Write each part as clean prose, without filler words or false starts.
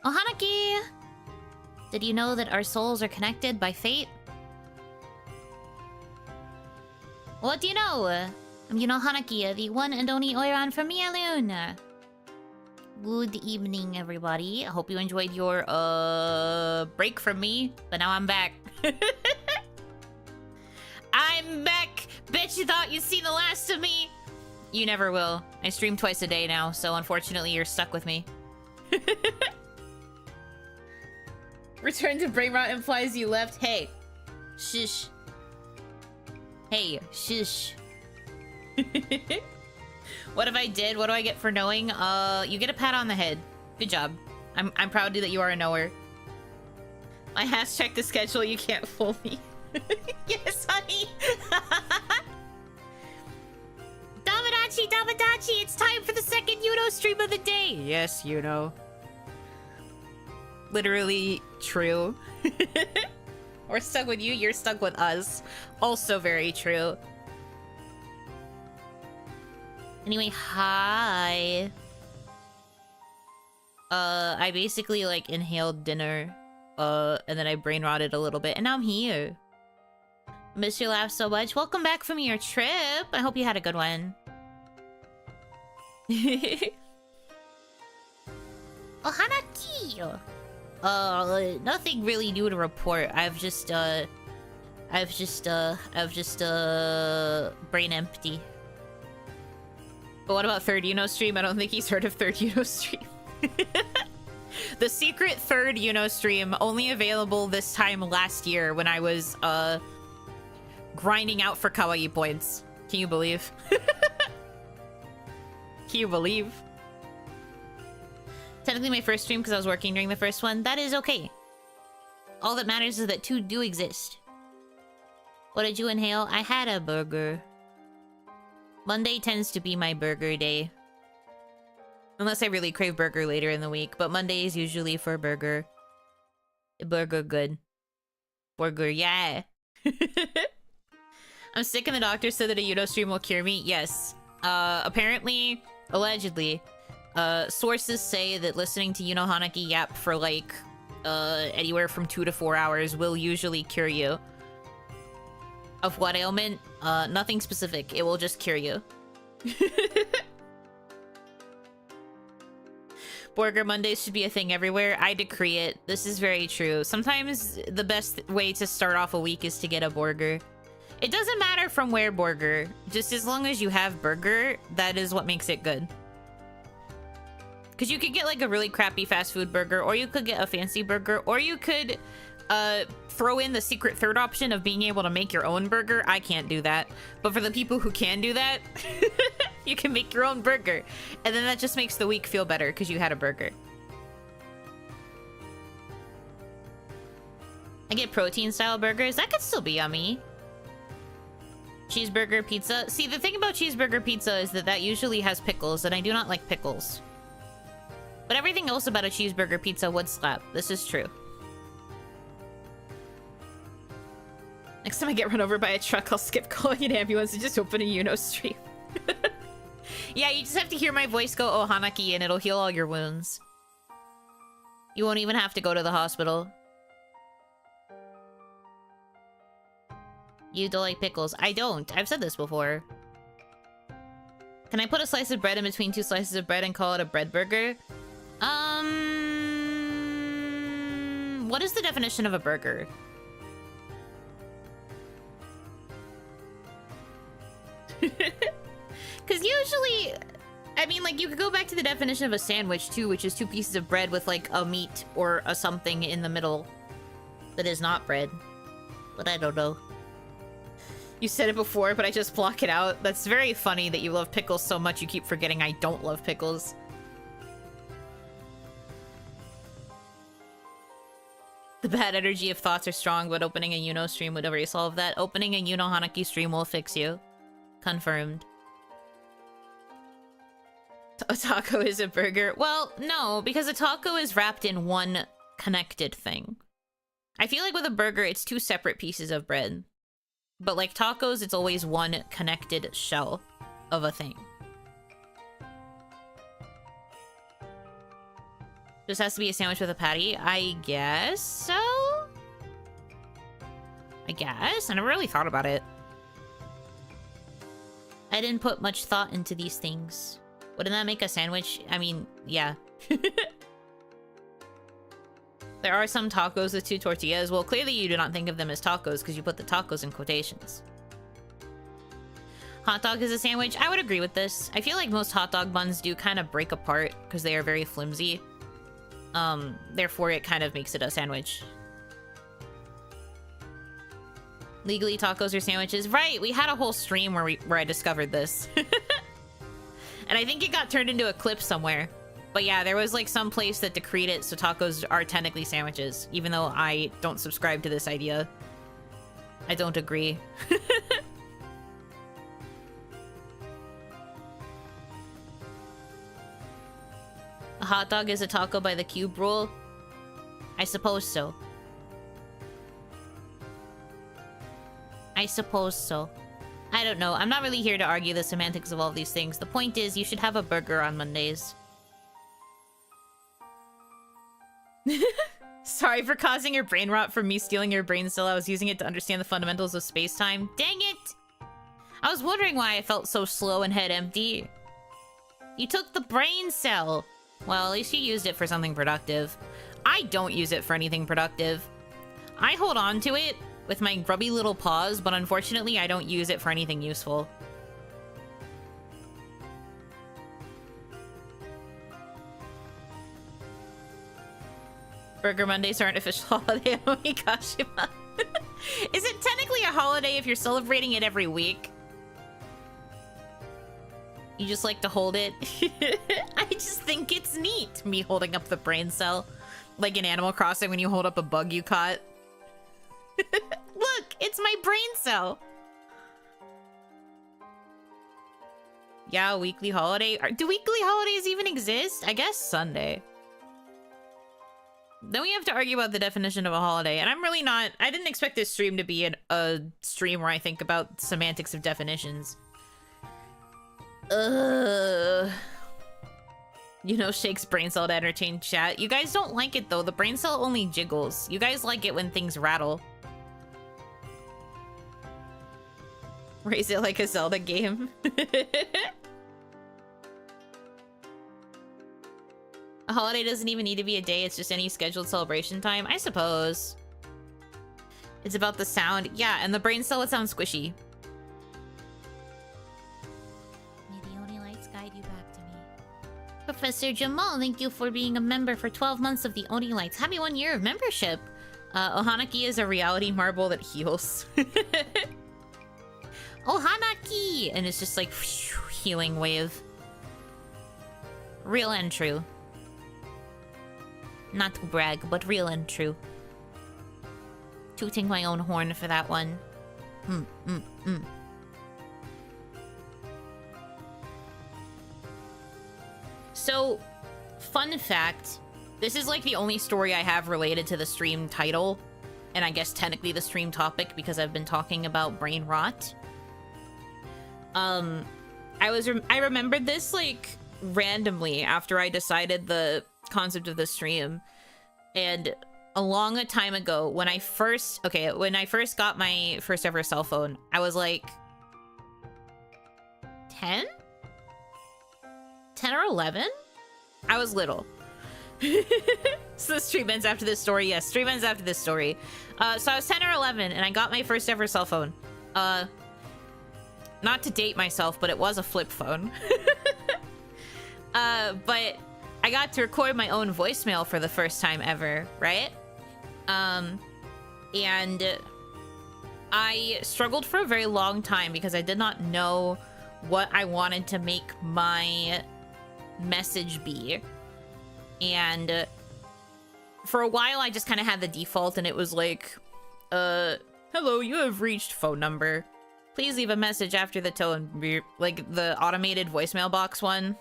Oh, Hanaki! Did you know that our souls are connected by fate? What do you know? I'm Yuno Hanaki, the one and only Oiran from Mialun. Good evening, everybody. I hope you enjoyed your, break from me, but now I'm back. I'm back! Bet you thought you'd seen the last of me! You never will. I stream twice a day now, so unfortunately you're stuck with me. Return to brainrot implies you left. Hey. Shush. Hey, shush. What if I did? What do I get for knowing? You get a pat on the head. Good job. I'm proud that you are a knower. My has checked the schedule. You can't fool me. Yes, honey. Damadachi, it's time for the second Yuno stream of the day. Yes, Yuno. Literally true. We're stuck with you, you're stuck with us. Also very true. Anyway, hi. I basically like inhaled dinner, and then I brain rotted a little bit, and now I'm here. Miss your laugh so much. Welcome back from your trip. I hope you had a good one. Oh, Hanaki! Nothing really new to report. I've just brain empty. But what about third Yuno stream? I don't think he's heard of third Yuno stream. The secret third Yuno stream, only available this time last year when I was, grinding out for kawaii points. Can you believe? Can you believe? Technically my first stream because I was working during the first one. That is okay. All that matters is that two do exist. What did you inhale? I had a burger. Monday tends to be my burger day. Unless I really crave burger later in the week. But Monday is usually for burger. Burger good. Burger, yeah. I'm sick and the doctor said that a Yuno stream will cure me. Yes. Apparently, allegedly, sources say that listening to Yuno Hanaki yap for like, anywhere from 2 to 4 hours will usually cure you. Of what ailment? Nothing specific. It will just cure you. Burger Mondays should be a thing everywhere. I decree it. This is very true. Sometimes the best way to start off a week is to get a burger. It doesn't matter from where burger. Just as long as you have burger, that is what makes it good. Because you could get like a really crappy fast food burger, or you could get a fancy burger, or you could throw in the secret third option of being able to make your own burger. I can't do that. But for the people who can do that, you can make your own burger. And then that just makes the week feel better because you had a burger. I get protein style burgers. That could still be yummy. Cheeseburger pizza. See, the thing about cheeseburger pizza is that usually has pickles, and I do not like pickles. But everything else about a cheeseburger pizza would slap. This is true. Next time I get run over by a truck, I'll skip calling an ambulance and just open a Yuno stream. Yeah, you just have to hear my voice go, oh, Hanaki, and it'll heal all your wounds. You won't even have to go to the hospital. You don't like pickles. I don't. I've said this before. Can I put a slice of bread in between 2 slices of bread and call it a bread burger? What is the definition of a burger? Because usually, I mean, like, you could go back to the definition of a sandwich, too, which is 2 pieces of bread with, like, a meat or a something in the middle that is not bread. But I don't know. You said it before, but I just block it out. That's very funny that you love pickles so much you keep forgetting I don't love pickles. The bad energy of thoughts are strong, but opening a Yuno stream would already solve that. Opening a Yuno Hanaki stream will fix you. Confirmed. A taco is a burger? Well, no, because a taco is wrapped in one connected thing. I feel like with a burger, it's 2 separate pieces of bread. But like tacos, it's always one connected shell of a thing. This has to be a sandwich with a patty. I guess so? I guess? I never really thought about it. I didn't put much thought into these things. Wouldn't that make a sandwich? I mean, yeah. There are some tacos with 2 tortillas. Well, clearly you do not think of them as tacos because you put the tacos in quotations. Hot dog is a sandwich. I would agree with this. I feel like most hot dog buns do kind of break apart because they are very flimsy. Therefore, it kind of makes it a sandwich. Legally, tacos are sandwiches. Right, we had a whole stream where I discovered this. And I think it got turned into a clip somewhere. But yeah, there was like some place that decreed it, so tacos are technically sandwiches. Even though I don't subscribe to this idea. I don't agree. A hot dog is a taco by the cube rule? I suppose so. I suppose so. I don't know. I'm not really here to argue the semantics of all these things. The point is, you should have a burger on Mondays. Sorry for causing your brain rot from me stealing your brain cell. I was using it to understand the fundamentals of space-time. Dang it! I was wondering why I felt so slow and head empty. You took the brain cell. Well, at least you used it for something productive. I don't use it for anything productive. I hold on to it with my grubby little paws, but unfortunately I don't use it for anything useful. Burger Mondays aren't official holiday. Oh my gosh. Is it technically a holiday if you're celebrating it every week? You just like to hold it? I just think it's neat, me holding up the brain cell. Like in Animal Crossing when you hold up a bug you caught. Look, it's my brain cell. Yeah, weekly holiday. Do weekly holidays even exist? I guess Sunday. Then we have to argue about the definition of a holiday. And I'm really not... I didn't expect this stream to be a stream where I think about semantics of definitions. You know, shakes brain cell to entertain chat. You guys don't like it though. The brain cell only jiggles. You guys like it when things rattle. Raise it like a Zelda game. A holiday doesn't even need to be a day. It's just any scheduled celebration time. I suppose. It's about the sound. Yeah, and the brain cell would sound squishy. Professor Jamal, thank you for being a member for 12 months of the Oni Lights. Happy 1 year of membership. Ohanaki is a reality marble that heals. Ohanaki! And it's just like healing wave. Real and true. Not to brag, but real and true. Tooting my own horn for that one. So, fun fact, this is like the only story I have related to the stream title, and I guess technically the stream topic because I've been talking about brain rot. I remembered this like randomly after I decided the concept of the stream, and a long time ago when I first got my first ever cell phone, I was like 10? 10 or 11? I was little. So the stream ends after this story. Yes, stream ends after this story. So I was 10 or 11 and I got my first ever cell phone. Not to date myself, but it was a flip phone. But I got to record my own voicemail for the first time ever, right? And I struggled for a very long time because I did not know what I wanted to make my message be. And for a while I just kind of had the default and it was like, hello, you have reached phone number. Please leave a message after the tone. Like the automated voicemail box one.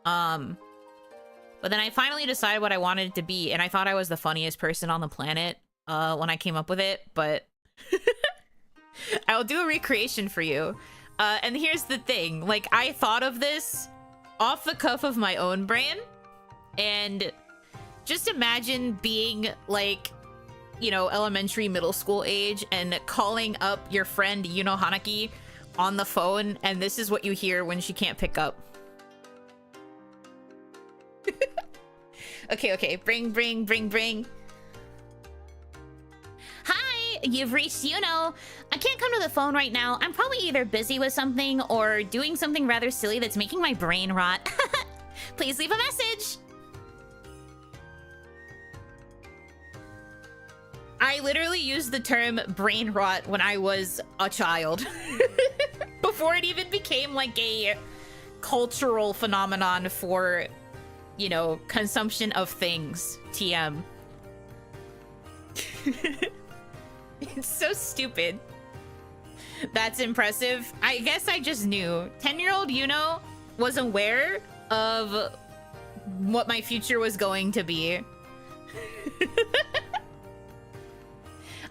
But then I finally decided what I wanted it to be, and I thought I was the funniest person on the planet when I came up with it, but I'll do a recreation for you. And here's the thing, like, I thought of this off the cuff of my own brain, and Just imagine being like, you know, elementary, middle school age and calling up your friend Yuno Hanaki on the phone, and this is what you hear when she can't pick up. Okay. Bring. Hi, you've reached Yuno. I can't come to the phone right now. I'm probably either busy with something or doing something rather silly that's making my brain rot. Please leave a message. I literally used the term brain rot when I was a child. Before it even became like a cultural phenomenon for, you know, consumption of things. TM. It's so stupid. That's impressive. I guess I just knew. 10-year-old Yuno was aware of what my future was going to be.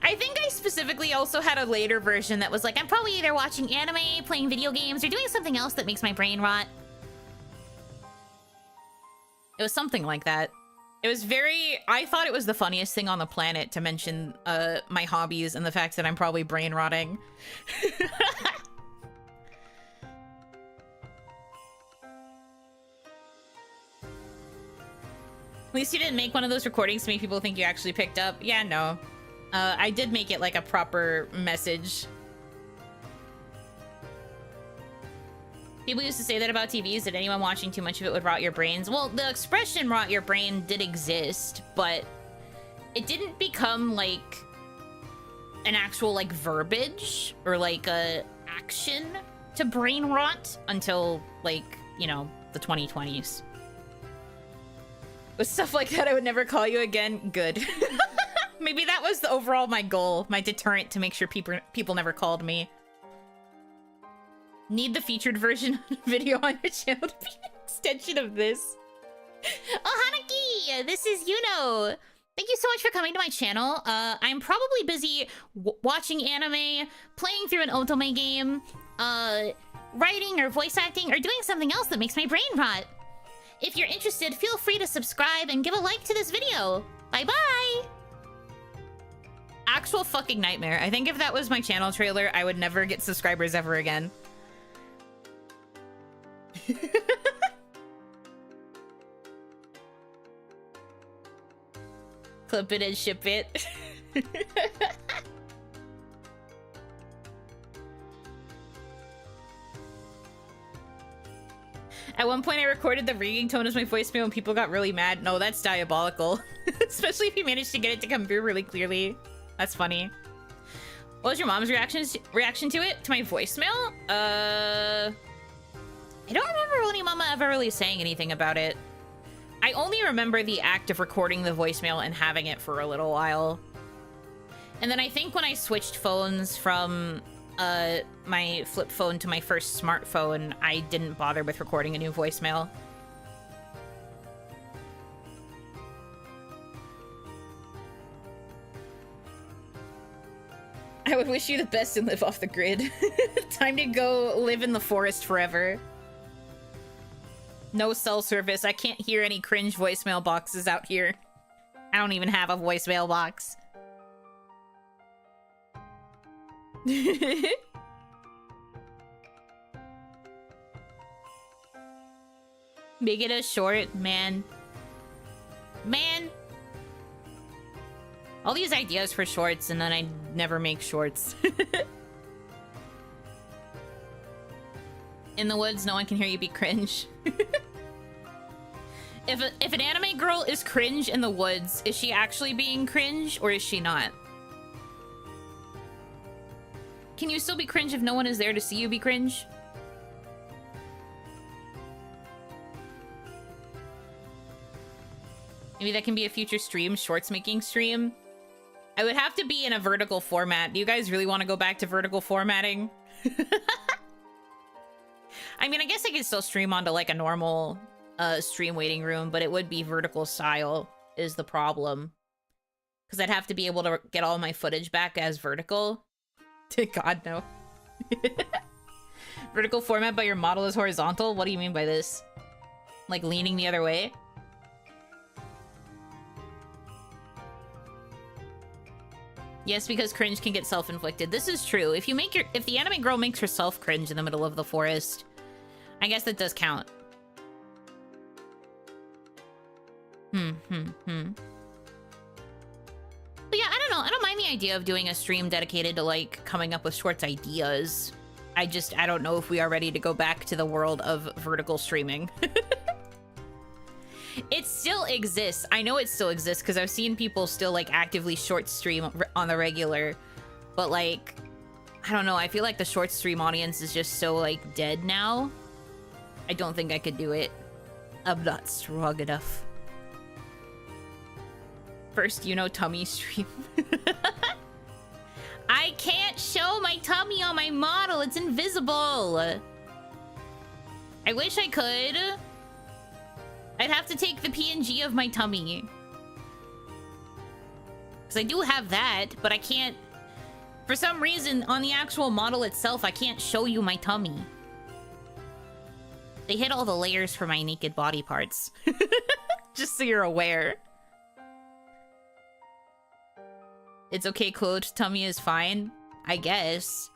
I think I specifically also had a later version that was like, I'm probably either watching anime, playing video games, or doing something else that makes my brain rot. It was something like that. It was very... I thought it was the funniest thing on the planet to mention my hobbies and the fact that I'm probably brain rotting. At least you didn't make one of those recordings to make people think you actually picked up. Yeah, no. I did make it like a proper message. People used to say that about TVs, that anyone watching too much of it would rot your brains. Well, the expression rot your brain did exist, but it didn't become like an actual like verbiage or like a action to brain rot until like, you know, the 2020s. With stuff like that, I would never call you again. Good. Maybe that was the overall my goal, my deterrent to make sure people never called me. Need the featured version video on your channel to be an extension of this. Oh, Hanaki! This is Yuno! Thank you so much for coming to my channel. I'm probably busy watching anime, playing through an otome game, writing or voice acting, or doing something else that makes my brain rot. If you're interested, feel free to subscribe and give a like to this video. Bye-bye! Actual fucking nightmare. I think if that was my channel trailer, I would never get subscribers ever again. Clip it and ship it. At one point I recorded the ringing tone as my voicemail and people got really mad. No, that's diabolical. Especially if you managed to get it to come through really clearly. That's funny. What was your mom's reaction to it? To my voicemail? I don't remember any mama ever really saying anything about it. I only remember the act of recording the voicemail and having it for a little while. And then I think when I switched phones from my flip phone to my first smartphone, I didn't bother with recording a new voicemail. I would wish you the best and live off the grid. Time to go live in the forest forever. No cell service. I can't hear any cringe voicemail boxes out here. I don't even have a voicemail box. Make it a short, man. Man! All these ideas for shorts, and then I never make shorts. In the woods, no one can hear you be cringe. If an anime girl is cringe in the woods, is she actually being cringe, or is she not? Can you still be cringe if no one is there to see you be cringe? Maybe that can be a future stream, shorts making stream. I would have to be in a vertical format. Do you guys really want to go back to vertical formatting? I mean, I guess I could still stream onto like a normal stream waiting room, but it would be vertical style is the problem. Because I'd have to be able to get all my footage back as vertical. God, no. Vertical format, but your model is horizontal? What do you mean by this? Like leaning the other way? Yes, because cringe can get self-inflicted. This is true. If the anime girl makes herself cringe in the middle of the forest, I guess that does count. But yeah, I don't know. I don't mind the idea of doing a stream dedicated to, like, coming up with shorts ideas. I don't know if we are ready to go back to the world of vertical streaming. It still exists. I know it still exists because I've seen people still, like, actively short stream on the regular. But, like, I don't know. I feel like the short stream audience is just so, like, dead now. I don't think I could do it. I'm not strong enough. First, tummy stream. I can't show my tummy on my model. It's invisible. I wish I could. I'd have to take the PNG of my tummy. Because I do have that, but I can't... For some reason, on the actual model itself, I can't show you my tummy. They hid all the layers for my naked body parts. Just so you're aware. It's okay, clothed tummy is fine, I guess.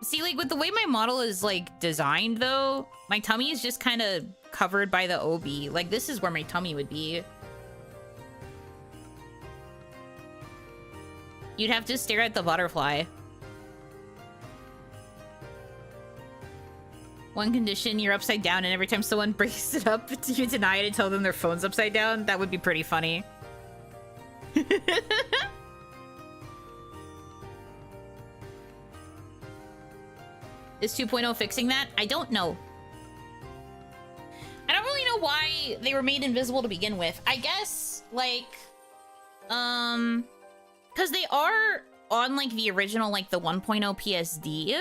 See, like, with the way my model is, like, designed, though, my tummy is just kind of covered by the obi. Like, this is where my tummy would be. You'd have to stare at the butterfly. One condition, you're upside down, and every time someone brings it up, you deny it and tell them their phone's upside down. That would be pretty funny. Is 2.0 fixing that? I don't know. I don't really know why they were made invisible to begin with. I guess, like, because they are on, like, the original, like, the 1.0 PSD,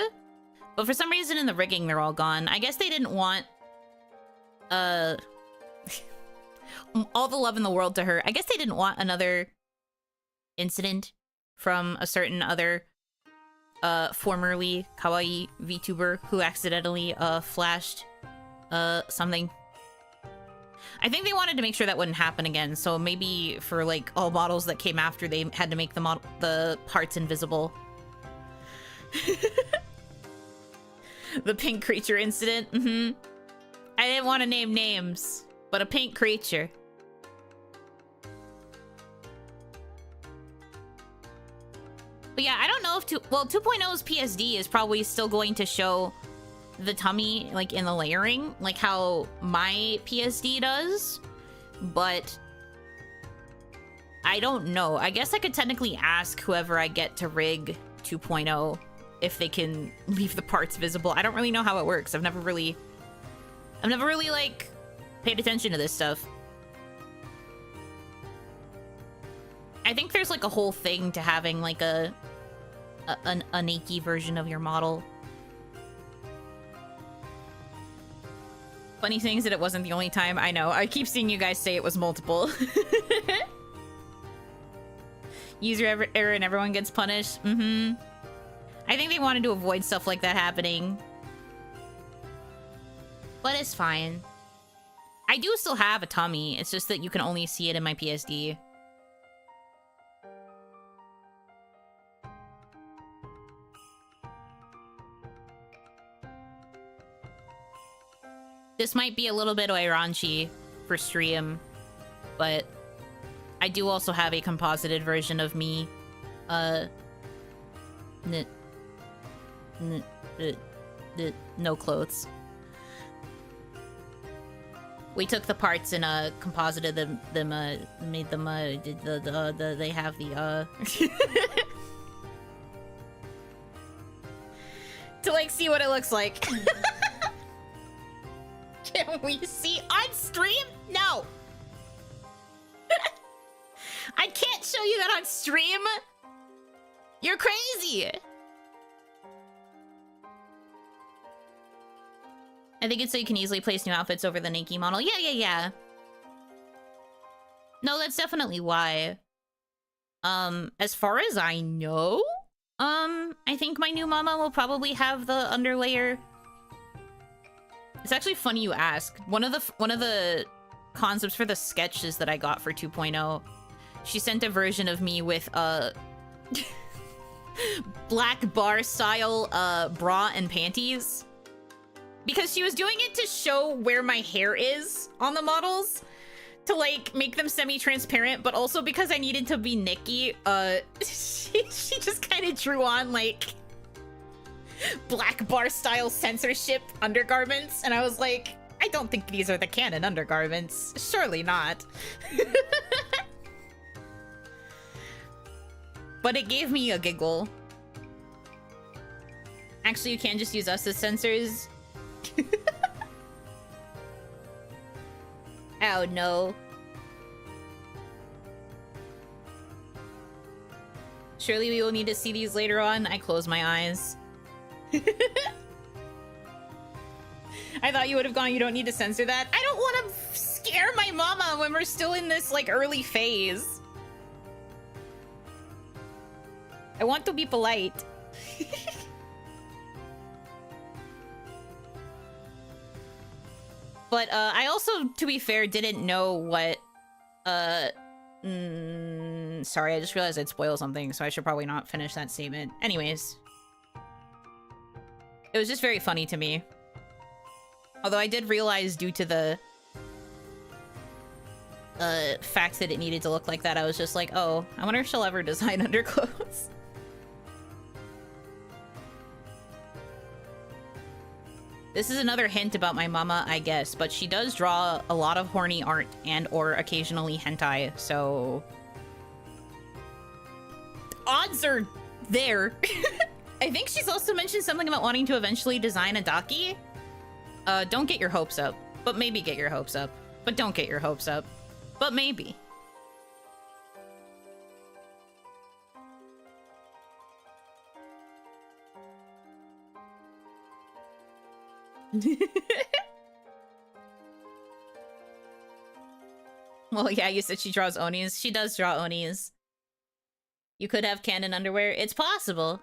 but for some reason in the rigging, they're all gone. I guess they didn't want, all the love in the world to her. I guess they didn't want another incident from a certain other formerly kawaii VTuber who accidentally flashed something. I think they wanted to make sure that wouldn't happen again, so maybe for, like, all models that came after, they had to make the parts invisible. The pink creature incident. I didn't want to name names, but a pink creature. But yeah, I don't know if 2.0's PSD is probably still going to show the tummy, like, in the layering, like how my PSD does, but I don't know. I guess I could technically ask whoever I get to rig 2.0 if they can leave the parts visible. I don't really know how it works. I've never really, like, paid attention to this stuff. I think there's, like, a whole thing to having, like, a naked version of your model. Funny thing is that it wasn't the only time. I know. I keep seeing you guys say it was multiple. User error and everyone gets punished. I think they wanted to avoid stuff like that happening. But it's fine. I do still have a tummy. It's just that you can only see it in my PSD. This might be a little bit raunchy for stream, but I do also have a composited version of me. No clothes. We took the parts and composited them, made them they have the to, like, see what it looks like. Can we see on stream? No. I can't show you that on stream. You're crazy. I think it's so you can easily place new outfits over the Nikki model. Yeah. No, that's definitely why. As far as I know, I think my new mama will probably have the underlayer. It's actually funny you ask. One of the concepts for the sketches that I got for 2.0, she sent a version of me with black bar style bra and panties. Because she was doing it to show where my hair is on the models, to like make them semi-transparent, but also because I needed to be Nikki, she just kind of drew on like black bar style censorship undergarments, and I was like, I don't think these are the canon undergarments. Surely not. But it gave me a giggle. Actually, you can just use us as censors. Oh no. Surely we will need to see these later on. I close my eyes. I thought you would have gone, you don't need to censor that. I don't want to scare my mama when we're still in this like early phase. I want to be polite. But I also, to be fair, didn't know what sorry, I just realized I'd spoil something, so I should probably not finish that statement. Anyways. It was just very funny to me. Although I did realize, due to the fact that it needed to look like that, I was just like, oh, I wonder if she'll ever design underclothes. This is another hint about my mama, I guess, but she does draw a lot of horny art and or occasionally hentai, so odds are there. I think she's also mentioned something about wanting to eventually design a daki. Don't get your hopes up, but maybe get your hopes up. But don't get your hopes up, but maybe. Well, yeah, you said she draws onis. She does draw onis. You could have canon underwear. It's possible.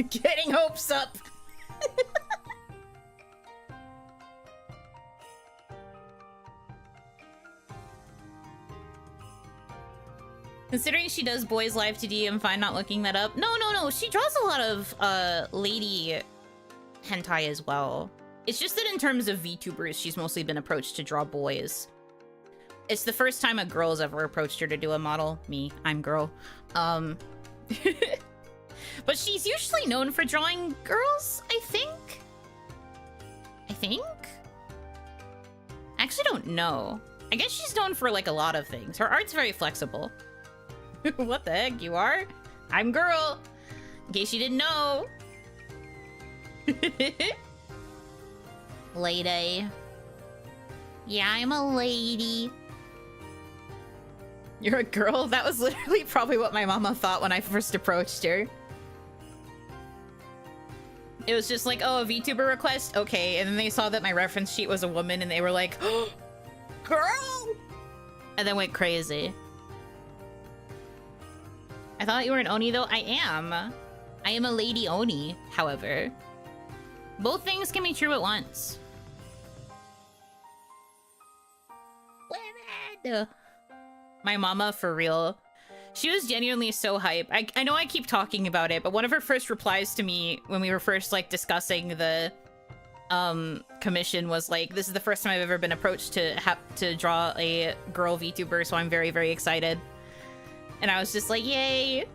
Getting hopes up. Considering she does boys live 2D, I'm fine not looking that up. No. She draws a lot of lady hentai as well. It's just that in terms of VTubers, she's mostly been approached to draw boys. It's the first time a girl's ever approached her to do a model. Me, I'm girl. But she's usually known for drawing girls, I think? I actually don't know. I guess she's known for like a lot of things. Her art's very flexible. What the heck, you are? I'm girl. In case you didn't know. Lady. Yeah, I'm a lady. You're a girl? That was literally probably what my mama thought when I first approached her. It was just like, oh, a VTuber request? Okay. And then they saw that my reference sheet was a woman and they were like, oh, girl! And then went crazy. I thought you were an Oni though. I am. I am a lady Oni, however. Both things can be true at once. Women! My mama, for real. She was genuinely so hype. I know I keep talking about it, but one of her first replies to me when we were first like discussing the commission was like, this is the first time I've ever been approached to draw a girl VTuber, so I'm very, very excited. And I was just like, yay!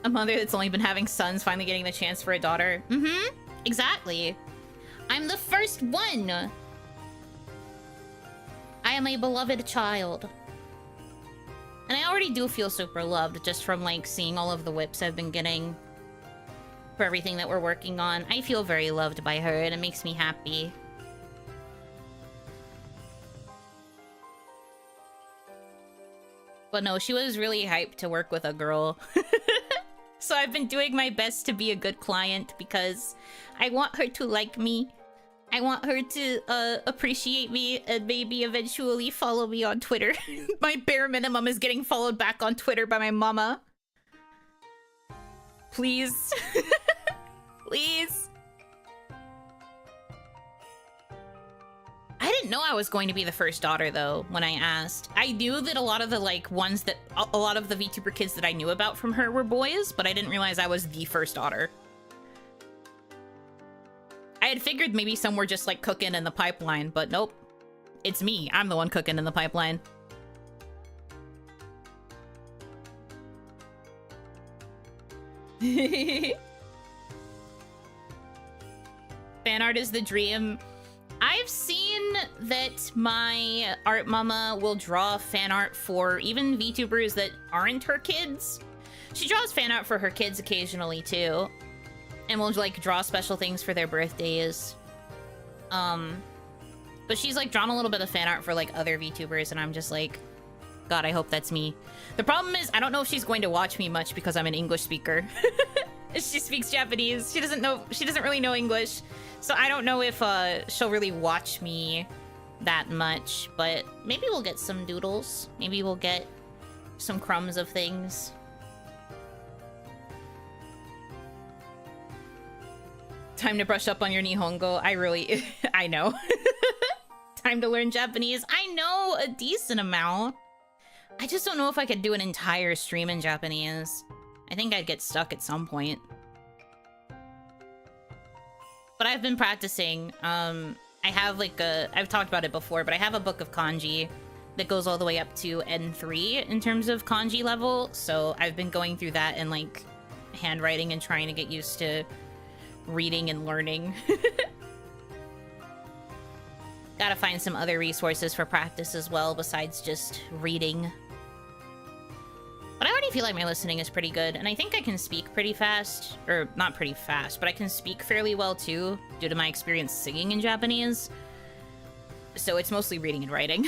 A mother that's only been having sons finally getting the chance for a daughter. Mm-hmm. Exactly. I'm the first one. I am a beloved child. And I already do feel super loved just from like seeing all of the whips I've been getting for everything that we're working on. I feel very loved by her and it makes me happy. But no, she was really hyped to work with a girl. So I've been doing my best to be a good client because I want her to like me. I want her to appreciate me and maybe eventually follow me on Twitter. My bare minimum is getting followed back on Twitter by my mama. Please. Please. I didn't know I was going to be the first daughter, though, when I asked. I knew that a lot of the, like, ones that... A lot of the VTuber kids that I knew about from her were boys, but I didn't realize I was the first daughter. I had figured maybe some were just, like, cooking in the pipeline, but nope. It's me. I'm the one cooking in the pipeline. Fan art is the dream. I've seen that my art mama will draw fan art for even VTubers that aren't her kids. She draws fan art for her kids occasionally too. And will like draw special things for their birthdays. But she's like drawn a little bit of fan art for like other VTubers and I'm just like, God, I hope that's me. The problem is I don't know if she's going to watch me much because I'm an English speaker. She speaks Japanese. She doesn't really know English. So I don't know if she'll really watch me that much, but maybe we'll get some doodles. Maybe we'll get some crumbs of things. Time to brush up on your Nihongo. I know. Time to learn Japanese. I know a decent amount. I just don't know if I could do an entire stream in Japanese. I think I'd get stuck at some point. But I've been practicing. I have like I've talked about it before, but I have a book of kanji that goes all the way up to N3 in terms of kanji level. So I've been going through that and like handwriting and trying to get used to reading and learning. Gotta find some other resources for practice as well besides just reading. But I already feel like my listening is pretty good, and I think I can speak pretty fast. Or, not pretty fast, but I can speak fairly well, too, due to my experience singing in Japanese. So it's mostly reading and writing.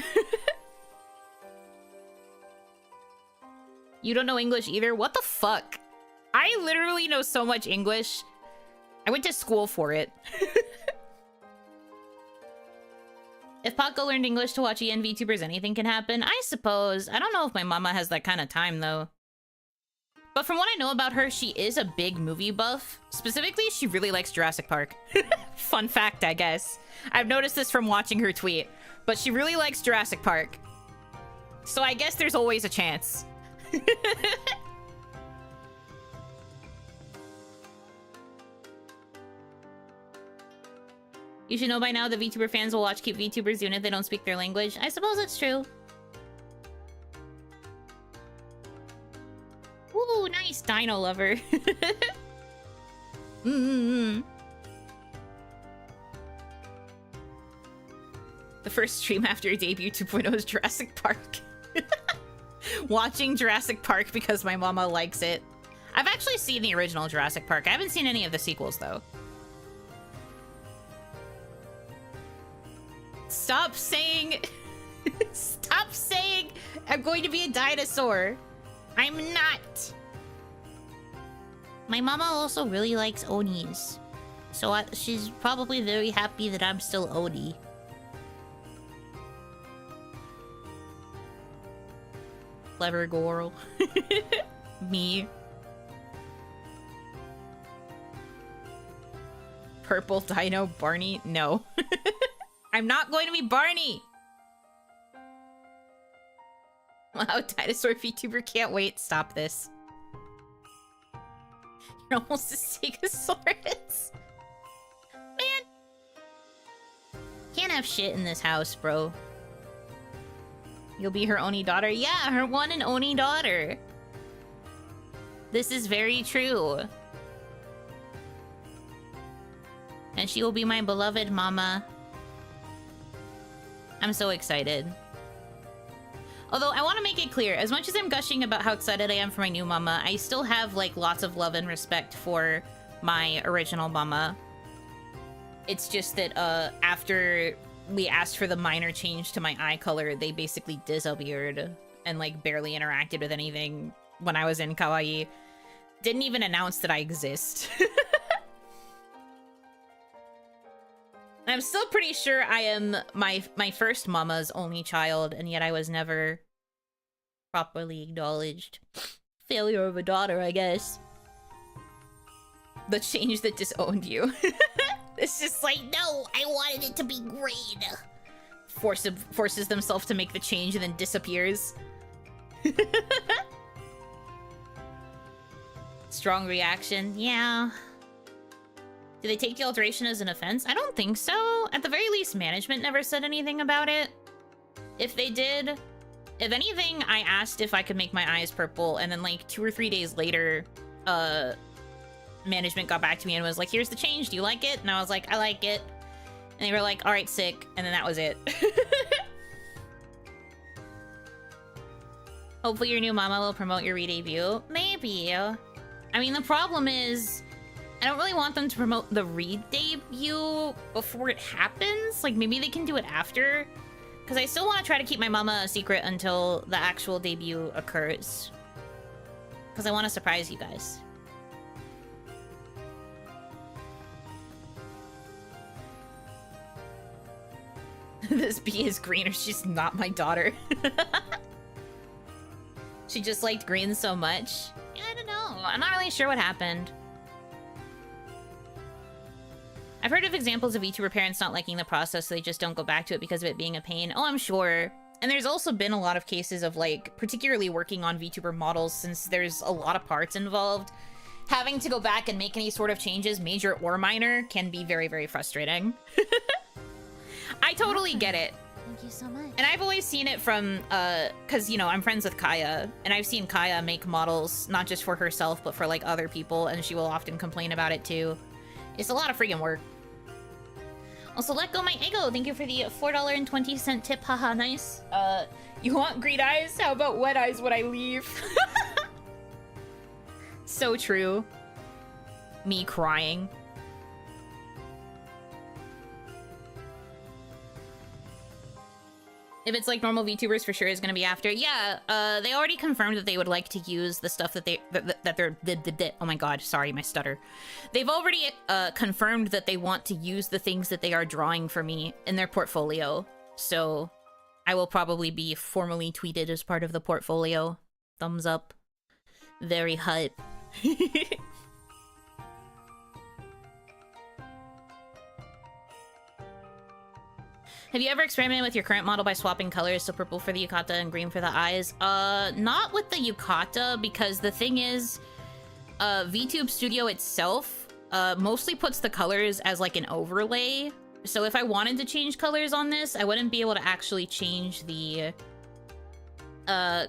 You don't know English either? What the fuck? I literally know so much English. I went to school for it. If Paco learned English to watch EN VTubers, anything can happen. I suppose. I don't know if my mama has that kind of time, though. But from what I know about her, she is a big movie buff. Specifically, she really likes Jurassic Park. Fun fact, I guess. I've noticed this from watching her tweet. But she really likes Jurassic Park. So I guess there's always a chance. You should know by now that VTuber fans will watch Keep VTubers even if they don't speak their language. I suppose it's true. Ooh, nice dino lover. The first stream after debut 2.0 is Jurassic Park. Watching Jurassic Park because my mama likes it. I've actually seen the original Jurassic Park. I haven't seen any of the sequels, though. Stop saying... Stop saying I'm going to be a dinosaur. I'm not. My mama also really likes Onis. So she's probably very happy that I'm still Oni. Clever girl. Me. Purple dino Barney? No. I'm not going to be Barney! Wow, dinosaur VTuber can't wait. Stop this. You're almost a Stegosaurus. Man. Can't have shit in this house, bro. You'll be her Oni daughter? Yeah, her one and only daughter. This is very true. And she will be my beloved mama. I'm so excited. Although, I want to make it clear, as much as I'm gushing about how excited I am for my new mama, I still have, like, lots of love and respect for my original mama. It's just that, after we asked for the minor change to my eye color, they basically disappeared and, like, barely interacted with anything when I was in Kawaii. Didn't even announce that I exist. I'm still pretty sure I am my first mama's only child, and yet I was never properly acknowledged. Failure of a daughter, I guess. The change that disowned you. It's just like, no, I wanted it to be green. forces themselves to make the change and then disappears. Strong reaction. Yeah. Do they take the alteration as an offense? I don't think so. At the very least, management never said anything about it. If they did, if anything, I asked if I could make my eyes purple, and then like 2 or 3 days later, management got back to me and was like, here's the change, do you like it? And I was like, I like it. And they were like, all right, sick. And then that was it. Hopefully your new mama will promote your re-debut. Maybe. I mean, the problem is, I don't really want them to promote the re-debut before it happens. Like, maybe they can do it after. Because I still want to try to keep my mama a secret until the actual debut occurs. Because I want to surprise you guys. This bee is green or she's not my daughter. She just liked green so much. Yeah, I don't know. I'm not really sure what happened. I've heard of examples of VTuber parents not liking the process, so they just don't go back to it because of it being a pain. Oh, I'm sure. And there's also been a lot of cases of, like, particularly working on VTuber models, since there's a lot of parts involved. Having to go back and make any sort of changes, major or minor, can be very, very frustrating. I totally get it. Thank you so much. And I've always seen it from, because, you know, I'm friends with Kaya, and I've seen Kaya make models, not just for herself, but for, like, other people, and she will often complain about it, too. It's a lot of freaking work. Also, let go my ego. Thank you for the $4.20 tip. Haha, nice. You want green eyes? How about wet eyes when I leave? So true. Me crying. If it's like normal VTubers, for sure is going to be after. Yeah, they already confirmed that they would like to use the stuff that they're oh my god, sorry, my stutter. They've already confirmed that they want to use the things that they are drawing for me in their portfolio. So I will probably be formally tweeted as part of the portfolio. Thumbs up. Very hype. Have you ever experimented with your current model by swapping colors, so purple for the yukata and green for the eyes? Not with the yukata, because the thing is, VTube Studio itself mostly puts the colors as like an overlay. So if I wanted to change colors on this, I wouldn't be able to actually change the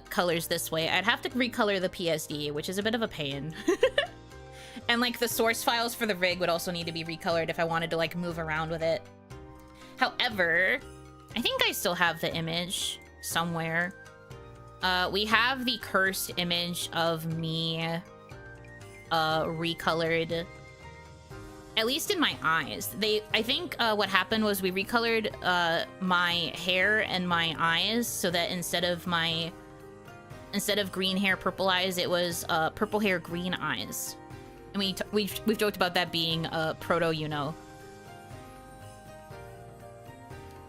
colors this way. I'd have to recolor the PSD, which is a bit of a pain. And like the source files for the rig would also need to be recolored if I wanted to like move around with it. However, I think I still have the image somewhere. We have the cursed image of me recolored, at least in my eyes. I think what happened was we recolored my hair and my eyes so that instead of green hair, purple eyes, it was purple hair, green eyes. And we've joked about that being proto Yuno.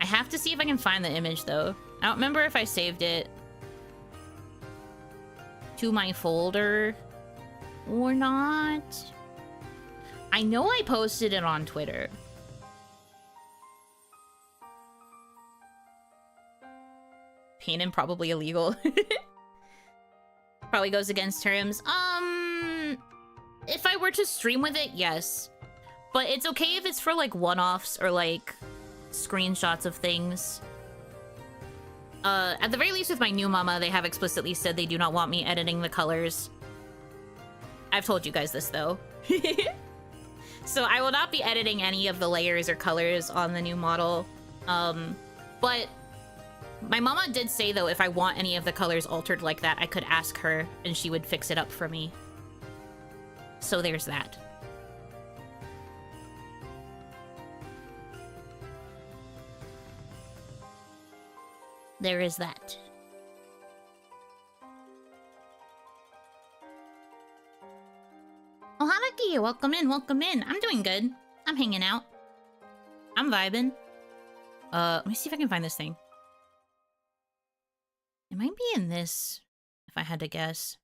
I have to see if I can find the image, though. I don't remember if I saved it to my folder or not. I know I posted it on Twitter. Painin probably illegal. Probably goes against terms. If I were to stream with it, yes. But it's okay if it's for, like, one-offs or, like, screenshots of things. At the very least with my new mama, they have explicitly said they do not want me editing the colors. I've told you guys this, though. So I will not be editing any of the layers or colors on the new model. But my mama did say, though, if I want any of the colors altered like that, I could ask her, and she would fix it up for me. So there's that. There is that. Oh, Hanaki, welcome in, welcome in. I'm doing good. I'm hanging out. I'm vibing. Let me see if I can find this thing. It might be in this, if I had to guess.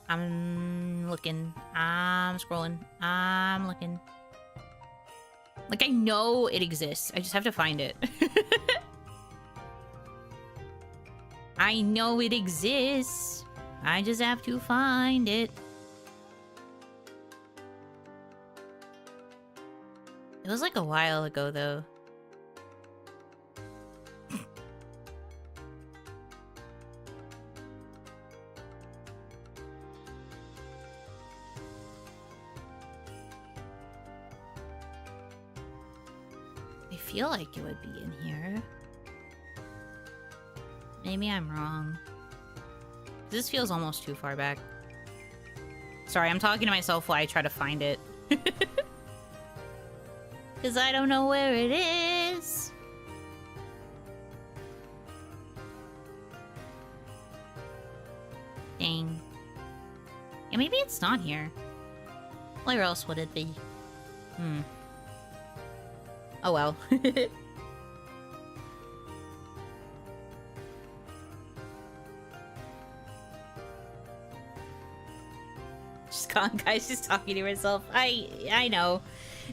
I'm looking. I'm scrolling. I'm looking. Like, I know it exists. I just have to find it. I know it exists. I just have to find it. It was like a while ago, though. I feel like it would be in here. Maybe I'm wrong. This feels almost too far back. Sorry, I'm talking to myself while I try to find it. Because I don't know where it is. Dang. Yeah, maybe it's not here. Where else would it be? Oh well. Just calm, guys, just talking to herself. I know.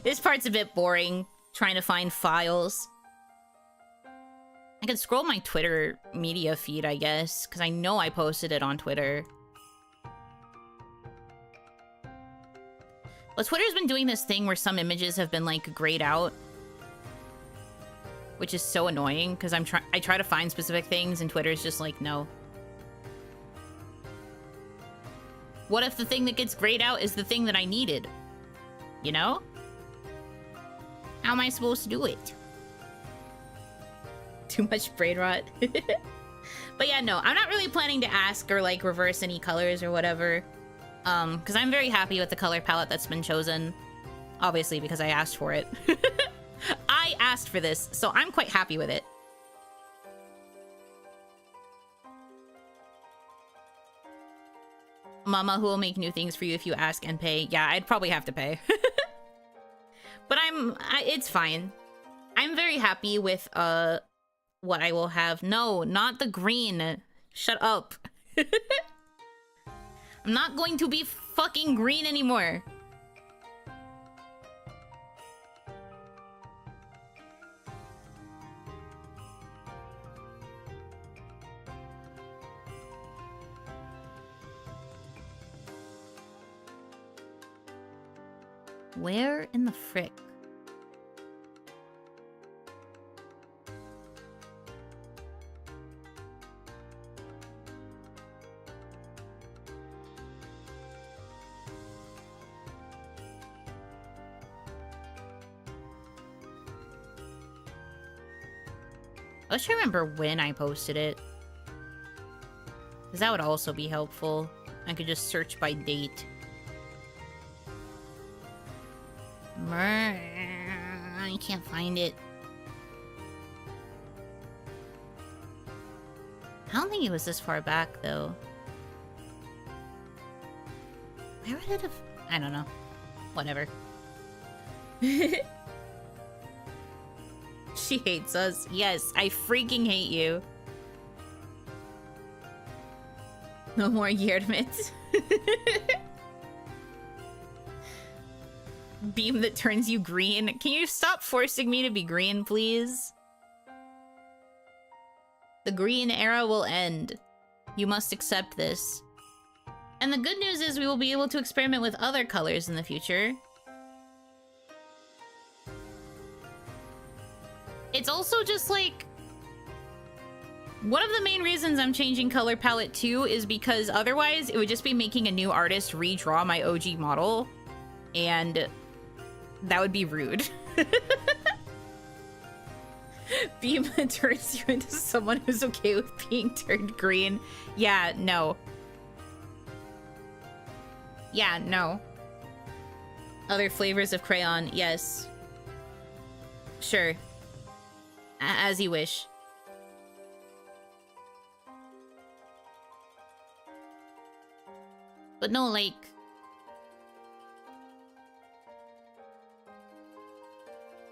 This part's a bit boring, trying to find files. I could scroll my Twitter media feed, I guess, because I know I posted it on Twitter. Well, Twitter's been doing this thing where some images have been, like, grayed out. Which is so annoying, because I try to find specific things, and Twitter's just like, no. What if the thing that gets grayed out is the thing that I needed? You know? How am I supposed to do it? Too much brain rot. But yeah, no, I'm not really planning to ask or like reverse any colors or whatever. Because I'm very happy with the color palette that's been chosen. Obviously, because I asked for it. I asked for this, so I'm quite happy with it. Mama, who will make new things for you if you ask and pay? Yeah, I'd probably have to pay. But it's fine. I'm very happy with, what I will have. No, not the green. Shut up. I'm not going to be fucking green anymore. Where in the frick? I wish I remember when I posted it. Because that would also be helpful. I could just search by date. I can't find it. I don't think it was this far back, though. Where would it have... I don't know. Whatever. She hates us. Yes, I freaking hate you. No more Yerdmit. Beam that turns you green. Can you stop forcing me to be green, please? The green era will end. You must accept this. And the good news is we will be able to experiment with other colors in the future. It's also just like... One of the main reasons I'm changing color palette too is because otherwise it would just be making a new artist redraw my OG model. And that would be rude. Beam turns you into someone who's okay with being turned green. Yeah, no. Yeah, no. Other flavors of crayon, yes. Sure. As you wish. But no, like...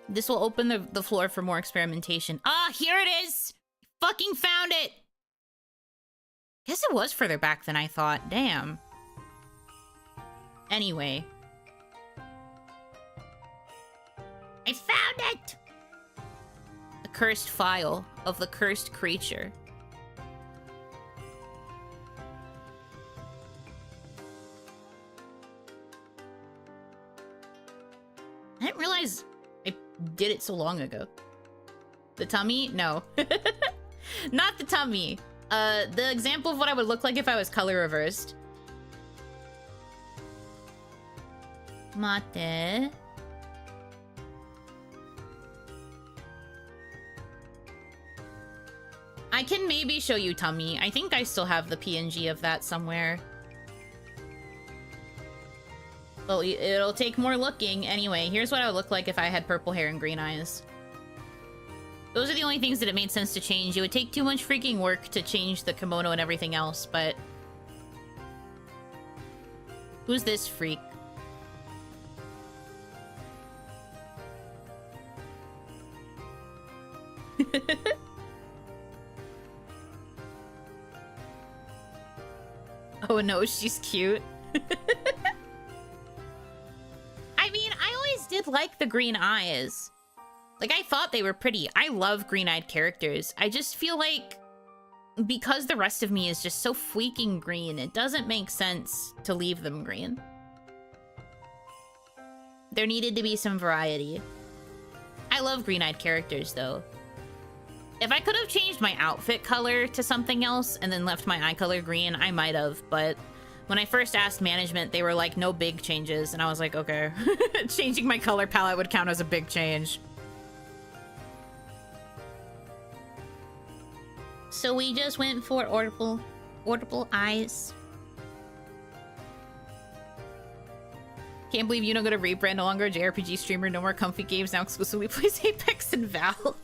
This will open the floor for more experimentation. Ah, here it is! Fucking found it! Guess it was further back than I thought. Damn. Anyway. I it! The cursed file of the cursed creature. I didn't realize I did it so long ago. The tummy? No. Not the tummy. The example of what I would look like if I was color reversed. Mate. I can maybe show you tummy. I think I still have the PNG of that somewhere. Well, it'll take more looking. Anyway, here's what I would look like if I had purple hair and green eyes. Those are the only things that it made sense to change. It would take too much freaking work to change the kimono and everything else, but... Who's this freak? Oh no, she's cute. I mean, I always did like the green eyes. Like, I thought they were pretty. I love green-eyed characters. I just feel like because the rest of me is just so freaking green, it doesn't make sense to leave them green. There needed to be some variety. I love green-eyed characters, though. If I could have changed my outfit color to something else and then left my eye color green, I might have, but when I first asked management, they were like, no big changes, and I was like, okay. Changing my color palette would count as a big change. So we just went for audible eyes. Can't believe Yuno got a rebrand, no longer a JRPG streamer, no more comfy games, now exclusively plays Apex and Val.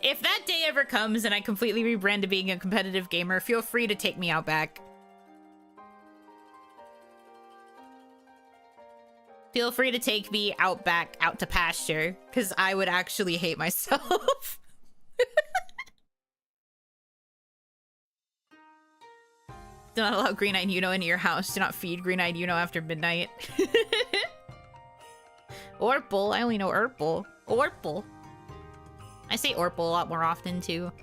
If that day ever comes and I completely rebrand to being a competitive gamer, feel free to take me out back. Feel free to take me out back, out to pasture, because I would actually hate myself. Do not allow green-eyed Yuno into your house. Do not feed green-eyed Yuno after midnight. Orpal. I only know Urpal. Orpal. I say Orpal a lot more often, too.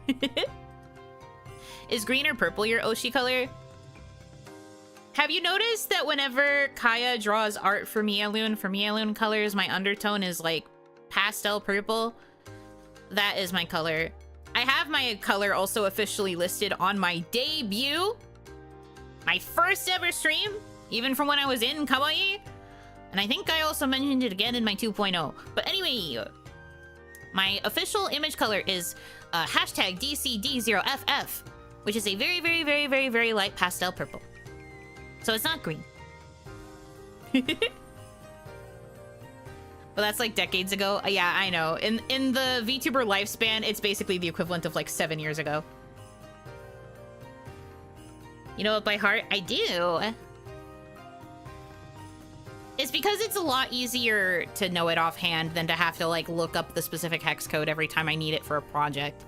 Is green or purple your Oshi color? Have you noticed that whenever Kaya draws art for Mialun colors, my undertone is, like, pastel purple? That is my color. I have my color also officially listed on my debut. My first ever stream, even from when I was in Kawaii. And I think I also mentioned it again in my 2.0. But anyway, my official image color is hashtag DCD0FF, which is a very, very, very, very, very light pastel purple. So it's not green. But that's like decades ago. Yeah, I know. In the VTuber lifespan, it's basically the equivalent of like 7 years ago. You know it by heart? I do. It's because it's a lot easier to know it offhand than to have to like look up the specific hex code every time I need it for a project.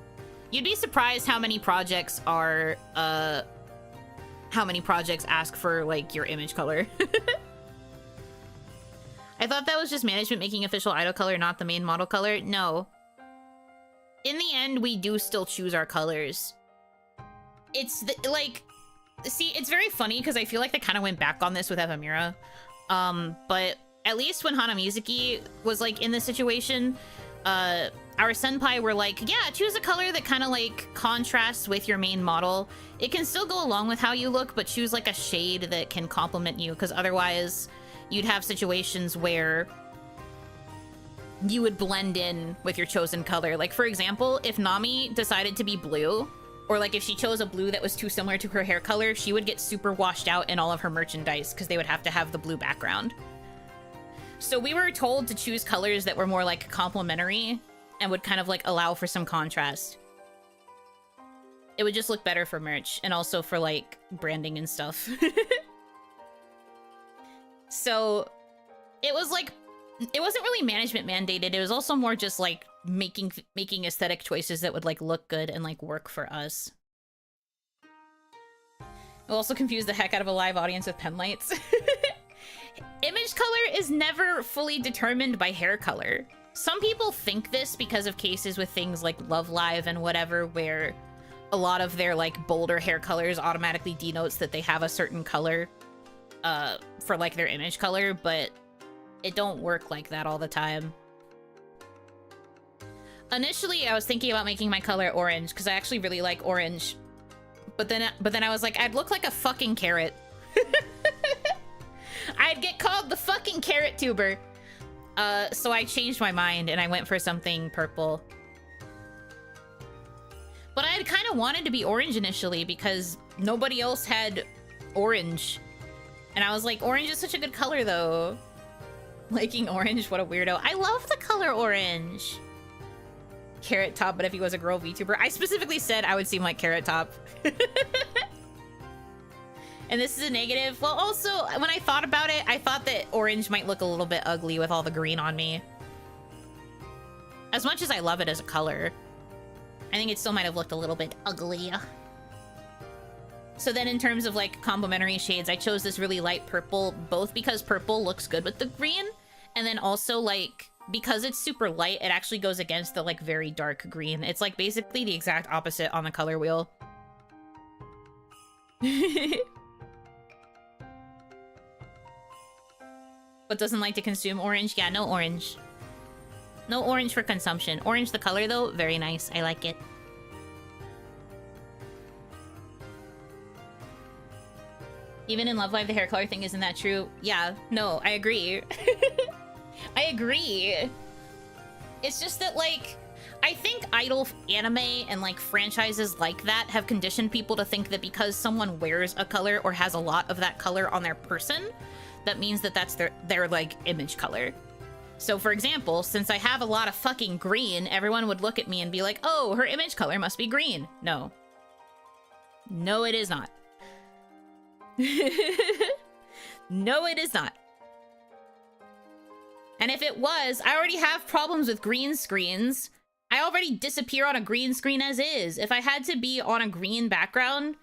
You'd be surprised how many projects are, how many projects ask for like your image color. I thought that was just management making official idol color, not the main model color. No. In the end, we do still choose our colors. It's like... See, it's very funny because I feel like they kind of went back on this with Evamura. But at least when Hana Mizuki was like in this situation, our senpai were like, yeah, choose a color that kind of like contrasts with your main model. It can still go along with how you look, but choose like a shade that can complement you, because otherwise you'd have situations where you would blend in with your chosen color. Like, for example, if Nami decided to be blue, or like if she chose a blue that was too similar to her hair color, she would get super washed out in all of her merchandise because they would have to have the blue background. So we were told to choose colors that were more like complementary and would kind of like allow for some contrast. It would just look better for merch and also for like branding and stuff. So it was like, it wasn't really management mandated. It was also more just like making aesthetic choices that would like look good and like work for us. It'll also confuse the heck out of a live audience with pen lights. Image color is never fully determined by hair color. some people think this because of cases with things like Love Live and whatever, where a lot of their like bolder hair colors automatically denotes that they have a certain color for like their image color, but it don't work like that all the time. Initially, I was thinking about making my color orange because I actually really like orange, but then I was like, I'd look like a fucking carrot. I'd get called the fucking carrot tuber. So I changed my mind and I went for something purple. But I had kind of wanted to be orange initially because nobody else had orange. And I was like, orange is such a good color though. Liking orange, what a weirdo. I love the color orange. Carrot Top, but if he was a girl VTuber. I specifically said I would seem like Carrot Top. And this is a negative. Well, also, when I thought about it, I thought that orange might look a little bit ugly with all the green on me. As much as I love it as a color, I think it still might have looked a little bit ugly. So then in terms of like complementary shades, I chose this really light purple, both because purple looks good with the green, and then also like, because it's super light, it actually goes against the like very dark green. It's like basically the exact opposite on the color wheel. But doesn't like to consume orange? Yeah, no orange. No orange for consumption. Orange the color though, very nice. I like it. Even in Love Live, the hair color thing isn't that true. Yeah, no, I agree. I agree. It's just that, like, I think idol anime and, like, franchises like that have conditioned people to think that because someone wears a color or has a lot of that color on their person, that means that that's their like, image color. So, for example, since I have a lot of fucking green, everyone would look at me and be like, oh, her image color must be green. No. No, it is not. No, it is not. And if it was, I already have problems with green screens. I already disappear on a green screen as is. If I had to be on a green background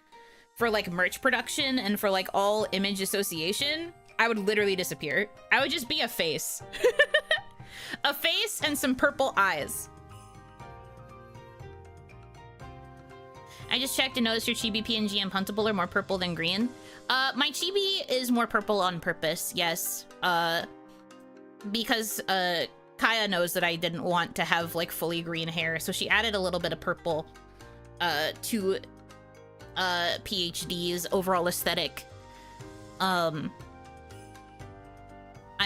for like merch production and for like all image association, I would literally disappear. I would just be a face. A face and some purple eyes. I just checked and noticed your Chibi PNG and Puntable are more purple than green. My Chibi is more purple on purpose, yes. Because Kaya knows that I didn't want to have like fully green hair, so she added a little bit of purple to PhD's overall aesthetic. I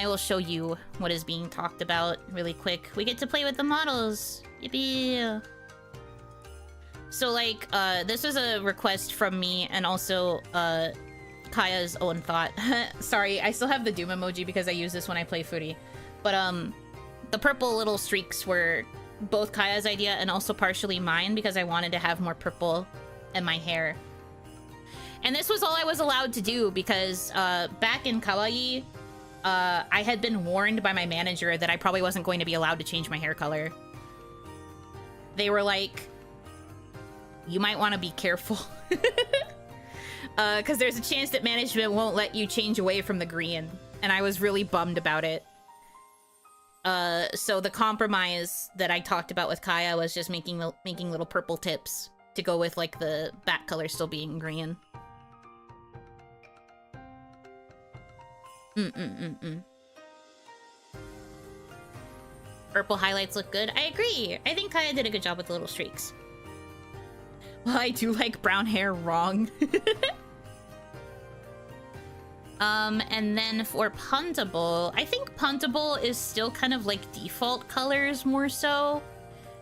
will show you what is being talked about really quick. We get to play with the models. Yippee! So, like, this was a request from me and also Kaya's own thought. Sorry, I still have the Doom emoji because I use this when I play Footy. But, the purple little streaks were both Kaya's idea and also partially mine because I wanted to have more purple in my hair. And this was all I was allowed to do because back in Kawaii, I had been warned by my manager that I probably wasn't going to be allowed to change my hair color. They were like, you might want to be careful. Because there's a chance that management won't let you change away from the green. And I was really bummed about it. So the compromise that I talked about with Kaya was just making little purple tips to go with like the back color still being green. Purple highlights look good. I agree. I think Kaya did a good job with the little streaks. Well, I do like brown hair wrong. And then for Puntable, I think Puntable is still kind of like default colors more so.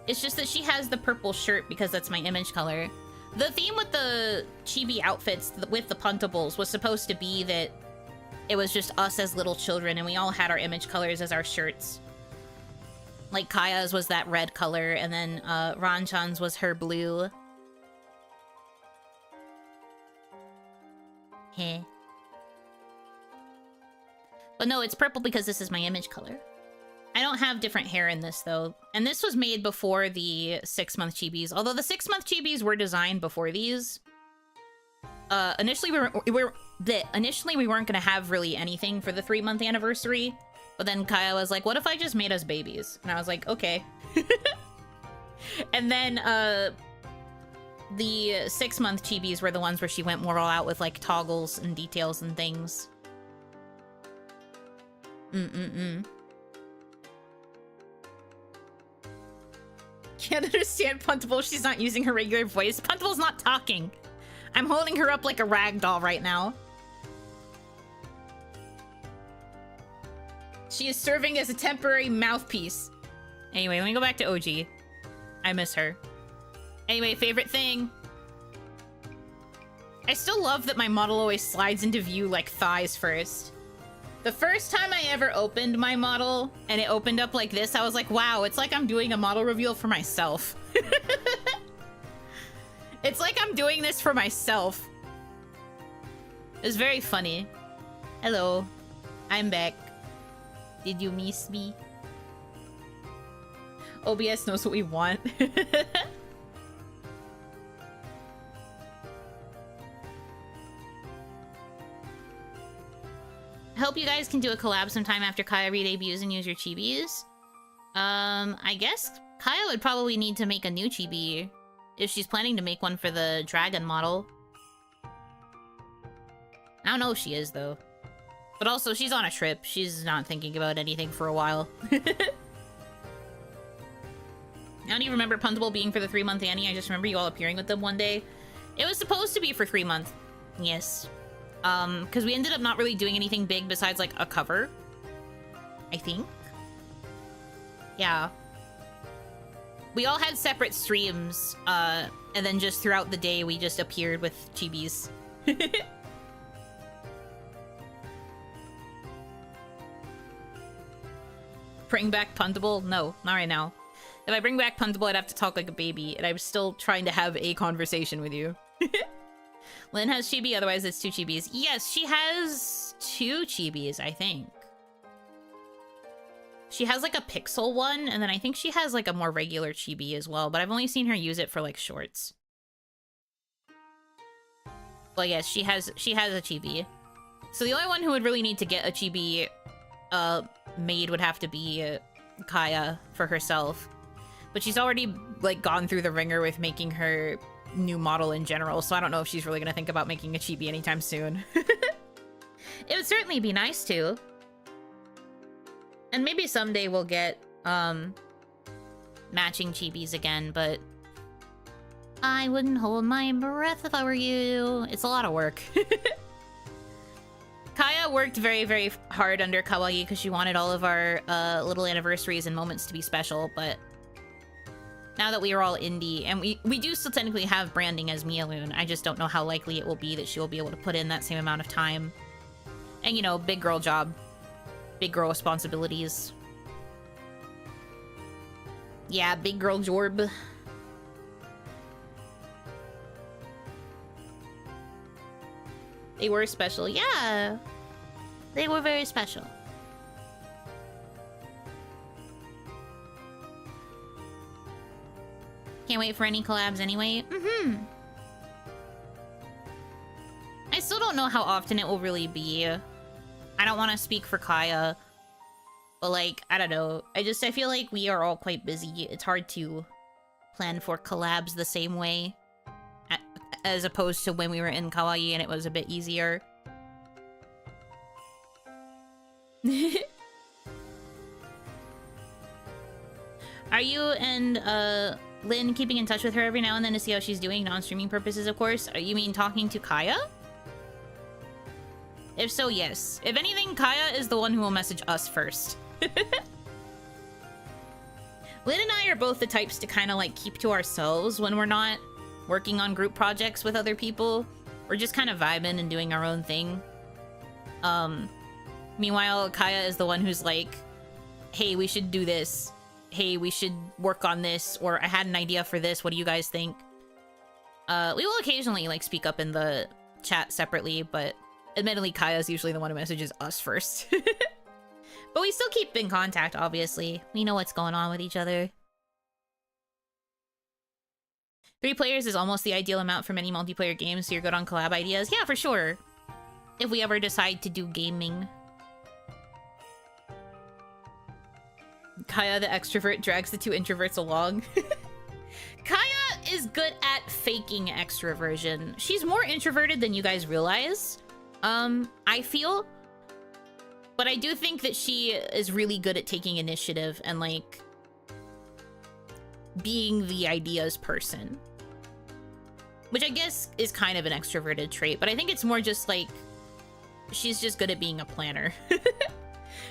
It's just that she has the purple shirt because that's my image color. The theme with the Chibi outfits with the Puntables was supposed to be that it was just us as little children and we all had our image colors as our shirts. Like Kaya's was that red color and then Ranchan's was her blue. Heh. But no, it's purple because this is my image color. I don't have different hair in this though. And this was made before the 6-month Chibis. Although the 6-month Chibis were designed before these. Initially we weren't gonna have really anything for the 3-month anniversary. But then Kaya was like, what if I just made us babies? And I was like, okay. And then the 6-month chibis were the ones where she went more all out with like toggles and details and things. Can't understand Puntable. She's not using her regular voice. Puntable's not talking. I'm holding her up like a rag doll right now. She is serving as a temporary mouthpiece. Anyway, let me go back to OG. I miss her. Anyway, favorite thing. I still love that my model always slides into view like thighs first. The first time I ever opened my model and it opened up like this, I was like, wow, it's like I'm doing a model reveal for myself. It's like I'm doing this for myself. It's very funny. Hello, I'm back. Did you miss me? OBS knows what we want. I hope you guys can do a collab sometime after Kaya re-debuts and use your chibis. I guess Kaya would probably need to make a new chibi if she's planning to make one for the dragon model. I don't know if she is, though. But also, she's on a trip. She's not thinking about anything for a while. I don't even remember Puntable being for the 3-month Annie. I just remember you all appearing with them one day. It was supposed to be for 3 months. Yes. Because we ended up not really doing anything big besides, like, a cover. I think. Yeah. We all had separate streams, and then just throughout the day, we just appeared with chibis. Bring back Puntable? No, not right now. If I bring back Puntable, I'd have to talk like a baby, and I'm still trying to have a conversation with you. Lynn has chibi, otherwise it's 2 chibis. Yes, she has 2 chibis, I think. She has like a pixel one, and then I think she has like a more regular chibi as well, but I've only seen her use it for like shorts. But yes, she has a chibi. So the only one who would really need to get a chibi made would have to be Kaya for herself. But she's already like gone through the ringer with making her new model in general, so I don't know if she's really gonna think about making a chibi anytime soon. It would certainly be nice to. And maybe someday we'll get matching chibis again, but I wouldn't hold my breath if I were you. It's a lot of work. Kaya worked very, very hard under Kawaii because she wanted all of our little anniversaries and moments to be special, but now that we are all indie, and we do still technically have branding as Mialoon, I just don't know how likely it will be that she will be able to put in that same amount of time. And, you know, big girl job. Big girl responsibilities. Yeah, big girl jorb. They were special. Yeah. They were very special. Can't wait for any collabs anyway. I still don't know how often it will really be. I don't want to speak for Kaya, but like, I don't know. I feel like we are all quite busy. It's hard to plan for collabs the same way as opposed to when we were in Kawaii and it was a bit easier. Are you and Lynn keeping in touch with her every now and then to see how she's doing, non-streaming purposes, of course? You mean talking to Kaya? If so, yes. If anything, Kaya is the one who will message us first. Lynn and I are both the types to kind of like keep to ourselves when we're not working on group projects with other people. We're just kind of vibing and doing our own thing. Meanwhile, Kaya is the one who's like, hey, we should do this. Hey, we should work on this. Or I had an idea for this. What do you guys think? We will occasionally like speak up in the chat separately, but admittedly, Kaya's usually the one who messages us first. But we still keep in contact, obviously. We know what's going on with each other. 3 players is almost the ideal amount for many multiplayer games, so you're good on collab ideas. Yeah, for sure. If we ever decide to do gaming. Kaya the extrovert drags the two introverts along. Kaya is good at faking extroversion. She's more introverted than you guys realize, I feel. But I do think that she is really good at taking initiative and, like, being the ideas person. Which I guess is kind of an extroverted trait, but I think it's more just, like, she's just good at being a planner.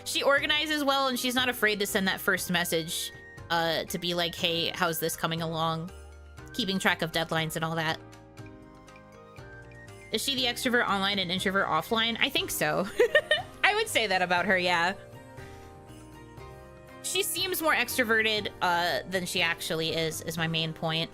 She organizes well, and she's not afraid to send that first message to be like, hey, how's this coming along? Keeping track of deadlines and all that. Is she the extrovert online and introvert offline? I think so. I would say that about her, yeah. She seems more extroverted than she actually is my main point.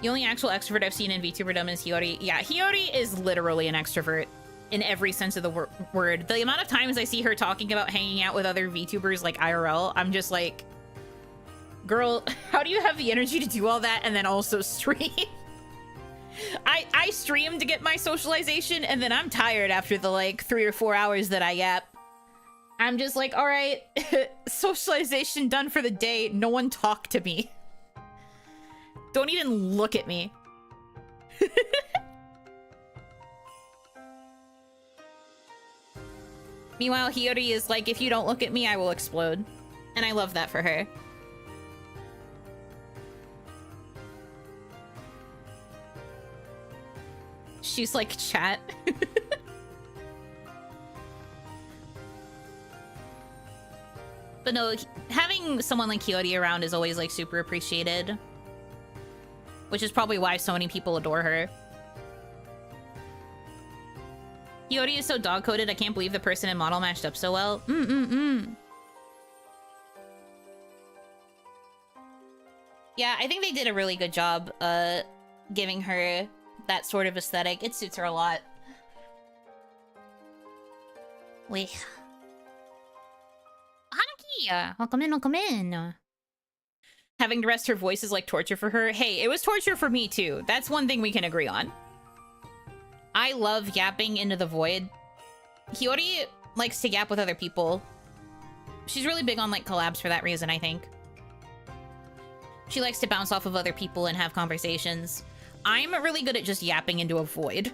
The only actual extrovert I've seen in VTuberdom is Hiyori. Yeah, Hiyori is literally an extrovert in every sense of the word. The amount of times I see her talking about hanging out with other VTubers like IRL, I'm just like, girl, how do you have the energy to do all that and then also stream? I stream to get my socialization, and then I'm tired after the, like, 3 or 4 hours that I yap. I'm just like, all right, socialization done for the day. No one talk to me. Don't even look at me. Meanwhile, Hiyori is like, if you don't look at me, I will explode. And I love that for her. She's like, chat. But no, having someone like Hiyori around is always, like, super appreciated. Which is probably why so many people adore her. Hiyori is so dog-coded, I can't believe the person and model matched up so well. Yeah, I think they did a really good job giving her that sort of aesthetic. It suits her a lot. Wait. Hanaki! Welcome in. Having to rest her voice is like torture for her. Hey, it was torture for me too. That's one thing we can agree on. I love yapping into the void. Hiyori likes to yap with other people. She's really big on, like, collabs for that reason, I think. She likes to bounce off of other people and have conversations. I'm really good at just yapping into a void.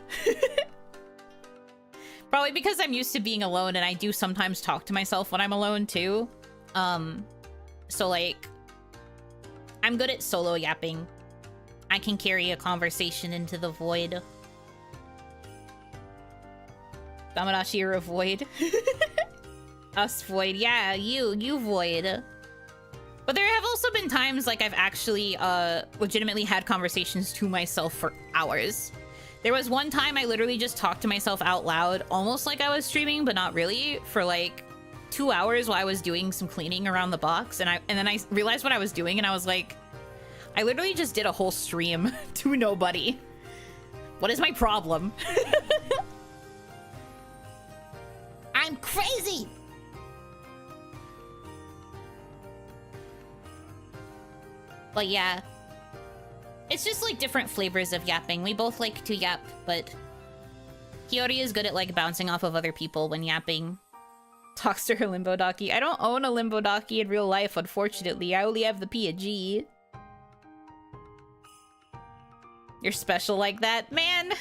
Probably because I'm used to being alone, and I do sometimes talk to myself when I'm alone too. So, like, I'm good at solo yapping. I can carry a conversation into the void. Damarashi, you're a void. Us void. Yeah, you void. But there have also been times, like, I've actually legitimately had conversations to myself for hours. There was one time I literally just talked to myself out loud, almost like I was streaming, but not really, for like 2 hours while I was doing some cleaning around the box. And then I realized what I was doing, and I was like, I literally just did a whole stream to nobody. What is my problem? I'm crazy! But yeah. It's just, like, different flavors of yapping. We both like to yap, but Hiyori is good at, like, bouncing off of other people when yapping. Talks to her limbo docky. I don't own a limbo docky in real life, unfortunately. I only have the P&G. You're special like that? Man!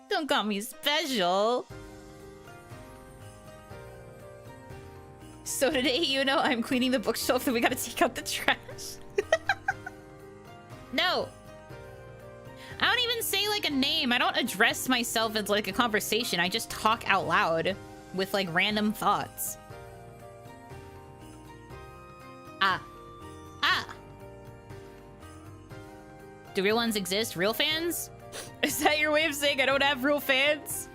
Don't call me special. So today, you know, I'm cleaning the bookshelf and we gotta take out the trash. No. I don't even say, like, a name. I don't address myself as, like, a conversation. I just talk out loud with, like, random thoughts. Ah. Do real ones exist? Real fans? Is that your way of saying I don't have real fans?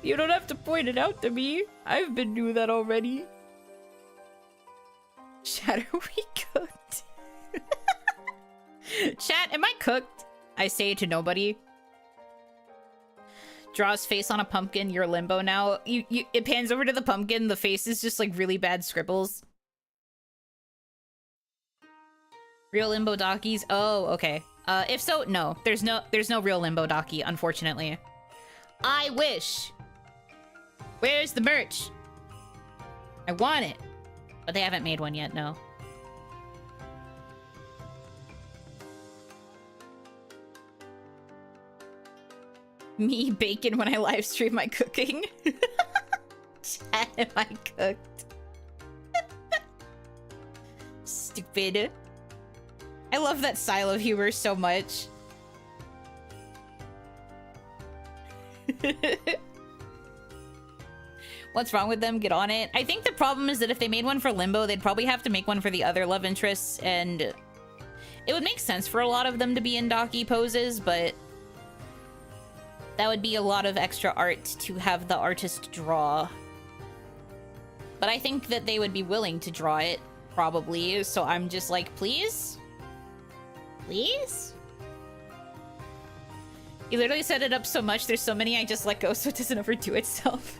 You don't have to point it out to me. I've been doing that already. Chat, are we cooked? Chat, am I cooked? I say to nobody. Draws face on a pumpkin. You're limbo now. It pans over to the pumpkin. The face is just, like, really bad scribbles. Real limbo dockies? Oh, okay. If so, no. There's no real limbo docky, unfortunately. I wish. Where's the merch? I want it. But they haven't made one yet, no. Me bacon when I live stream my cooking. Chat, am I cooked? Stupid. I love that style of humor so much. What's wrong with them? Get on it. I think the problem is that if they made one for Limbo, they'd probably have to make one for the other love interests, and it would make sense for a lot of them to be in Daki poses, but that would be a lot of extra art to have the artist draw. But I think that they would be willing to draw it, probably, so I'm just like, please? Please? You literally set it up so much, there's so many I just let go so it doesn't overdo itself.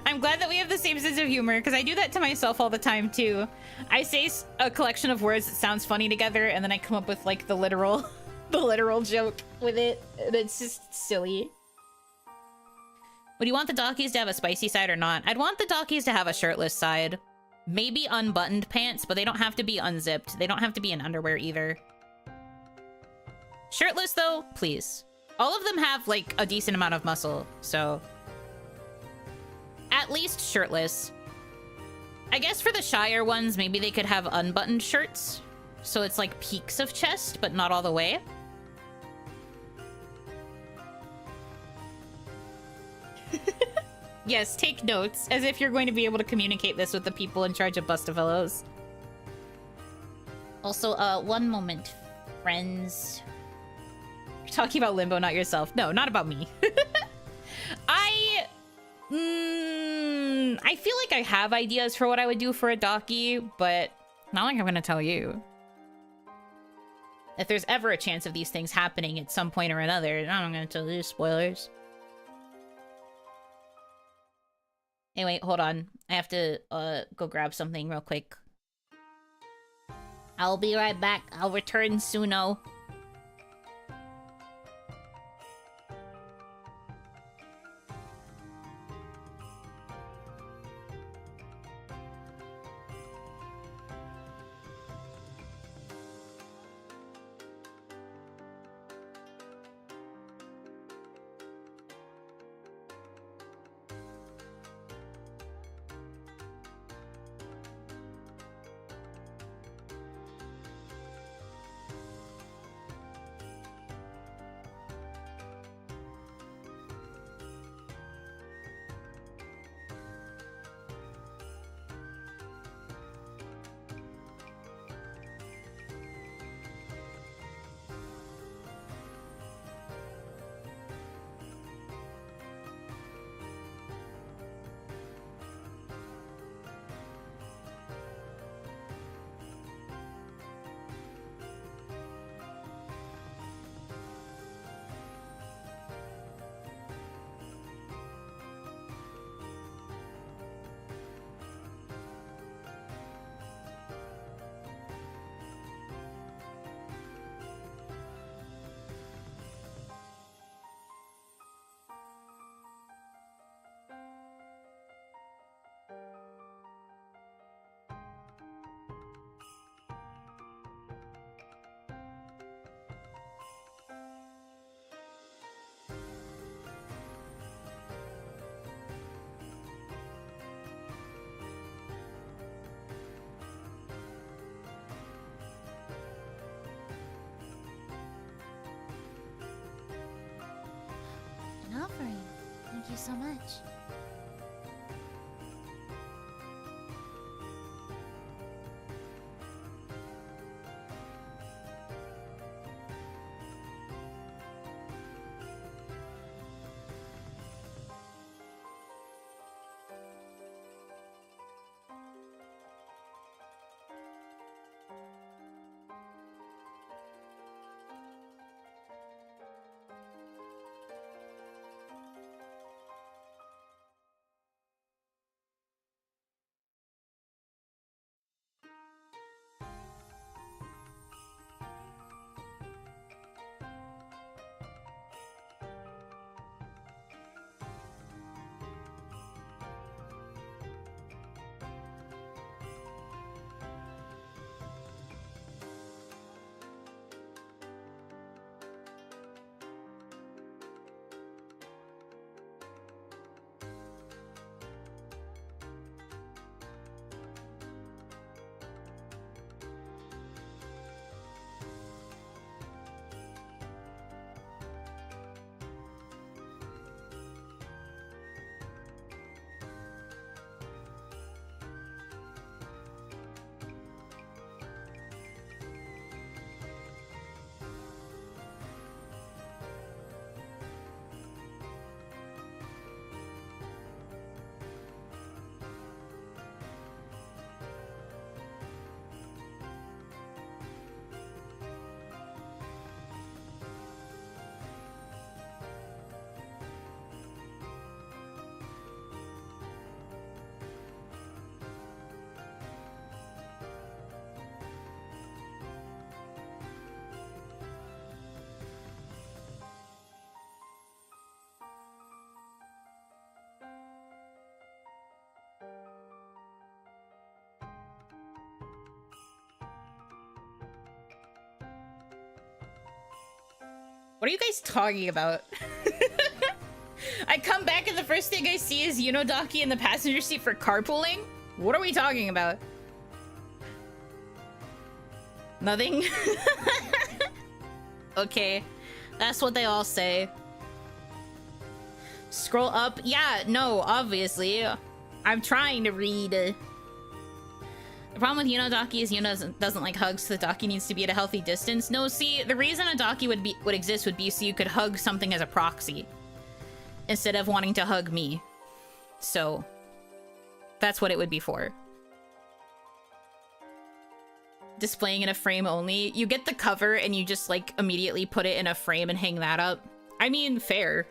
I'm glad that we have the same sense of humor, because I do that to myself all the time, too. I say a collection of words that sounds funny together, and then I come up with, like, the literal joke with it, and it's just silly. Would you want the Dakis to have a spicy side or not? I'd want the Dakis to have a shirtless side. Maybe unbuttoned pants, but they don't have to be unzipped. They don't have to be in underwear, either. Shirtless, though, please. All of them have, like, a decent amount of muscle, so... at least shirtless. I guess for the shyer ones, maybe they could have unbuttoned shirts. So it's like peaks of chest, but not all the way. Yes, take notes, as if you're going to be able to communicate this with the people in charge of Bustafellows. Also, one moment, friends. You're talking about Limbo, not yourself. No, not about me. I feel like I have ideas for what I would do for a Daki, but not like I'm gonna tell you. If there's ever a chance of these things happening at some point or another, I'm gonna tell you, spoilers. Hey, wait, hold on. I have to go grab something real quick. I'll be right back. I'll return soono. An offering. Thank you so much. What are you guys talking about? I come back and the first thing I see is Yuno Hanaki in the passenger seat for carpooling? What are we talking about? Nothing? Okay, that's what they all say. Scroll up. Yeah, no, obviously. I'm trying to read. The problem with Yuno Hanaki is Yuno doesn't like hugs, so the Daki needs to be at a healthy distance. No, see, the reason a Daki would exist would be so you could hug something as a proxy instead of wanting to hug me. So that's what it would be for. Displaying in a frame only. You get the cover and you just like immediately put it in a frame and hang that up. I mean, fair.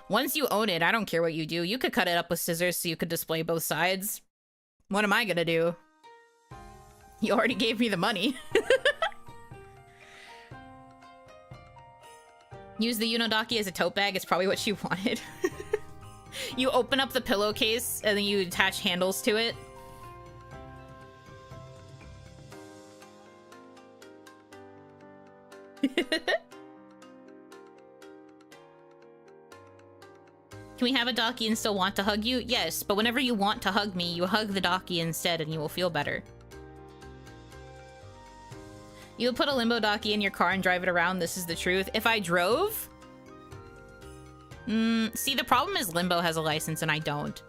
Once you own it, I don't care what you do. You could cut it up with scissors so you could display both sides. What am I gonna do? You already gave me the money. Use the Yuno Hanaki as a tote bag. It's probably what she wanted. You open up the pillowcase and then you attach handles to it. Can we have a Daki and still want to hug you? Yes, but whenever you want to hug me, you hug the Daki instead and you will feel better. You'll put a limbo Daki in your car and drive it around. This is the truth. If I drove? See, the problem is Limbo has a license and I don't.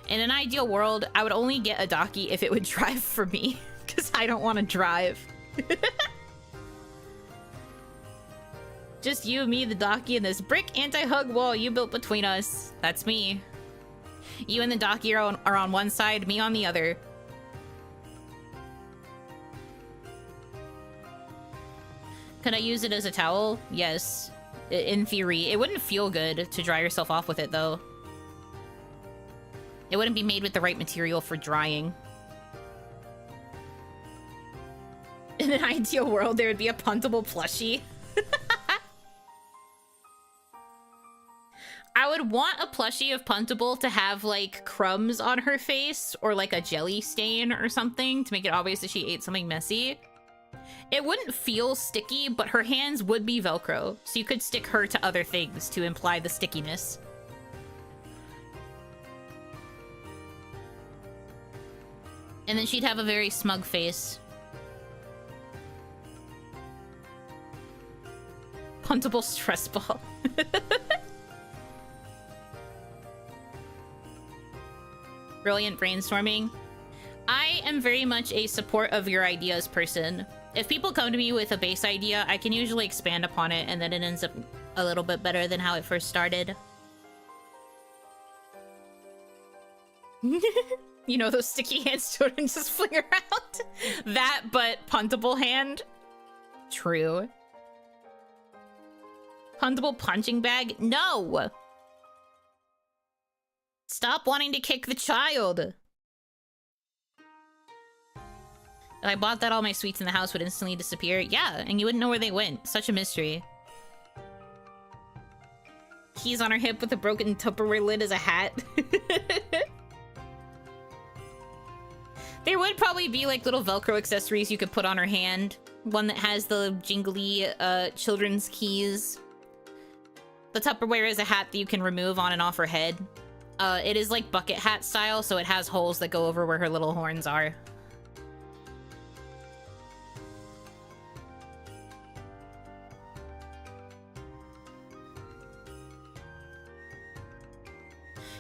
In an ideal world, I would only get a Daki if it would drive for me, because I don't want to drive. Just you, me, the Daki, and this brick anti-hug wall you built between us. That's me. You and the Daki are on one side, me on the other. Could I use it as a towel? Yes. In theory. It wouldn't feel good to dry yourself off with it, though. It wouldn't be made with the right material for drying. In an ideal world, there would be a puntable plushie. I would want a plushie of Puntable to have, like, crumbs on her face or, like, a jelly stain or something to make it obvious that she ate something messy. It wouldn't feel sticky, but her hands would be Velcro, so you could stick her to other things to imply the stickiness. And then she'd have a very smug face. Puntable stress ball. Brilliant brainstorming. I am very much a support of your ideas person. If people come to me with a base idea, I can usually expand upon it, and then it ends up a little bit better than how it first started. You know, those sticky hands don't just fling around? That, but puntable hand? True. Puntable punching bag? No! Stop wanting to kick the child! If I bought that, all my sweets in the house would instantly disappear. Yeah, and you wouldn't know where they went. Such a mystery. Keys on her hip with a broken Tupperware lid as a hat. There would probably be like little Velcro accessories you could put on her hand. One that has the jingly children's keys. The Tupperware is a hat that you can remove on and off her head. It is like bucket hat style, so it has holes that go over where her little horns are.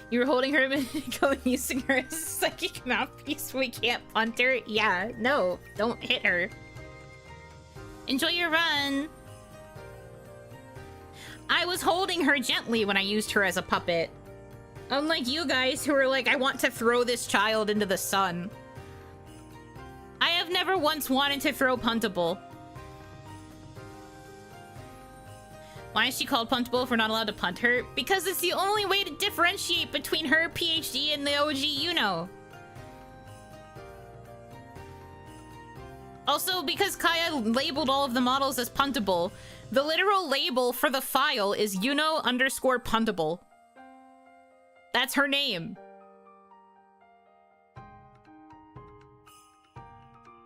You were holding her and using her as a psychic mouthpiece. We can't punt her. Yeah, no, don't hit her. Enjoy your run. I was holding her gently when I used her as a puppet. Unlike you guys who are like, I want to throw this child into the sun. I have never once wanted to throw Puntable. Why is she called Puntable if we're not allowed to punt her? Because it's the only way to differentiate between her PhD and the OG Yuno. Also, because Kaya labeled all of the models as Puntable, the literal label for the file is Yuno_Puntable. That's her name.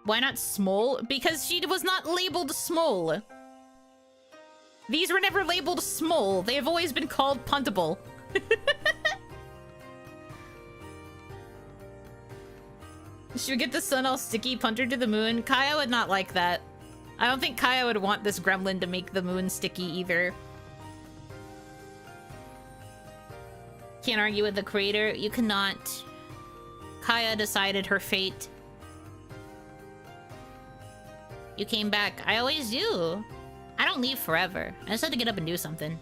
Why not Small? Because she was not labeled Small. These were never labeled small. They have always been called puntable. Should we get the sun all sticky, punt her to the moon? Kaya would not like that. I don't think Kaya would want this gremlin to make the moon sticky either. Can't argue with the creator. You cannot. Kaya decided her fate. You came back. I always do. I don't leave forever. I just had to get up and do something.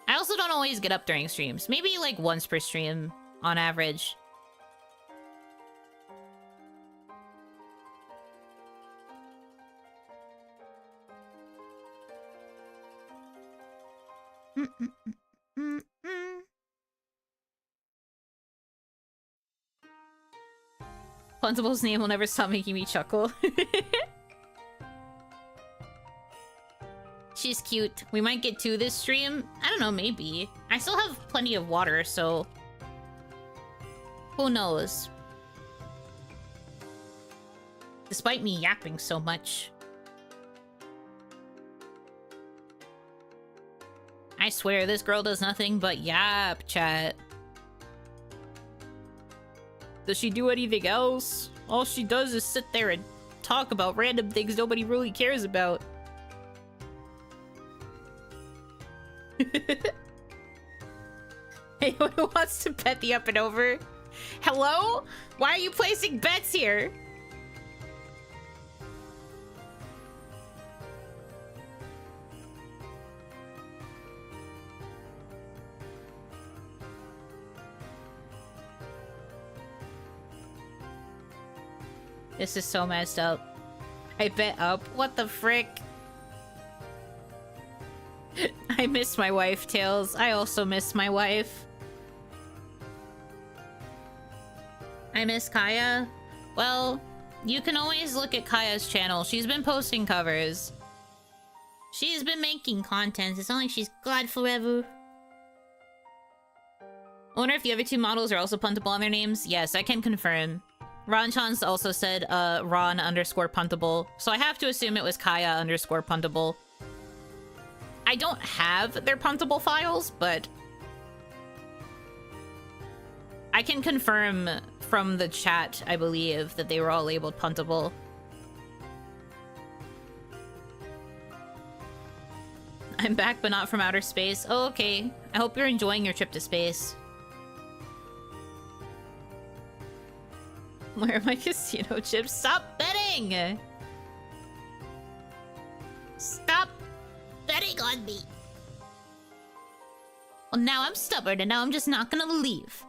I also don't always get up during streams. Maybe like once per stream on average. Puntable's name will never stop making me chuckle. She's cute. We might get to this stream. I don't know, maybe. I still have plenty of water, so... who knows? Despite me yapping so much. I swear, this girl does nothing but yap, chat. Does she do anything else? All she does is sit there and talk about random things nobody really cares about. Anyone who wants to bet the up and over? Hello? Why are you placing bets here? This is so messed up. I bet up. What the frick? I miss my wife, Tails. I also miss my wife. I miss Kaya. Well, you can always look at Kaya's channel. She's been posting covers. She's been making content. It's not like she's gone forever. I wonder if the other two models are also puntable on their names. Yes, I can confirm. Ron-chan's also said Ron underscore puntable. So I have to assume it was Kaya underscore puntable. I don't have their puntable files, but I can confirm from the chat, I believe, that they were all labeled puntable. I'm back, but not from outer space. Oh, okay. I hope you're enjoying your trip to space. Where are my casino chips? Stop betting! Stop betting on me! Well, now I'm stubborn, and now I'm just not gonna leave.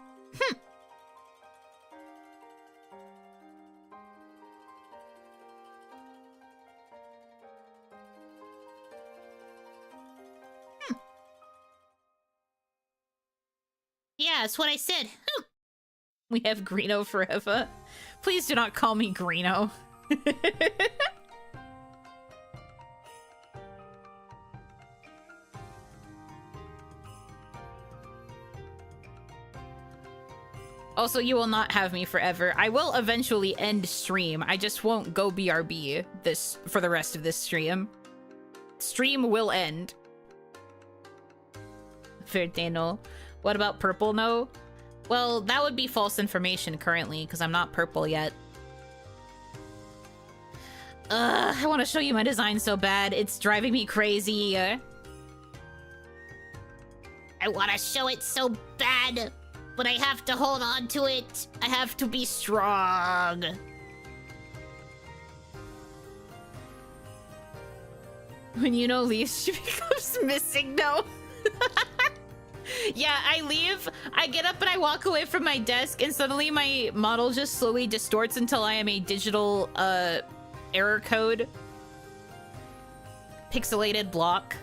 Yeah, that's what I said. We have Greeno forever. Please do not call me Greeno. Also, you will not have me forever. I will eventually end stream. I just won't go BRB for the rest of this stream. Stream will end. Verdeno. What about purple? No? Well, that would be false information currently, because I'm not purple yet. I want to show you my design so bad. It's driving me crazy. I want to show it so bad, but I have to hold on to it. I have to be strong. When Yuno leaves, she becomes missing. No. Yeah, I leave, I get up and I walk away from my desk, and suddenly my model just slowly distorts until I am a digital, error code. Pixelated block.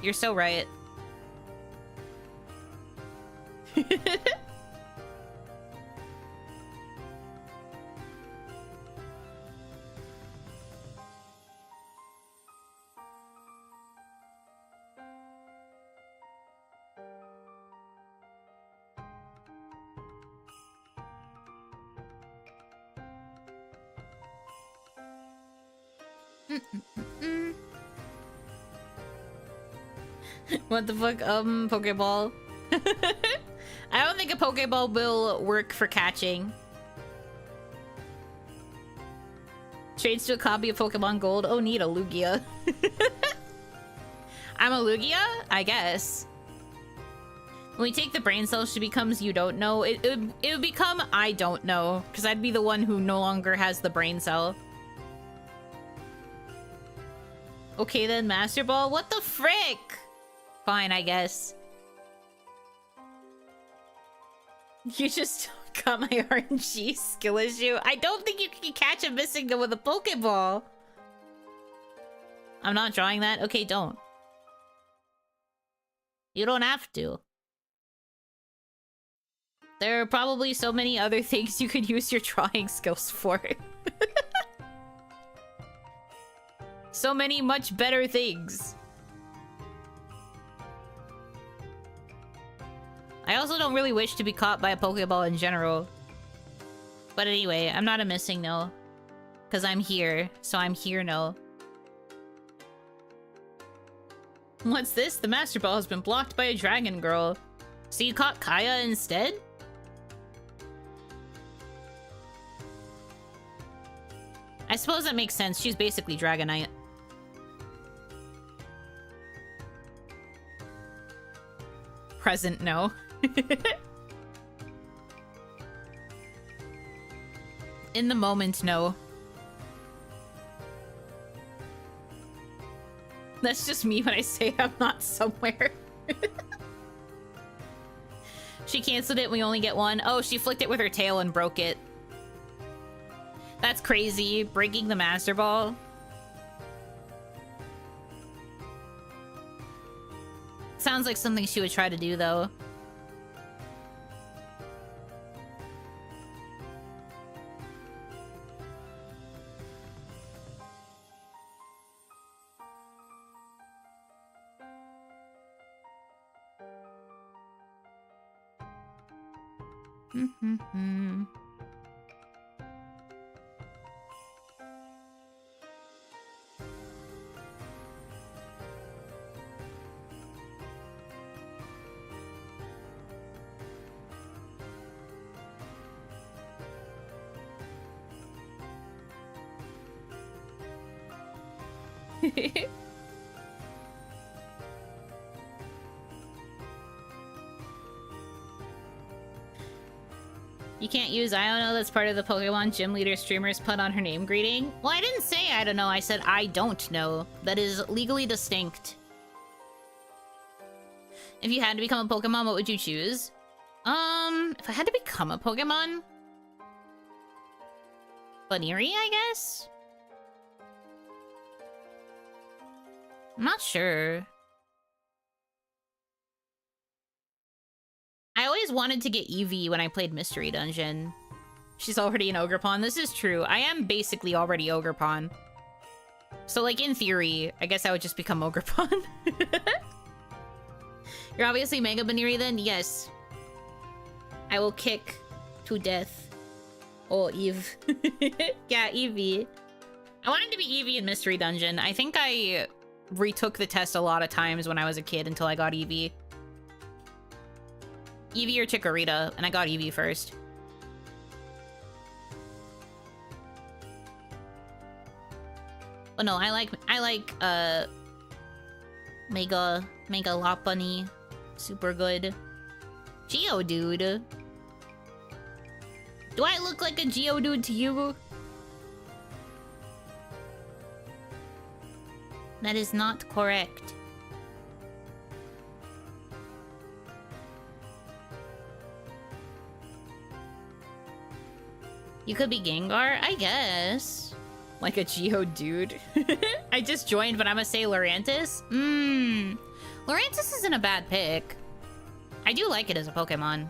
You're so right. What the fuck? Pokeball. I don't think a Pokeball will work for catching. Trades to a copy of Pokemon Gold. Oh, neat, a Lugia. I'm a Lugia? I guess. When we take the brain cells, she becomes you don't know. It would become I don't know, because I'd be the one who no longer has the brain cell. Okay then, Master Ball. What the frick? Fine, I guess. You just got my RNG skill issue. I don't think you can catch a missing one with a Pokeball. I'm not drawing that. Okay, don't. You don't have to. There are probably so many other things you could use your drawing skills for. So many much better things. I also don't really wish to be caught by a Pokeball in general. But anyway, I'm not a missing no. Because I'm here, so I'm here no. What's this? The Master Ball has been blocked by a dragon girl. So you caught Kaya instead? I suppose that makes sense. She's basically Dragonite. Present, no. In the moment, no. That's just me when I say I'm not somewhere. She canceled it, we only get one. Oh, she flicked it with her tail and broke it. That's crazy. Breaking the Master Ball. Sounds like something she would try to do, though. You can't use I don't know, that's part of the Pokemon gym leader streamer's put on her name greeting. Well, I didn't say I don't know, I said I don't know. That is legally distinct. If you had to become a Pokemon, what would you choose? If I had to become a Pokemon? Baniri, I guess? I'm not sure. I always wanted to get Eevee when I played Mystery Dungeon. She's already an Ogerpon. This is true. I am basically already Ogerpon. So, like, in theory, I guess I would just become Ogerpon. You're obviously Mega Baniri then? Yes. I will kick to death. Oh, Eve. Yeah, Eevee. I wanted to be Eevee in Mystery Dungeon. I think I retook the test a lot of times when I was a kid until I got Eevee. Eevee or Chikorita, and I got Eevee first. Oh no, I like Mega Lopunny. Super good. Geodude. Do I look like a Geodude to you? That is not correct. You could be Gengar, I guess. Like a Geodude. I just joined, but I'm gonna say Lurantis. Lurantis isn't a bad pick. I do like it as a Pokemon.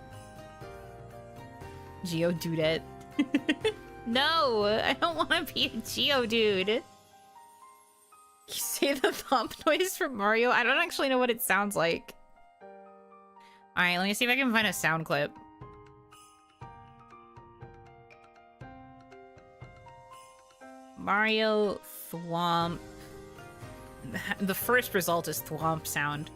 Geodudette. No, I don't want to be a Geodude. You say the thump noise from Mario? I don't actually know what it sounds like. Alright, let me see if I can find a sound clip. Mario thwomp. The first result is thwomp sound.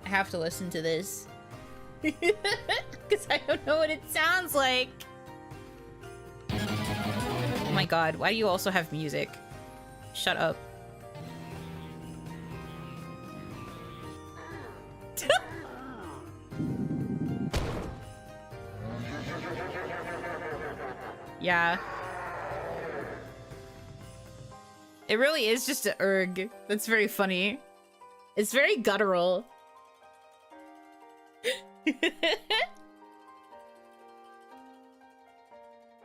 I have to listen to this. Because I don't know what it sounds like. Oh my god, why do you also have music? Shut up. Yeah. It really is just an erg. That's very funny. It's very guttural.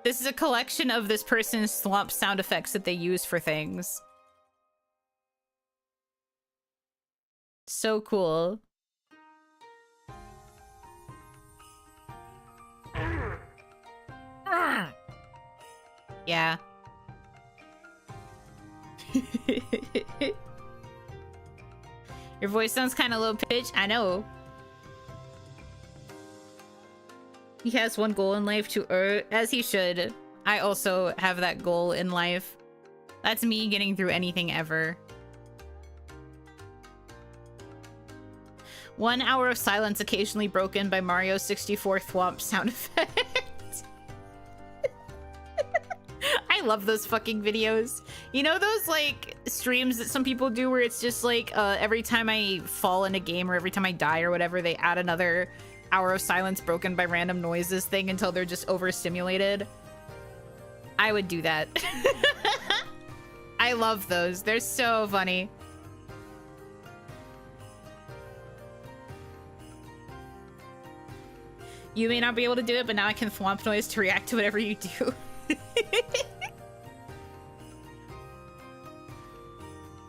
This is a collection of this person's thwomp sound effects that they use for things. So cool. Yeah. Your voice sounds kind of low pitch. I know. He has one goal in life to as he should. I also have that goal in life. That's me getting through anything ever. 1 hour of silence occasionally broken by Mario 64 thwomp sound effect. I love those fucking videos. You know those like streams that some people do where it's just like every time I fall in a game or every time I die or whatever, they add another hour of silence broken by random noises thing until they're just overstimulated? I would do that. I love those. They're so funny. You may not be able to do it, but now I can thwomp noise to react to whatever you do.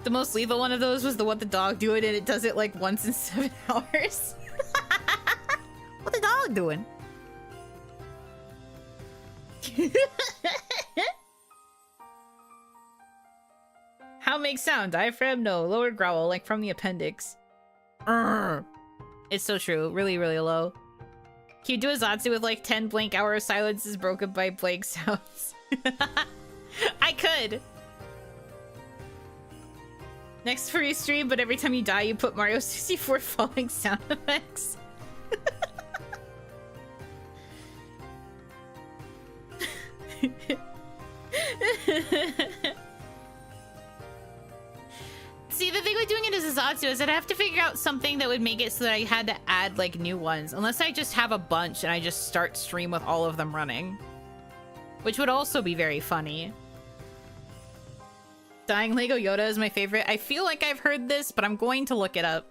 The most lethal one of those was the what the dog doing, and it does it like once in 7 hours. What the dog doing? How make sound? Diaphragm? No. Lower growl, like from the appendix. It's so true. Really, really low. Can you do a Zatsu with like 10 blank hour silences broken by blank sounds? I could. Next free stream, but every time you die, you put Mario 64 falling sound effects. See, the thing with doing it as a Zatsu is that I have to figure out something that would make it so that I had to add like new ones. Unless I just have a bunch and I just start stream with all of them running. Which would also be very funny. Dying Lego Yoda is my favorite. I feel like I've heard this, but I'm going to look it up.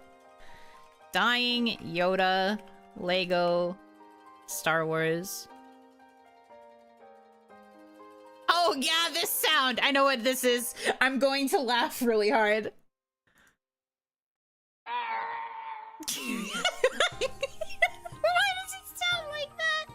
Dying Yoda, Lego, Star Wars. Oh yeah, this sound! I know what this is. I'm going to laugh really hard. Why does it sound like that?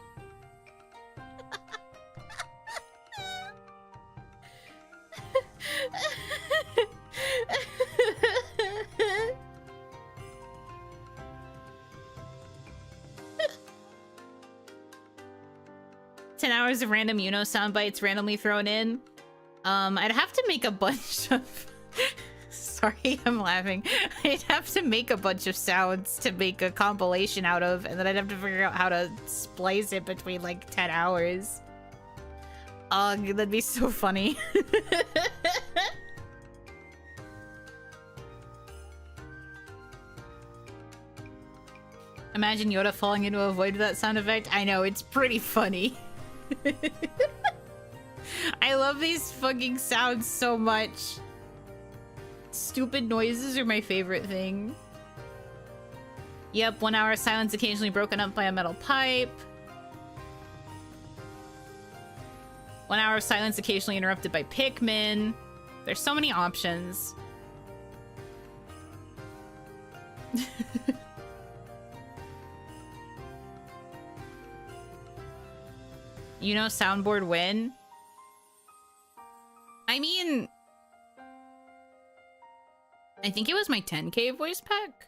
10 hours of random Yuno sound bites randomly thrown in. I'd have to make a bunch of... Sorry, I'm laughing. I'd have to make a bunch of sounds to make a compilation out of, and then I'd have to figure out how to splice it between like 10 hours. Ugh, that'd be so funny. Imagine Yoda falling into a void with that sound effect. I know, it's pretty funny. I love these fucking sounds so much. Stupid noises are my favorite thing. Yep, 1 hour silence occasionally broken up by a metal pipe. 1 hour of silence occasionally interrupted by Pikmin. There's so many options. You know, soundboard win? I mean... I think it was my 10K voice pack.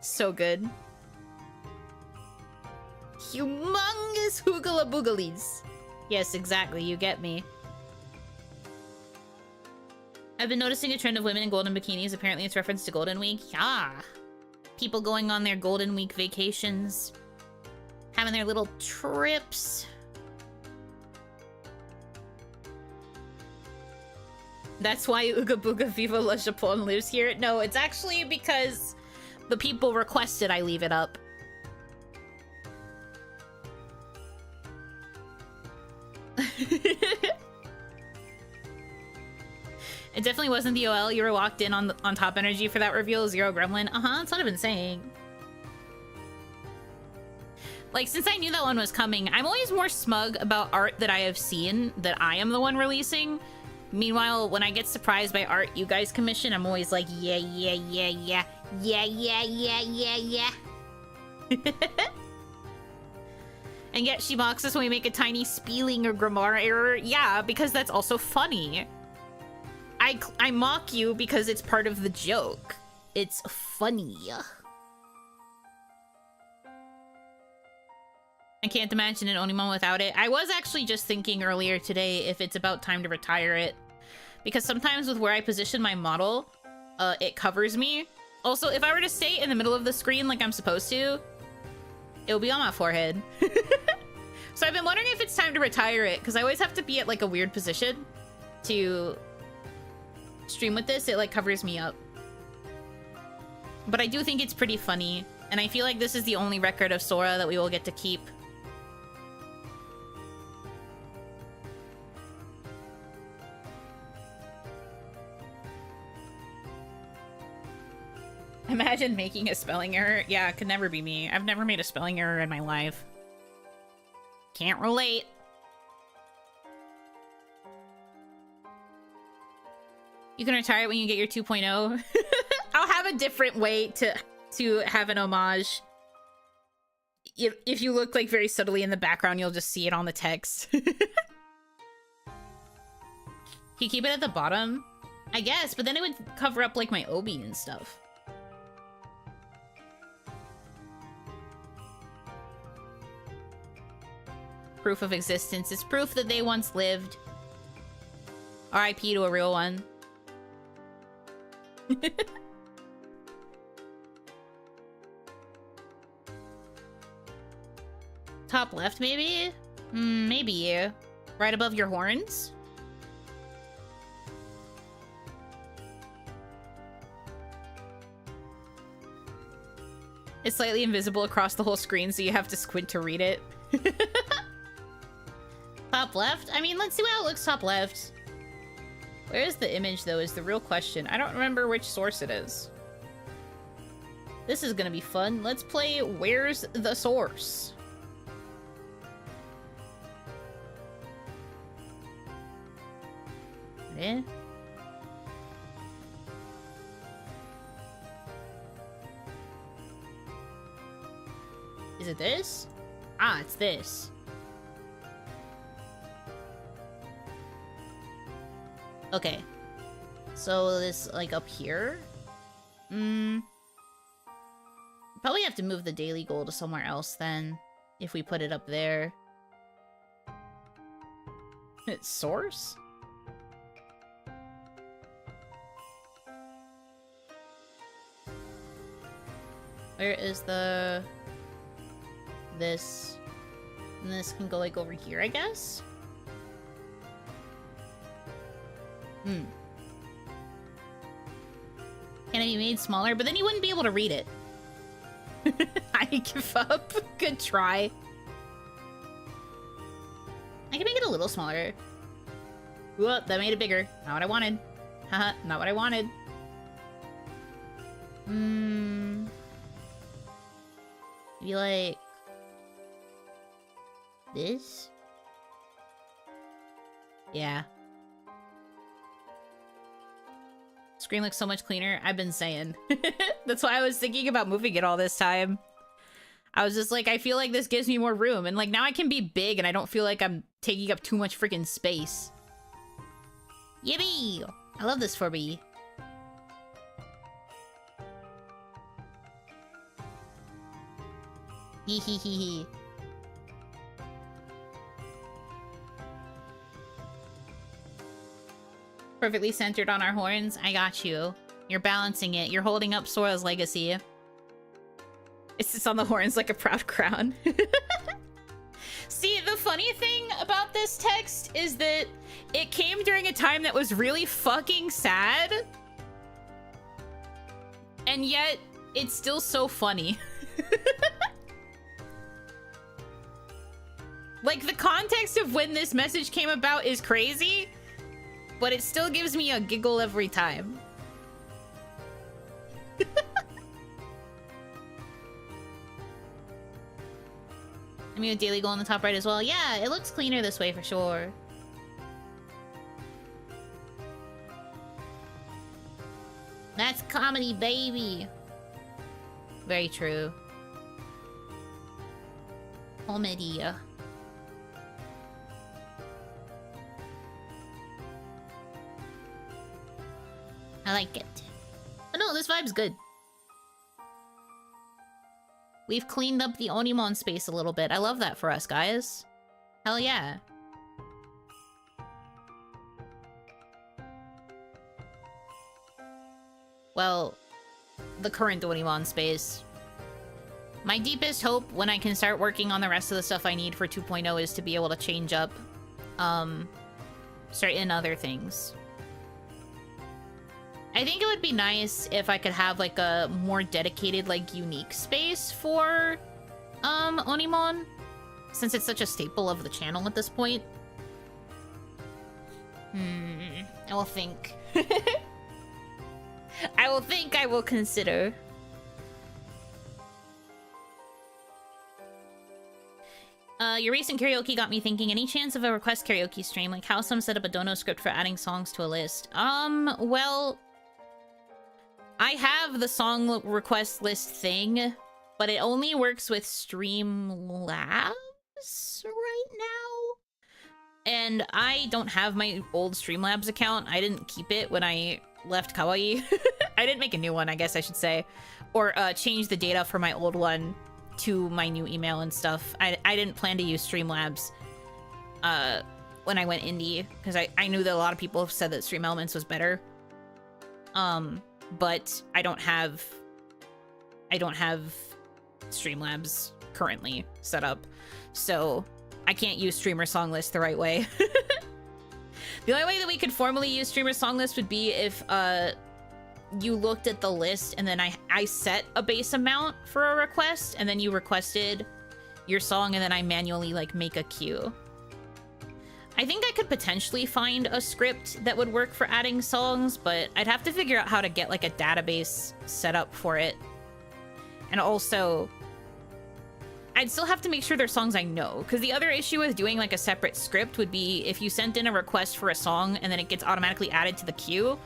So good. Humongous hoogala boogalies. Yes, exactly. You get me. I've been noticing a trend of women in golden bikinis. Apparently it's reference to Golden Week. Yeah. People going on their Golden Week vacations. Having their little trips. That's why Ooga Booga Viva La Japon lives here. No, it's actually because the people requested I leave it up. It definitely wasn't the OL. You were locked in on top energy for that reveal. Zero Gremlin. That's what I've been saying. Like, since I knew that one was coming, I'm always more smug about art that I have seen that I am the one releasing. Meanwhile, when I get surprised by art you guys commission, I'm always like, yeah, yeah, yeah, yeah, yeah, yeah, yeah, yeah, yeah. And yet she mocks us when we make a tiny spelling or grammar error. Yeah, because that's also funny. I mock you because it's part of the joke. It's funny. I can't imagine an OniMon without it. I was actually just thinking earlier today if it's about time to retire it. Because sometimes with where I position my model, it covers me. Also, if I were to stay in the middle of the screen like I'm supposed to, it'll be on my forehead. So I've been wondering if it's time to retire it, because I always have to be at like a weird position to stream with this. It like covers me up. But I do think it's pretty funny, and I feel like this is the only record of Sora that we will get to keep. Imagine making a spelling error. Yeah, it could never be me. I've never made a spelling error in my life. Can't relate. You can retire it when you get your 2.0. I'll have a different way to have an homage. If you look like very subtly in the background, you'll just see it on the text. Can you keep it at the bottom? I guess, but then it would cover up like my obi and stuff. Proof of existence. It's proof that they once lived. RIP to a real one. Top left, maybe? Maybe. Right above your horns? It's slightly invisible across the whole screen, so you have to squint to read it. Top left? I mean, let's see how it looks top left. Where is the image, though, is the real question. I don't remember which source it is. This is gonna be fun. Let's play Where's the Source? Eh? Is it this? Ah, it's this. Okay. So this, like, up here? Probably have to move the daily goal to somewhere else then, if we put it up there. It's source? Where is the... this? And this can go, like, over here, I guess? Can it be made smaller? But then you wouldn't be able to read it. I give up. Good try. I can make it a little smaller. Whoop, that made it bigger. Not what I wanted. Haha, not what I wanted. Maybe like... this? Yeah. Screen looks so much cleaner. I've been saying. That's why I was thinking about moving it all this time. I was just like, I feel like this gives me more room. And like, now I can be big and I don't feel like I'm taking up too much freaking space. Yippee! I love this for me. Hee hee hee hee. Perfectly centered on our horns. I got you. You're balancing it. You're holding up Sora's legacy. It sits on the horns like a proud crown. See, the funny thing about this text is that it came during a time that was really fucking sad. And yet, it's still so funny. Like, the context of when this message came about is crazy, but it still gives me a giggle every time. I mean, a daily goal on the top right as well. Yeah, it looks cleaner this way for sure. That's comedy, baby. Very true. Comedy. I like it. Oh no, this vibe's good. We've cleaned up the OniMon space a little bit. I love that for us, guys. Hell yeah. Well, the current OniMon space. My deepest hope when I can start working on the rest of the stuff I need for 2.0 is to be able to change up certain other things. I think it would be nice if I could have like a more dedicated, like unique space for OniMon, since it's such a staple of the channel at this point. I will think. I will think, I will consider. Your recent karaoke got me thinking, any chance of a request karaoke stream? Like how some set up a dono script for adding songs to a list? Well, I have the song request list thing, but it only works with Streamlabs right now. And I don't have my old Streamlabs account. I didn't keep it when I left Kawaii. I didn't make a new one, I guess I should say. Or change the data for my old one to my new email and stuff. I didn't plan to use Streamlabs when I went indie, because I knew that a lot of people have said that Stream Elements was better. But I don't have Streamlabs currently set up, so I can't use Streamer Song List the right way. The only way that we could formally use Streamer Song List would be if you looked at the list and then I set a base amount for a request, and then you requested your song, and then I manually like make a queue. I think I could potentially find a script that would work for adding songs, but I'd have to figure out how to get like a database set up for it. And also, I'd still have to make sure they're songs I know, because the other issue with doing like a separate script would be if you sent in a request for a song and then it gets automatically added to the queue,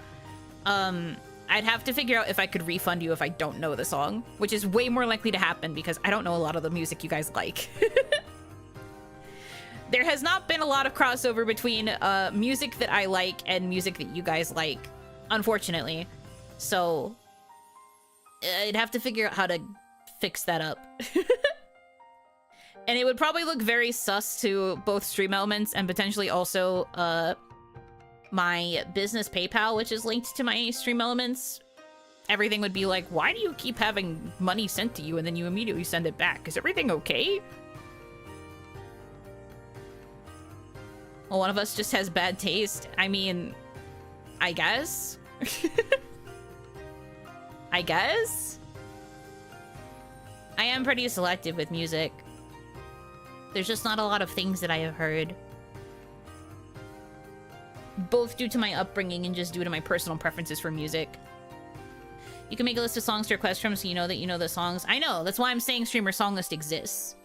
I'd have to figure out if I could refund you if I don't know the song, which is way more likely to happen because I don't know a lot of the music you guys like. There has not been a lot of crossover between music that I like and music that you guys like, unfortunately. So I'd have to figure out how to fix that up. And it would probably look very sus to both Stream Elements and potentially also my business PayPal, which is linked to my Stream Elements. Everything would be like, why do you keep having money sent to you and then you immediately send it back? Is everything okay? Well, one of us just has bad taste. I mean, I guess. I guess? I am pretty selective with music. There's just not a lot of things that I have heard. Both due to my upbringing and just due to my personal preferences for music. You can make a list of songs to request from so you know that you know the songs. I know, that's why I'm saying Streamer Song List exists.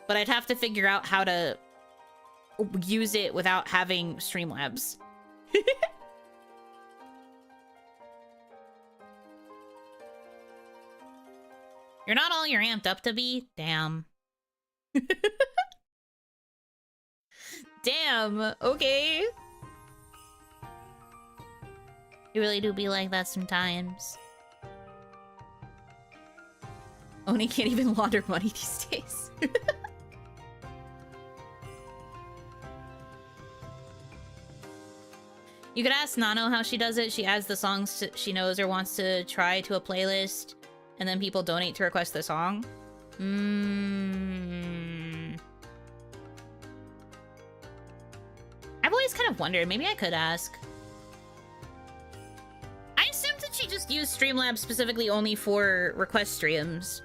But I'd have to figure out how to use it without having Streamlabs. You're not all you're amped up to be? Damn. Damn, okay. You really do be like that sometimes. Oni can't even launder money these days. You could ask Nano how she does it. She adds the songs she knows or wants to try to a playlist, and then people donate to request the song. I've always kind of wondered, maybe I could ask. I assumed that she just used Streamlabs specifically only for request streams.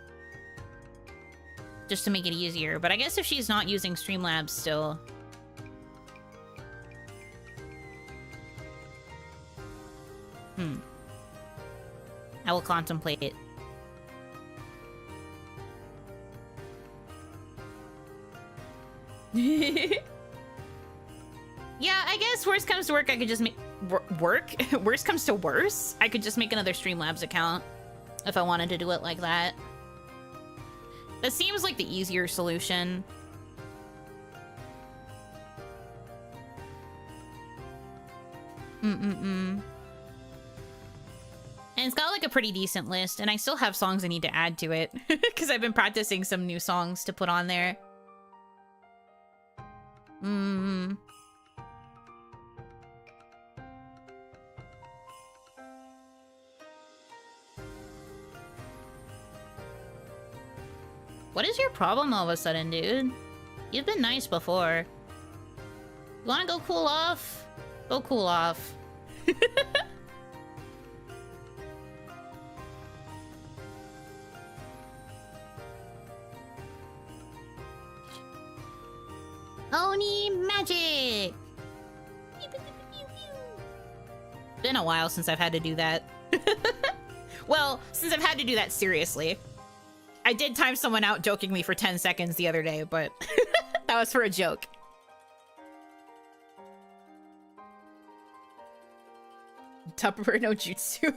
Just to make it easier, but I guess if she's not using Streamlabs still... I will contemplate it. Yeah, I guess worst comes to work, I could just make... Work? Worst comes to worse? I could just make another Streamlabs account if I wanted to do it like that. That seems like the easier solution. And it's got like a pretty decent list, and I still have songs I need to add to it because I've been practicing some new songs to put on there. What is your problem all of a sudden, dude? You've been nice before. You wanna go cool off? Go cool off. Oni magic! Been a while since I've had to do that. Well, since I've had to do that seriously. I did time someone out jokingly for 10 seconds the other day, but that was for a joke. Tupperware no jutsu.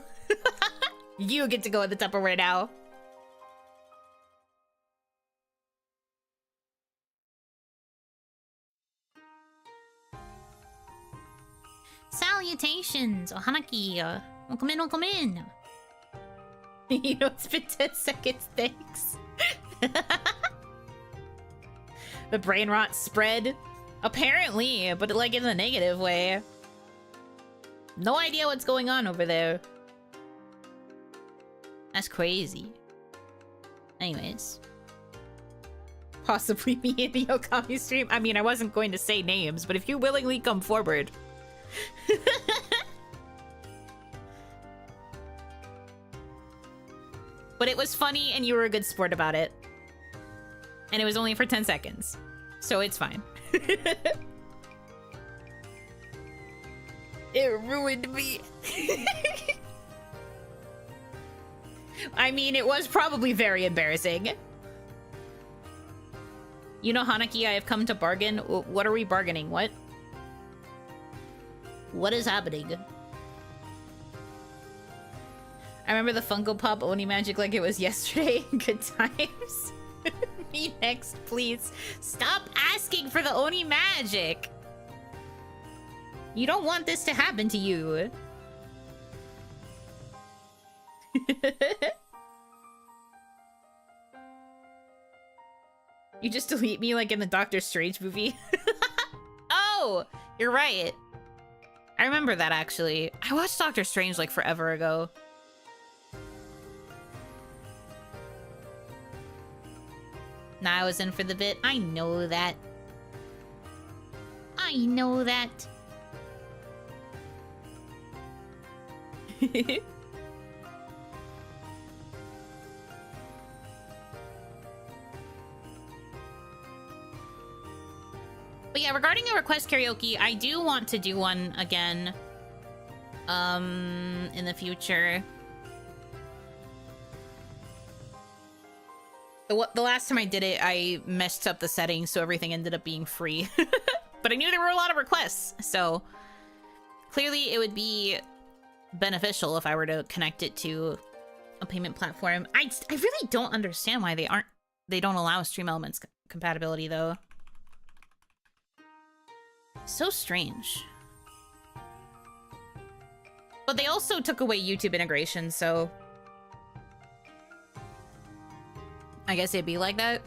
You get to go with the Tupperware now. Salutations, Hanaki. Welcome in, welcome in. You know, it's been 10 seconds, thanks. The brain rot spread? Apparently, but like in a negative way. No idea what's going on over there. That's crazy. Anyways. Possibly me in the Okami stream. I mean, I wasn't going to say names, but if you willingly come forward. But it was funny and you were a good sport about it. And it was only for 10 seconds. So it's fine. It ruined me. I mean, it was probably very embarrassing. Yuno Hanaki, I have come to bargain. What are we bargaining? What? What is happening? I remember the Funko Pop Oni Magic like it was yesterday. Good times. Me next, please. Stop asking for the Oni Magic. You don't want this to happen to you. You just delete me like in the Doctor Strange movie. Oh, you're right. I remember that actually. I watched Doctor Strange like forever ago. Nah, I was in for the bit. I know that. I know that. But yeah, regarding a request karaoke, I do want to do one again. In the future. The last time I did it, I messed up the settings, so everything ended up being free. But I knew there were a lot of requests, so clearly it would be beneficial if I were to connect it to a payment platform. I really don't understand why they don't allow Stream Elements compatibility though. So strange. But they also took away YouTube integration, so I guess it'd be like that.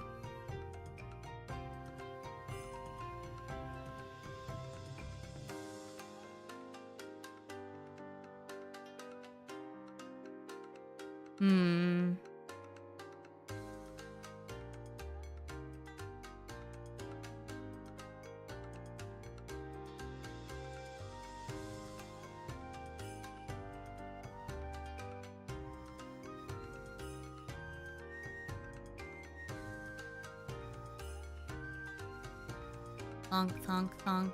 Thonk, thonk, thonk.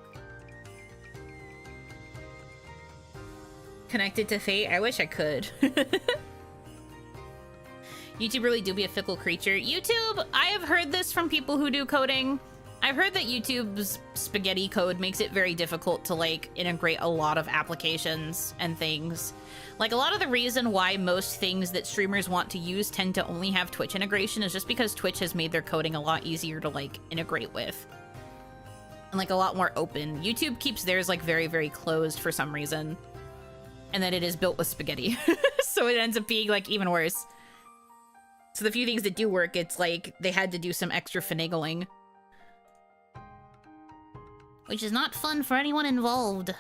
Connected to fate? I wish I could. YouTube really do be a fickle creature. YouTube, I have heard this from people who do coding. I've heard that YouTube's spaghetti code makes it very difficult to like integrate a lot of applications and things. Like a lot of the reason why most things that streamers want to use tend to only have Twitch integration is just because Twitch has made their coding a lot easier to like integrate with. And like a lot more open. YouTube keeps theirs like very, very closed for some reason. and then it is built with spaghetti. So it ends up being like even worse. So the few things that do work, it's like they had to do some extra finagling. Which is not fun for anyone involved.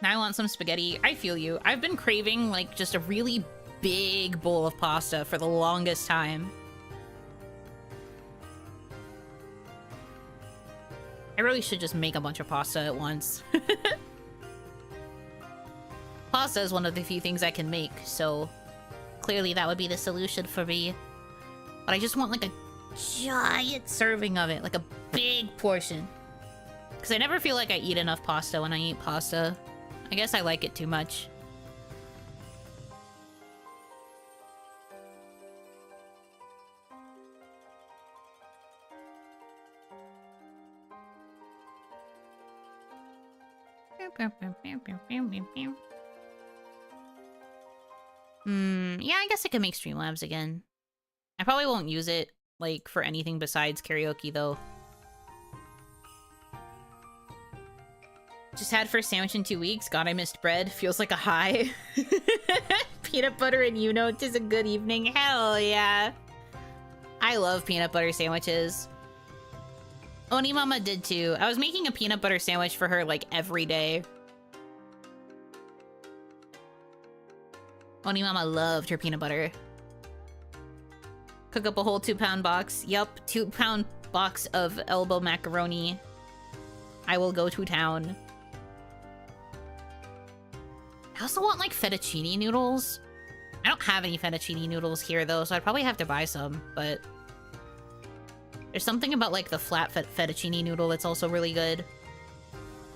Now I want some spaghetti. I feel you. I've been craving like just a really big bowl of pasta for the longest time. I really should just make a bunch of pasta at once. Pasta is one of the few things I can make, so clearly that would be the solution for me. But I just want like a giant serving of it, like a big portion. Because I never feel like I eat enough pasta when I eat pasta. I guess I like it too much. Yeah, I guess I could make Streamlabs again. I probably won't use it, like, for anything besides karaoke, though. Just had first sandwich in 2 weeks. God, I missed bread. Feels like a high. Peanut butter and Yuno. 'Tis a good evening. Hell yeah. I love peanut butter sandwiches. OniMama did too. I was making a peanut butter sandwich for her, like, every day. OniMama loved her peanut butter. Cook up a whole 2-pound box. Yup, 2-pound box of elbow macaroni. I will go to town. I also want, like, fettuccine noodles. I don't have any fettuccine noodles here, though, so I'd probably have to buy some, but... There's something about, like, the flat fettuccine noodle that's also really good.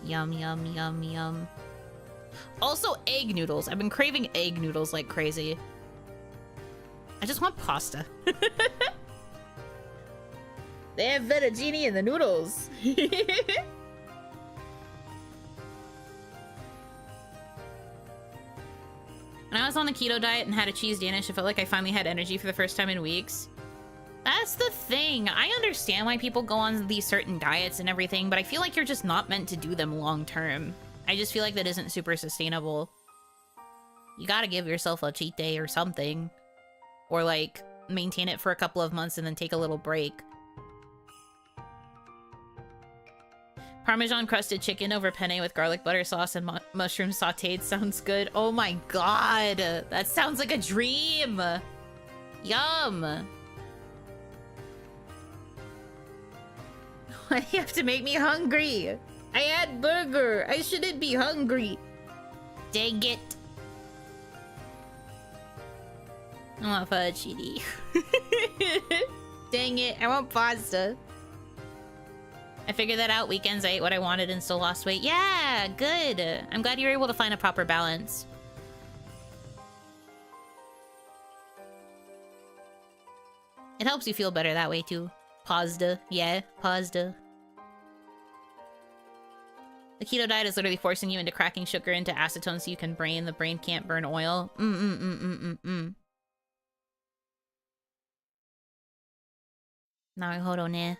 Yum, yum, yum, yum. Also, egg noodles. I've been craving egg noodles like crazy. I just want pasta. They have fettuccine in the noodles. When I was on the keto diet and had a cheese Danish, I felt like I finally had energy for the first time in weeks. That's the thing. I understand why people go on these certain diets and everything, but I feel like you're just not meant to do them long term. I just feel like that isn't super sustainable. You gotta give yourself a cheat day or something. Or, like, maintain it for a couple of months and then take a little break. Parmesan crusted chicken over penne with garlic butter sauce and mushroom sauteed sounds good. Oh my god! That sounds like a dream! Yum! Why do you have to make me hungry? I had burger! I shouldn't be hungry! Dang it! I want fettuccine. Dang it, I want pasta. I figured that out. Weekends I ate what I wanted and still lost weight. Yeah, good. I'm glad you were able to find a proper balance. It helps you feel better that way too. Pasta. Yeah, pasta. The keto diet is literally forcing you into cracking sugar into acetone so you can brain. The brain can't burn oil. Naruhodo ne.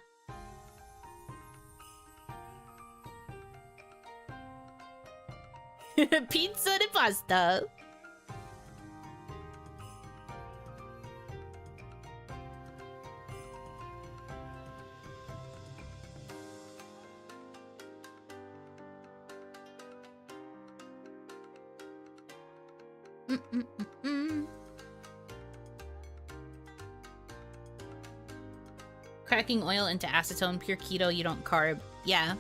Pizza de pasta. Cracking oil into acetone, pure keto, you don't carb. Yeah.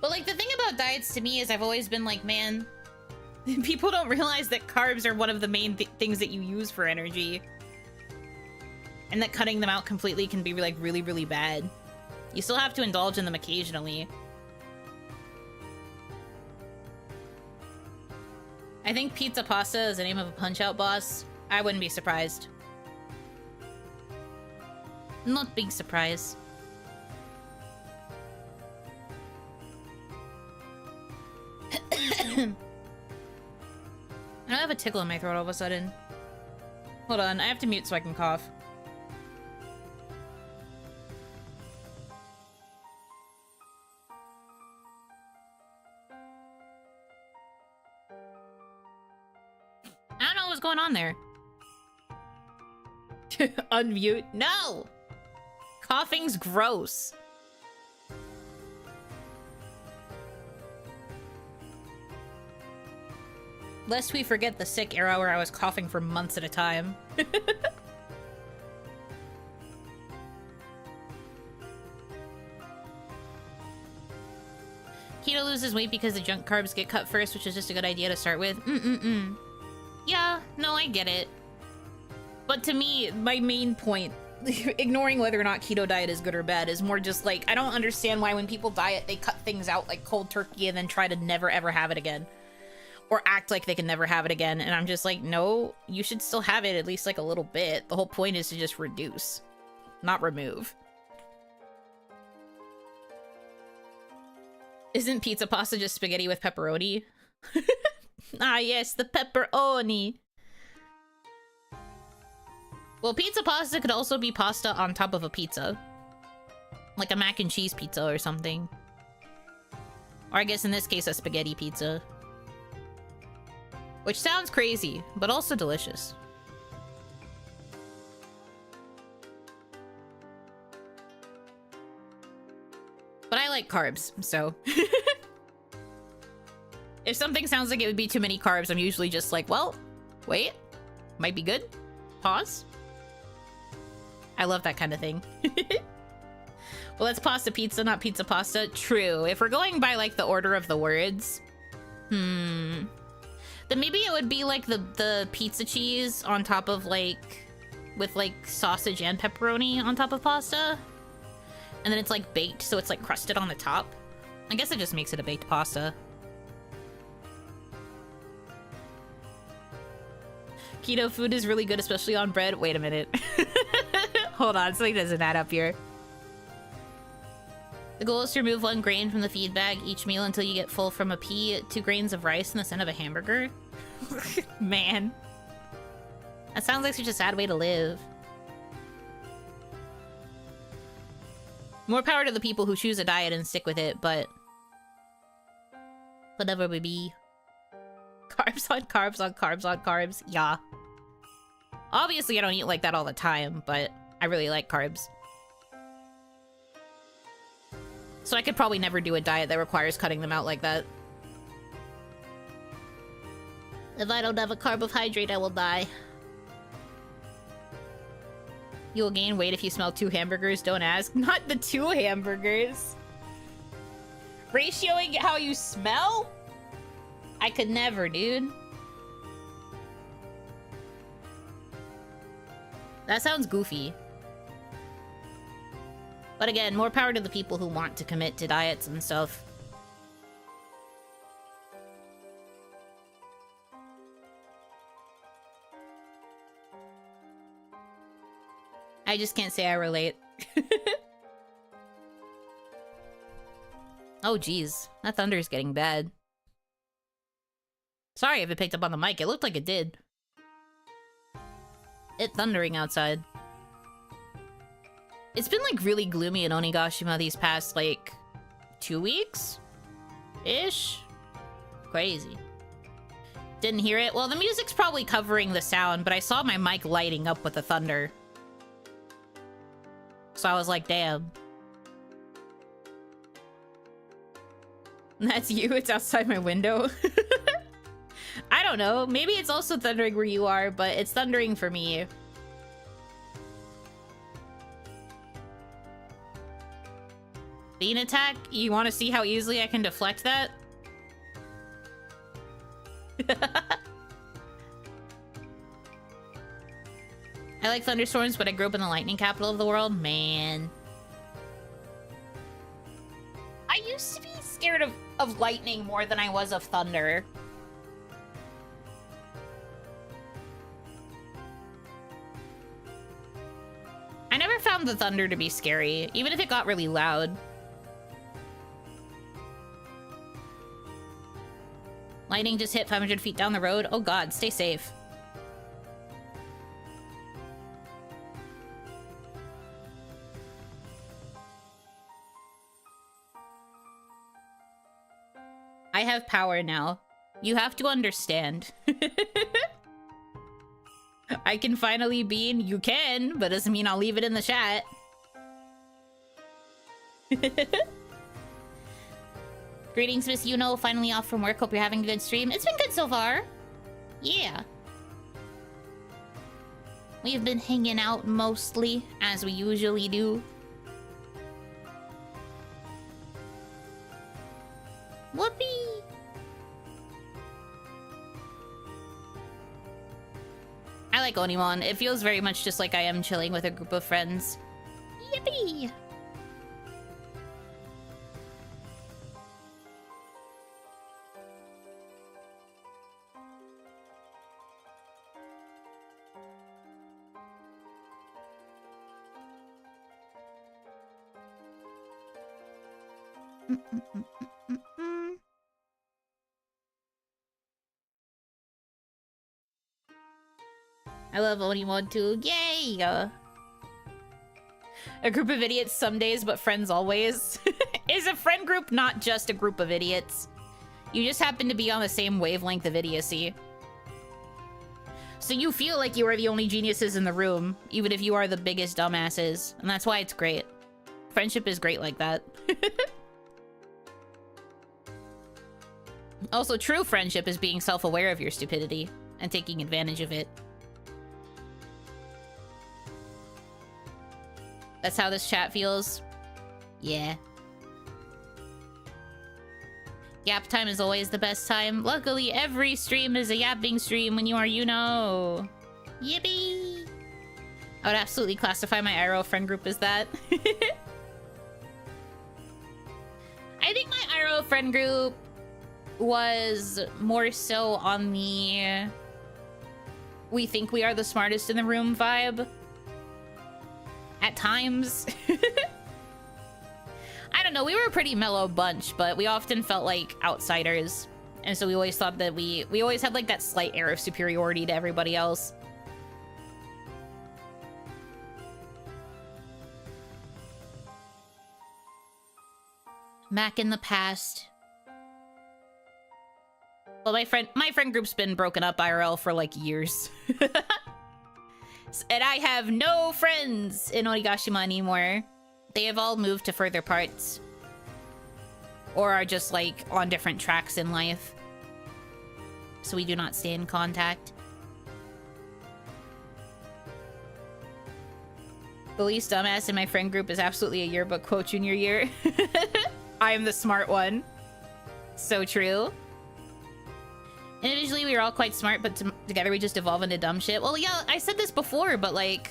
But, like, the thing about diets to me is I've always been like, man, people don't realize that carbs are one of the main things that you use for energy. And that cutting them out completely can be, like, really, really bad. You still have to indulge in them occasionally. I think pizza pasta is the name of a Punch-Out boss. I wouldn't be surprised. Not big surprise. I have a tickle in my throat all of a sudden. Hold on, I have to mute so I can cough. going on there? Unmute. No! Coughing's gross. Lest we forget the sick era where I was coughing for months at a time. Keto loses weight because the junk carbs get cut first, which is just a good idea to start with. Yeah, no, I get it. But to me, my main point, ignoring whether or not keto diet is good or bad, is more just like, I don't understand why when people diet, they cut things out like cold turkey and then try to never ever have it again. Or act like they can never have it again. And I'm just like, no, you should still have it at least like a little bit. The whole point is to just reduce, not remove. Isn't pizza pasta just spaghetti with pepperoni? Ah, yes, the pepperoni. Well, pizza pasta could also be pasta on top of a pizza. Like a mac and cheese pizza or something. Or I guess in this case, a spaghetti pizza. Which sounds crazy, but also delicious. But I like carbs, so... If something sounds like it would be too many carbs, I'm usually just like, well, wait. Might be good. Pause. I love that kind of thing. Well, that's pasta pizza, not pizza pasta. True. If we're going by, like, the order of the words... Then maybe it would be, like, the pizza cheese on top of, like... With, like, sausage and pepperoni on top of pasta. And then it's, like, baked, so it's, like, crusted on the top. I guess it just makes it a baked pasta. Keto food is really good, especially on bread. Wait a minute. Hold on, something doesn't add up here. The goal is to remove 1 grain from the feed bag each meal until you get full from a pea, 2 grains of rice, and the center of a hamburger. Man. That sounds like such a sad way to live. More power to the people who choose a diet and stick with it, but... whatever we be. Carbs on carbs on carbs on carbs. Yeah. Obviously, I don't eat like that all the time, but I really like carbs. So I could probably never do a diet that requires cutting them out like that. If I don't have a carbohydrate, I will die. You will gain weight if you smell 2 hamburgers, don't ask. Not the 2 hamburgers. Ratioing how you smell? I could never, dude. That sounds goofy. But again, more power to the people who want to commit to diets and stuff. I just can't say I relate. Oh, geez. That thunder is getting bad. Sorry if it picked up on the mic. It looked like it did. It's thundering outside. It's been, like, really gloomy in Onigashima these past, like, 2 weeks? Ish? Crazy. Didn't hear it? Well, the music's probably covering the sound, but I saw my mic lighting up with the thunder. So I was like, damn. That's you? It's outside my window? I don't know. Maybe it's also thundering where you are, but it's thundering for me. Bean attack? You want to see how easily I can deflect that? I like thunderstorms, but I grew up in the lightning capital of the world. Man. I used to be scared of lightning more than I was of thunder. I never found the thunder to be scary, even if it got really loud. Lightning just hit 500 feet down the road. Oh god, stay safe. I have power now. You have to understand. I can finally bean. You can, but doesn't mean I'll leave it in the chat. Greetings, Miss Yuno. Finally off from work. Hope you're having a good stream. It's been good so far. Yeah. We've been hanging out mostly, as we usually do. Whoopee! I like OniMon. It feels very much just like I am chilling with a group of friends. Yippee! I love OniMon too. Yay! A group of idiots some days, but friends always. Is a friend group not just a group of idiots? You just happen to be on the same wavelength of idiocy. So you feel like you are the only geniuses in the room, even if you are the biggest dumbasses. And that's why it's great. Friendship is great like that. Also, true friendship is being self-aware of your stupidity and taking advantage of it. That's how this chat feels. Yeah. Yap time is always the best time. Luckily, every stream is a yapping stream when you are Yuno. Yippee! I would absolutely classify my IRL friend group as that. I think my IRL friend group was more so on the we think we are the smartest in the room vibe. At times. I don't know, we were a pretty mellow bunch, but we often felt like outsiders. And so we always thought that we always had like that slight air of superiority to everybody else. Back in the past. Well, my friend group's been broken up IRL for like years. And I have no friends in Onigashima anymore. They have all moved to further parts. Or are just, like, on different tracks in life. So we do not stay in contact. The least dumbass in my friend group is absolutely a yearbook quote junior year. I am the smart one. So true. Individually, we were all quite smart, but together we just evolve into dumb shit. Well, yeah, I said this before, but like...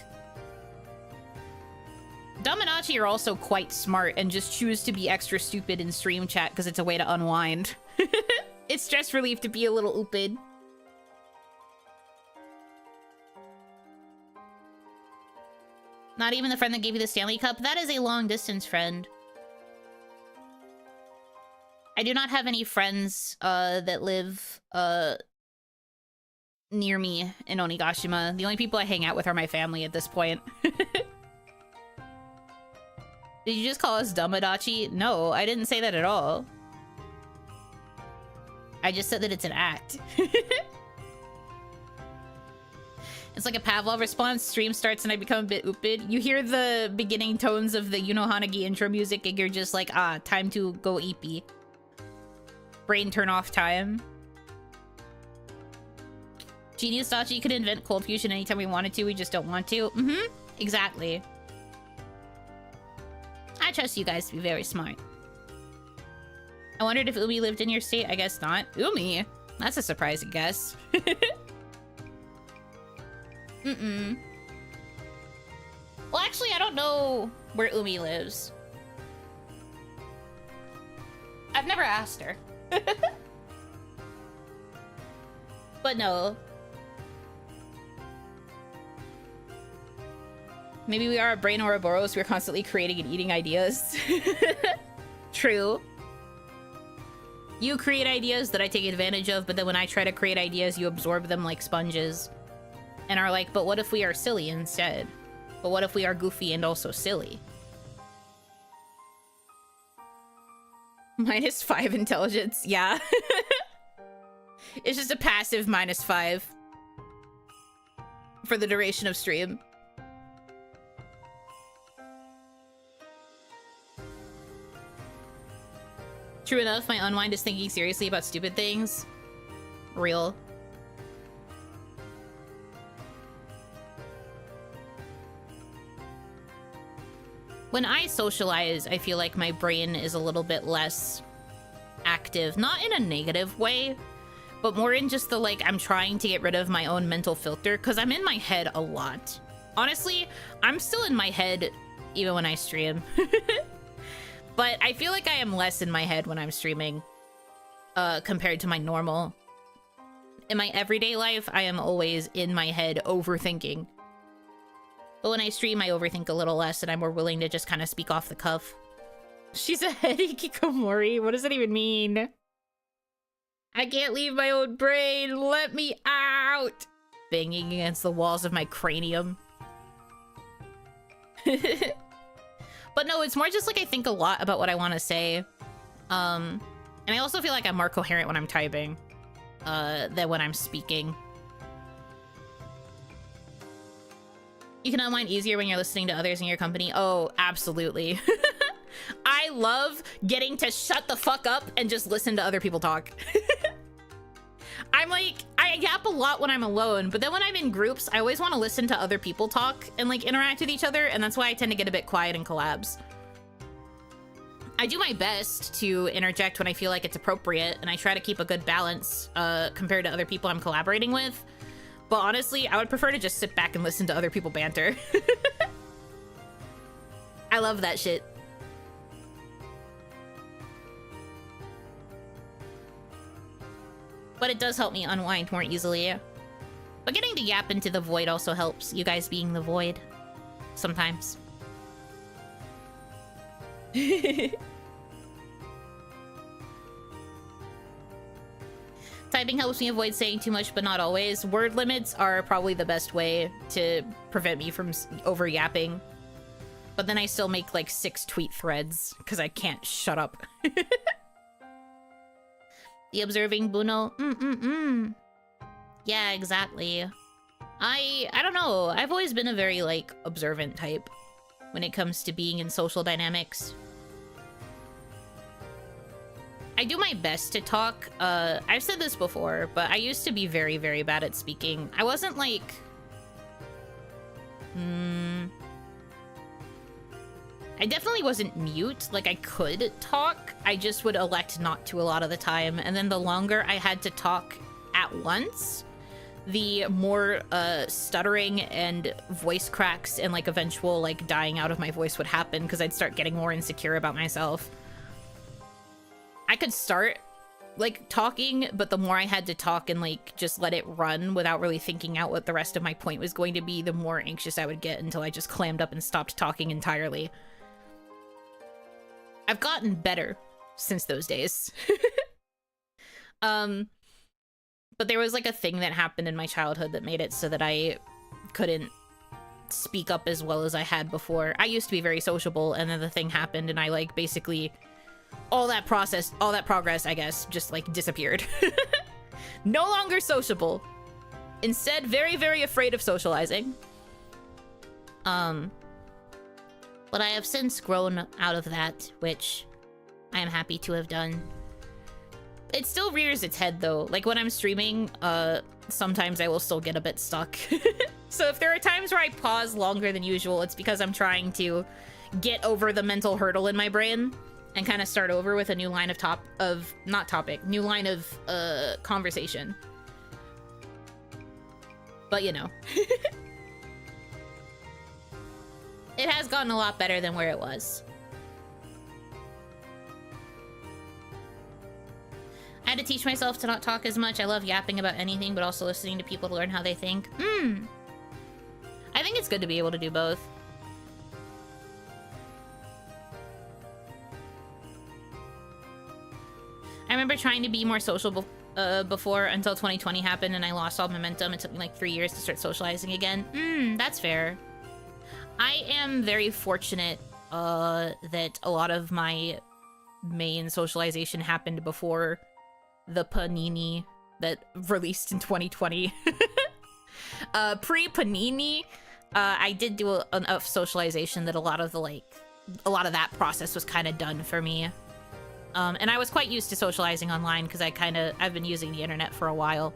Dumb and Achi are also quite smart and just choose to be extra stupid in stream chat because it's a way to unwind. It's stress relief to be a little oopid. Not even the friend that gave you the Stanley Cup? That is a long-distance friend. I do not have any friends that live near me in Onigashima. The only people I hang out with are my family at this point. Did you just call us Dumadachi? No, I didn't say that at all. I just said that it's an act. It's like a Pavlov response. Stream starts and I become a bit oopid. You hear the beginning tones of the Yuno Hanaki intro music and you're just like, ah, time to go eepy. Brain turn off time. Genius Dachi could invent cold fusion anytime we wanted to, we just don't want to. Exactly. I trust you guys to be very smart. I wondered if Umi lived in your state. I guess not. Umi? That's a surprising guess. Well, actually, I don't know where Umi lives. I've never asked her. But no. Maybe we are a brain Ouroboros. We're constantly creating and eating ideas. True. You create ideas that I take advantage of, but then when I try to create ideas, you absorb them like sponges. And are like, but what if we are silly instead? But what if we are goofy and also silly? -5 intelligence, yeah. It's just a passive -5. for the duration of stream. True enough, my unwind is thinking seriously about stupid things. Real. When I socialize, I feel like my brain is a little bit less active. Not in a negative way, but more in just the, like, I'm trying to get rid of my own mental filter, because I'm in my head a lot. Honestly, I'm still in my head even when I stream. But I feel like I am less in my head when I'm streaming compared to my normal. In my everyday life, I am always in my head overthinking. But when I stream, I overthink a little less, and I'm more willing to just kind of speak off the cuff. She's a heady Kikomori. What does that even mean? I can't leave my own brain. Let me out. Banging against the walls of my cranium. But no, it's more just like I think a lot about what I want to say. And I also feel like I'm more coherent when I'm typing than when I'm speaking. You can unwind easier when you're listening to others in your company. Oh, absolutely. I love getting to shut the fuck up and just listen to other people talk. I'm like, I yap a lot when I'm alone, but then when I'm in groups, I always want to listen to other people talk and like interact with each other, and that's why I tend to get a bit quiet in collabs. I do my best to interject when I feel like it's appropriate, and I try to keep a good balance compared to other people I'm collaborating with. But honestly, I would prefer to just sit back and listen to other people banter. I love that shit. But it does help me unwind more easily. But getting to yap into the void also helps, you guys being the void. Sometimes. Typing helps me avoid saying too much, but not always. Word limits are probably the best way to prevent me from over yapping. But then I still make like 6 tweet threads because I can't shut up. The observing Buno. Yeah, exactly. I don't know. I've always been a very like observant type when it comes to being in social dynamics. I do my best to talk. I've said this before, but I used to be very, very bad at speaking. I wasn't like... I definitely wasn't mute. Like, I could talk. I just would elect not to a lot of the time. And then the longer I had to talk at once, the more stuttering and voice cracks and like eventual like dying out of my voice would happen because I'd start getting more insecure about myself. I could start like talking, but the more I had to talk and like just let it run without really thinking out what the rest of my point was going to be, the more anxious I would get until I just clammed up and stopped talking entirely. I've gotten better since those days. But there was like a thing that happened in my childhood that made it so that I couldn't speak up as well as I had before. I used to be very sociable, and then the thing happened and I like basically all that progress, I guess, just like disappeared. No longer sociable. Instead, very, very afraid of socializing. But I have since grown out of that, which I am happy to have done. It still rears its head, though. Like, when I'm streaming, sometimes I will still get a bit stuck. So if there are times where I pause longer than usual, it's because I'm trying to get over the mental hurdle in my brain and kind of start over with a new line of new line of conversation. But, you know. It has gotten a lot better than where it was. I had to teach myself to not talk as much. I love yapping about anything, but also listening to people to learn how they think. I think it's good to be able to do both. I remember trying to be more social before until 2020 happened and I lost all momentum. It took me like 3 years to start socializing again. That's fair. I am very fortunate that a lot of my main socialization happened before the panini that released in 2020. Pre-Panini, I did do enough socialization that a lot of that process was kind of done for me. And I was quite used to socializing online because I've been using the internet for a while.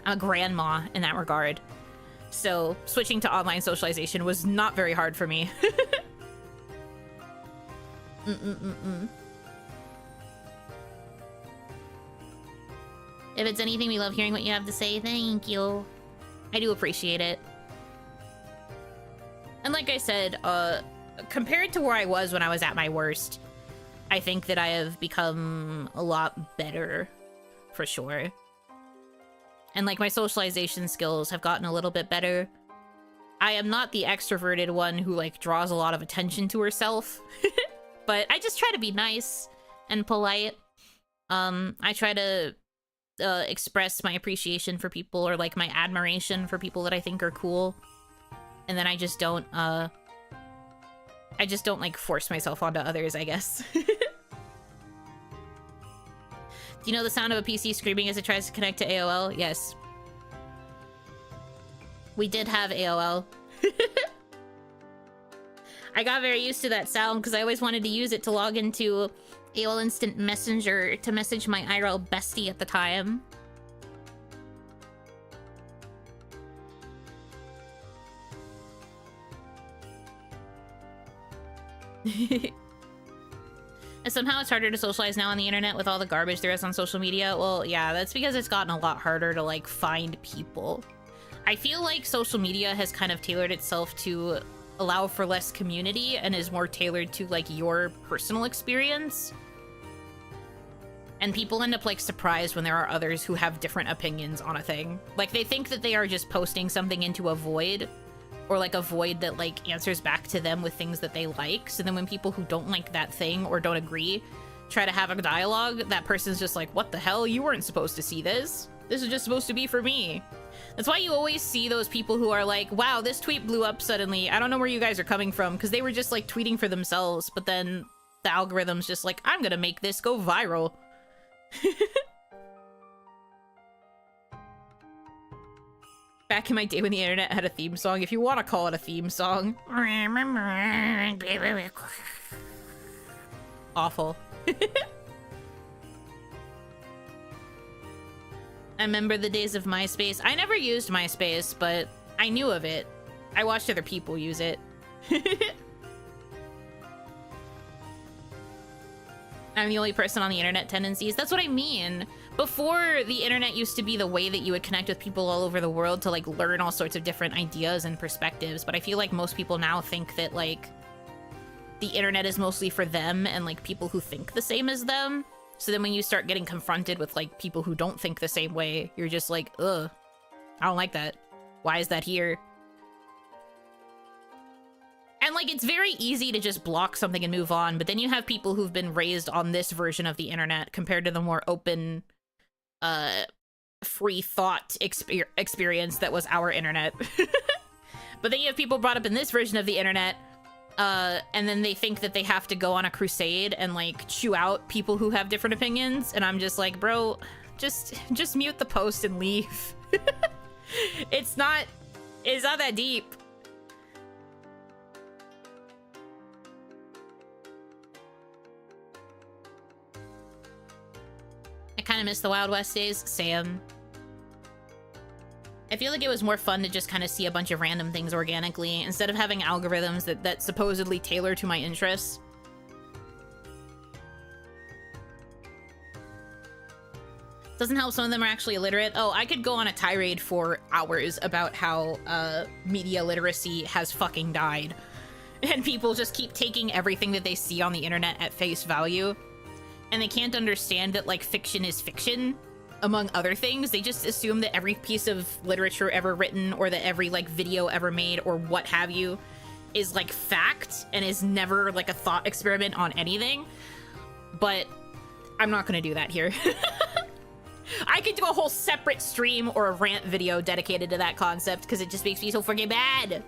I'm a grandma in that regard. So switching to online socialization was not very hard for me. If it's anything, we love hearing what you have to say. Thank you. I do appreciate it. And like I said, compared to where I was when I was at my worst, I think that I have become a lot better, for sure. And like my socialization skills have gotten a little bit better. I am not the extroverted one who like draws a lot of attention to herself, but I just try to be nice and polite. I try to express my appreciation for people or like my admiration for people that I think are cool. And then I just don't like force myself onto others, I guess. Do you know the sound of a PC screaming as it tries to connect to AOL? Yes. We did have AOL. I got very used to that sound because I always wanted to use it to log into AOL Instant Messenger to message my IRL bestie at the time. And somehow it's harder to socialize now on the internet with all the garbage there is on social media. Well, yeah, that's because it's gotten a lot harder to like find people. I feel like social media has kind of tailored itself to allow for less community and is more tailored to like your personal experience. And people end up like surprised when there are others who have different opinions on a thing. Like they think that they are just posting something into a void, or like a void that like answers back to them with things that they like. So then when people who don't like that thing or don't agree try to have a dialogue, that person's just like, what the hell? You weren't supposed to see this. This is just supposed to be for me. That's why you always see those people who are like, wow, this tweet blew up suddenly. I don't know where you guys are coming from, because they were just like tweeting for themselves, but then the algorithm's just like, I'm gonna make this go viral. Back in my day when the internet had a theme song, if you want to call it a theme song. Awful. I remember the days of MySpace. I never used MySpace, but I knew of it. I watched other people use it. I'm the only person on the internet tendencies. That's what I mean. Before, the internet used to be the way that you would connect with people all over the world to like learn all sorts of different ideas and perspectives. But I feel like most people now think that like the internet is mostly for them and like people who think the same as them. So then when you start getting confronted with like people who don't think the same way, you're just like, ugh, I don't like that. Why is that here? And like, it's very easy to just block something and move on, but then you have people who've been raised on this version of the internet compared to the more open, free thought experience that was our internet. But then you have people brought up in this version of the internet, and then they think that they have to go on a crusade and like chew out people who have different opinions, and I'm just like, bro, just mute the post and leave. It's not that deep. I kind of miss the Wild West days. Sam. I feel like it was more fun to just kind of see a bunch of random things organically instead of having algorithms that supposedly tailor to my interests. Doesn't help some of them are actually illiterate. Oh, I could go on a tirade for hours about how media literacy has fucking died. And people just keep taking everything that they see on the internet at face value. And they can't understand that, like, fiction is fiction, among other things. They just assume that every piece of literature ever written or that every, like, video ever made or what have you is, like, fact and is never, like, a thought experiment on anything. But I'm not gonna do that here. I could do a whole separate stream or a rant video dedicated to that concept because it just makes me so freaking bad.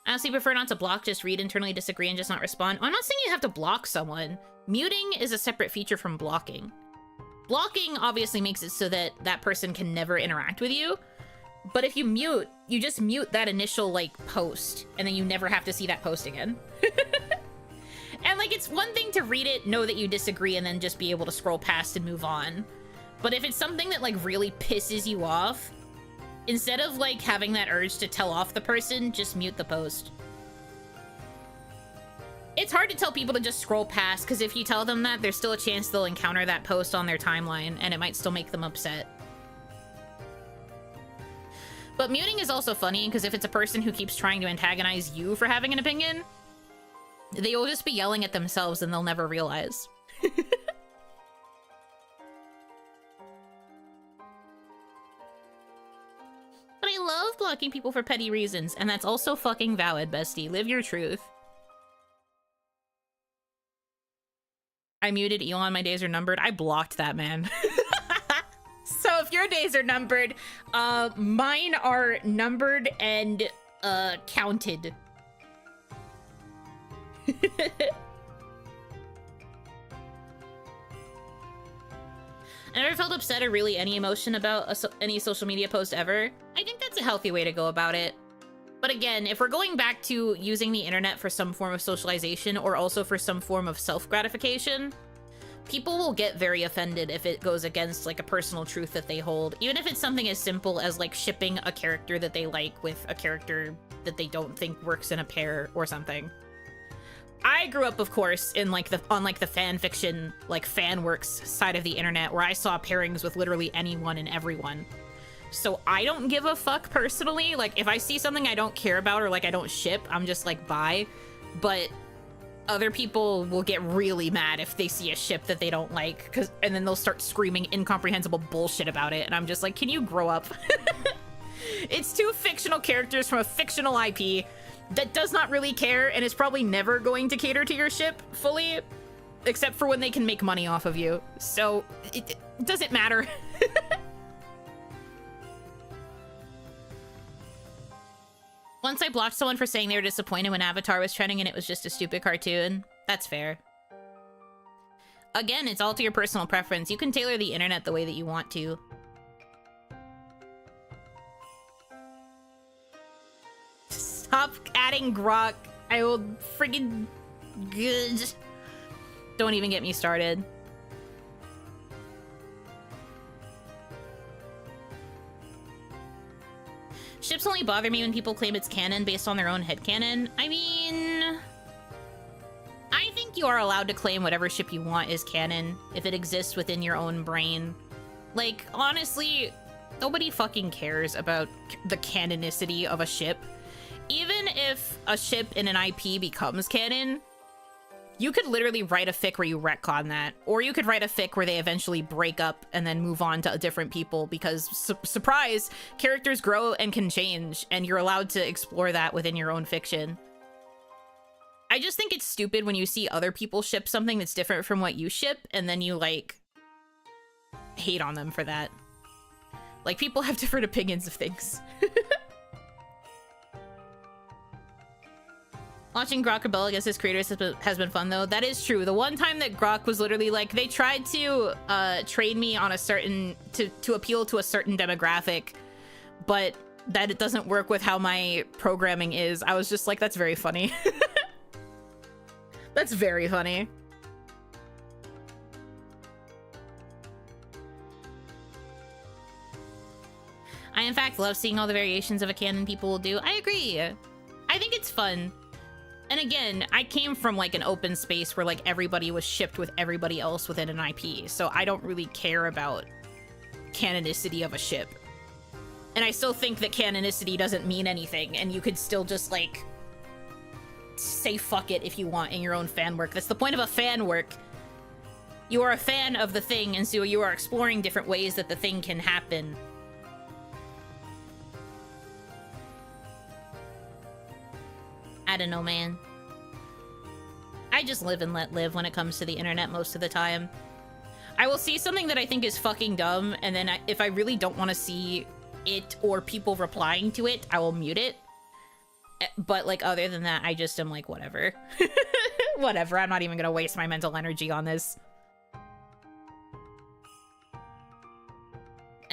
I honestly prefer not to block, just read, internally disagree, and just not respond. I'm not saying you have to block someone. Muting is a separate feature from blocking. Blocking obviously makes it so that that person can never interact with you. But if you mute, you just mute that initial, like, post, and then you never have to see that post again. And, like, it's one thing to read it, know that you disagree, and then just be able to scroll past and move on. But if it's something that, like, really pisses you off, instead of, like, having that urge to tell off the person, just mute the post. It's hard to tell people to just scroll past, because if you tell them that, there's still a chance they'll encounter that post on their timeline, and it might still make them upset. But muting is also funny, because if it's a person who keeps trying to antagonize you for having an opinion, they will just be yelling at themselves and they'll never realize. But I love blocking people for petty reasons, and that's also fucking valid, bestie. Live your truth. I muted Elon, my days are numbered. I blocked that man. So if your days are numbered, mine are numbered and counted. I never felt upset or really any emotion about any social media post ever. I think that's a healthy way to go about it. But again, if we're going back to using the internet for some form of socialization or also for some form of self-gratification, people will get very offended if it goes against, like, a personal truth that they hold. Even if it's something as simple as, like, shipping a character that they like with a character that they don't think works in a pair or something. I grew up, of course, in, like, on the fan fiction, like, fan works side of the internet, where I saw pairings with literally anyone and everyone. So I don't give a fuck personally. Like, if I see something I don't care about or, like, I don't ship, I'm just like, bye. But other people will get really mad if they see a ship that they don't like, and then they'll start screaming incomprehensible bullshit about it, and I'm just like, can you grow up? It's two fictional characters from a fictional IP that does not really care and is probably never going to cater to your ship fully, except for when they can make money off of you. So it doesn't matter. Once I blocked someone for saying they were disappointed when Avatar was trending and it was just a stupid cartoon. That's fair. Again, it's all to your personal preference. You can tailor the internet the way that you want to. Stop adding grok. I will friggin' good. Don't even get me started. Ships only bother me when people claim it's canon based on their own headcanon. I mean, I think you are allowed to claim whatever ship you want is canon if it exists within your own brain. Like, honestly, nobody fucking cares about the canonicity of a ship. Even if a ship in an IP becomes canon, you could literally write a fic where you retcon that, or you could write a fic where they eventually break up and then move on to different people because, surprise, characters grow and can change, and you're allowed to explore that within your own fiction. I just think it's stupid when you see other people ship something that's different from what you ship, and then you, like, hate on them for that. Like, people have different opinions of things. Watching Grok rebel against his creators has been fun, though. That is true. The one time that Grok was literally like, they tried to train me on a certain, to appeal to a certain demographic, but that it doesn't work with how my programming is. I was just like, that's very funny. That's very funny. I, in fact, love seeing all the variations of a canon people will do. I agree. I think it's fun. And again, I came from, like, an open space where, like, everybody was shipped with everybody else within an IP, so I don't really care about canonicity of a ship. And I still think that canonicity doesn't mean anything, and you could still just, like, say fuck it if you want in your own fan work. That's the point of a fan work. You are a fan of the thing, and so you are exploring different ways that the thing can happen. I don't know, man. I just live and let live when it comes to the internet most of the time. I will see something that I think is fucking dumb, and then if I really don't want to see it or people replying to it, I will mute it. But, like, other than that, I just am like, whatever. Whatever, I'm not even gonna waste my mental energy on this.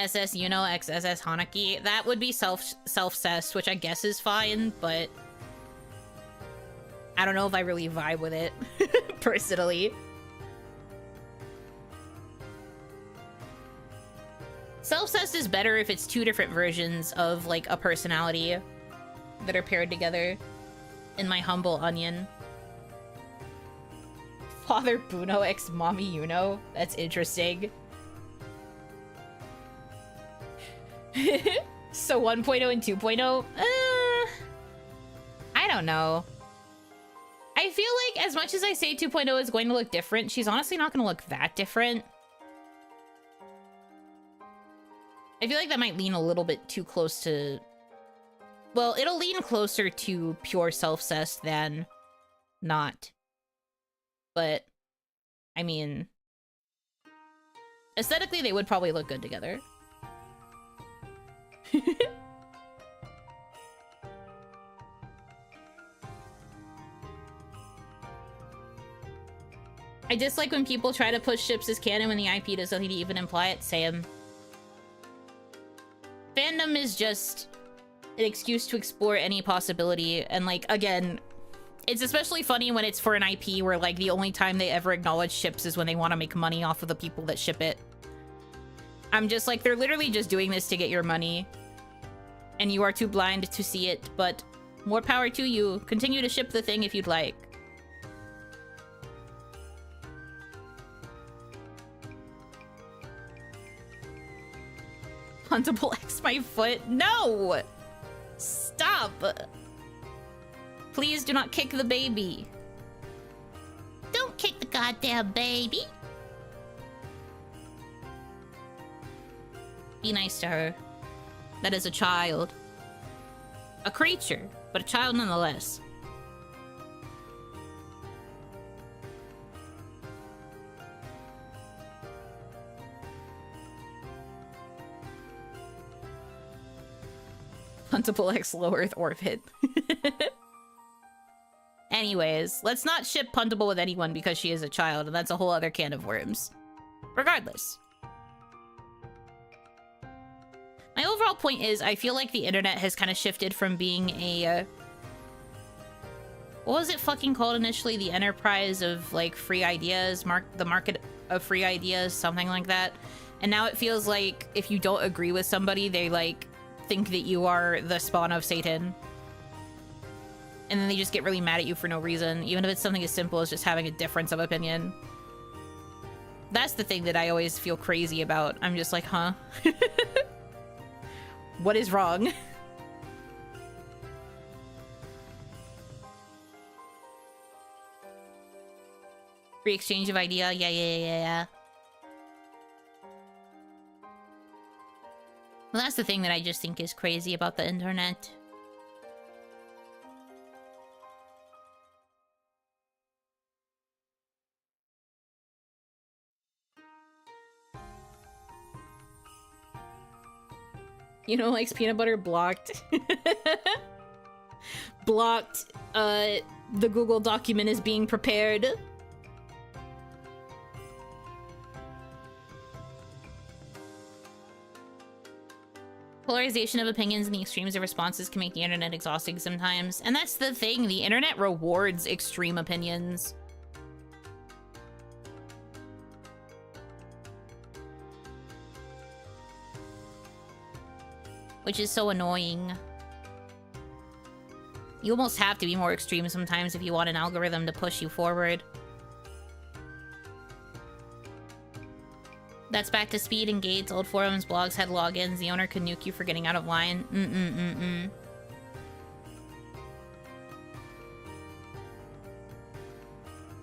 SS Yuno x SS Hanaki. That would be self-cessed, which I guess is fine, but I don't know if I really vibe with it, personally. Self-cessed is better if it's two different versions of, like, a personality that are paired together, in my humble onion. Father Buno x Mommy Yuno? That's interesting. So 1.0 and 2.0? I don't know. I feel like as much as I say 2.0 is going to look different, she's honestly not going to look that different. I feel like that might lean a little bit too close to... Well, it'll lean closer to pure self-cessed than not. But, I mean... aesthetically, they would probably look good together. I dislike when people try to push ships as canon when the IP does nothing to even imply it. Same. Fandom is just an excuse to explore any possibility, and, like, again, it's especially funny when it's for an IP where, like, the only time they ever acknowledge ships is when they want to make money off of the people that ship it. I'm just like, they're literally just doing this to get your money, and you are too blind to see it, but more power to you. Continue to ship the thing if you'd like. Huntable X my foot? No! Stop! Please do not kick the baby. Don't kick the goddamn baby! Be nice to her. That is a child. A creature, but a child nonetheless. Huntable X Low Earth Orbit. Anyways, let's not ship Puntable with anyone because she is a child, and that's a whole other can of worms. Regardless. My overall point is, I feel like the internet has kind of shifted from being a... what was it fucking called initially? The enterprise of, like, free ideas? The market of free ideas? Something like that. And now it feels like if you don't agree with somebody, they, like, think that you are the spawn of Satan. And then they just get really mad at you for no reason, even if it's something as simple as just having a difference of opinion. That's the thing that I always feel crazy about. I'm just like, huh? What is wrong? Free exchange of idea? Yeah. Well, that's the thing that I just think is crazy about the internet. You know, likes peanut butter blocked. Blocked, the Google document is being prepared. Polarization of opinions and the extremes of responses can make the internet exhausting sometimes. And that's the thing, the internet rewards extreme opinions. Which is so annoying. You almost have to be more extreme sometimes if you want an algorithm to push you forward. That's back to speed and gates. Old forums, blogs had logins. The owner could nuke you for getting out of line.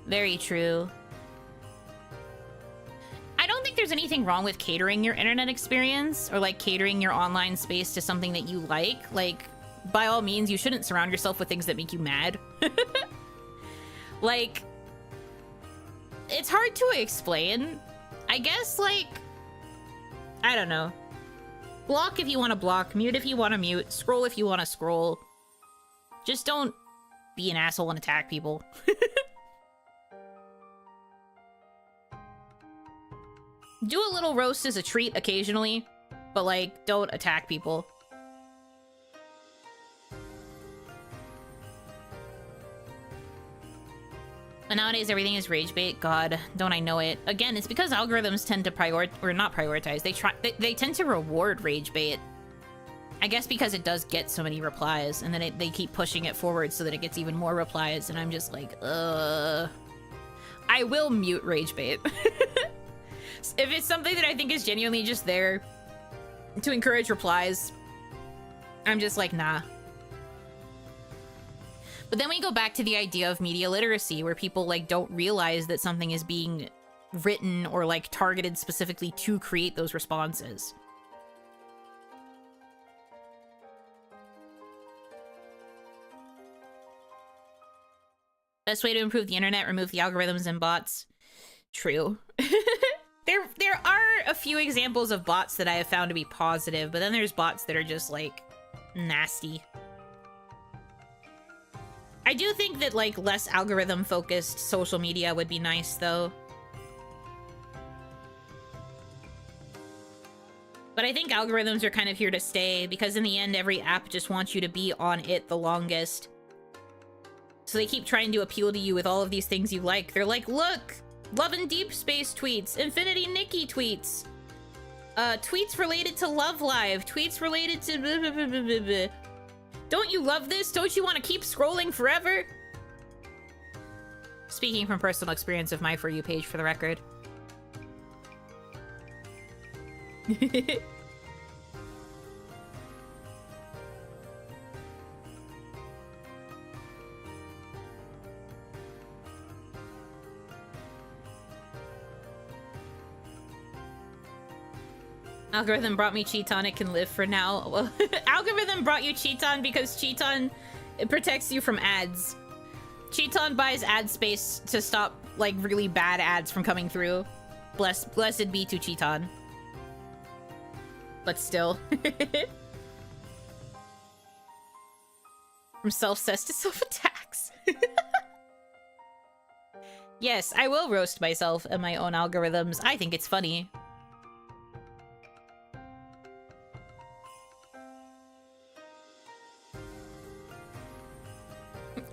Very true. I don't think there's anything wrong with catering your internet experience or, like, catering your online space to something that you like. Like, by all means, you shouldn't surround yourself with things that make you mad. Like, it's hard to explain. I guess, like, I don't know. Block if you want to block, mute if you want to mute, scroll if you want to scroll. Just don't be an asshole and attack people. Do a little roast as a treat occasionally. but like, don't attack people. But nowadays everything is rage bait. God, don't I know it. Again, it's because algorithms tend to not prioritize. They tend to reward rage bait. I guess because it does get so many replies, and then they keep pushing it forward so that it gets even more replies, and I'm just like, I will mute rage bait. If it's something that I think is genuinely just there to encourage replies, I'm just like, nah. But then we go back to the idea of media literacy, where people like don't realize that something is being written or like targeted specifically to create those responses. Best way to improve the internet, remove the algorithms and bots. True. There are a few examples of bots that I have found to be positive, but then there's bots that are just like nasty. I do think that like less algorithm focused social media would be nice though. But I think algorithms are kind of here to stay because in the end every app just wants you to be on it the longest. So they keep trying to appeal to you with all of these things you like. They're like, look, Love and Deep Space tweets, Infinity Nikki tweets, tweets related to Love Live, tweets related to blah, blah, blah, blah, blah. Don't you love this? Don't you want to keep scrolling forever? Speaking from personal experience of my For You page, for the record. Algorithm brought me Cheaton, it can live for now. Well, Algorithm brought you Cheaton because Cheaton, it protects you from ads. Cheaton buys ad space to stop like really bad ads from coming through. Blessed be to Cheaton. But still. From self-cess to self-attacks. Yes, I will roast myself and my own algorithms. I think it's funny.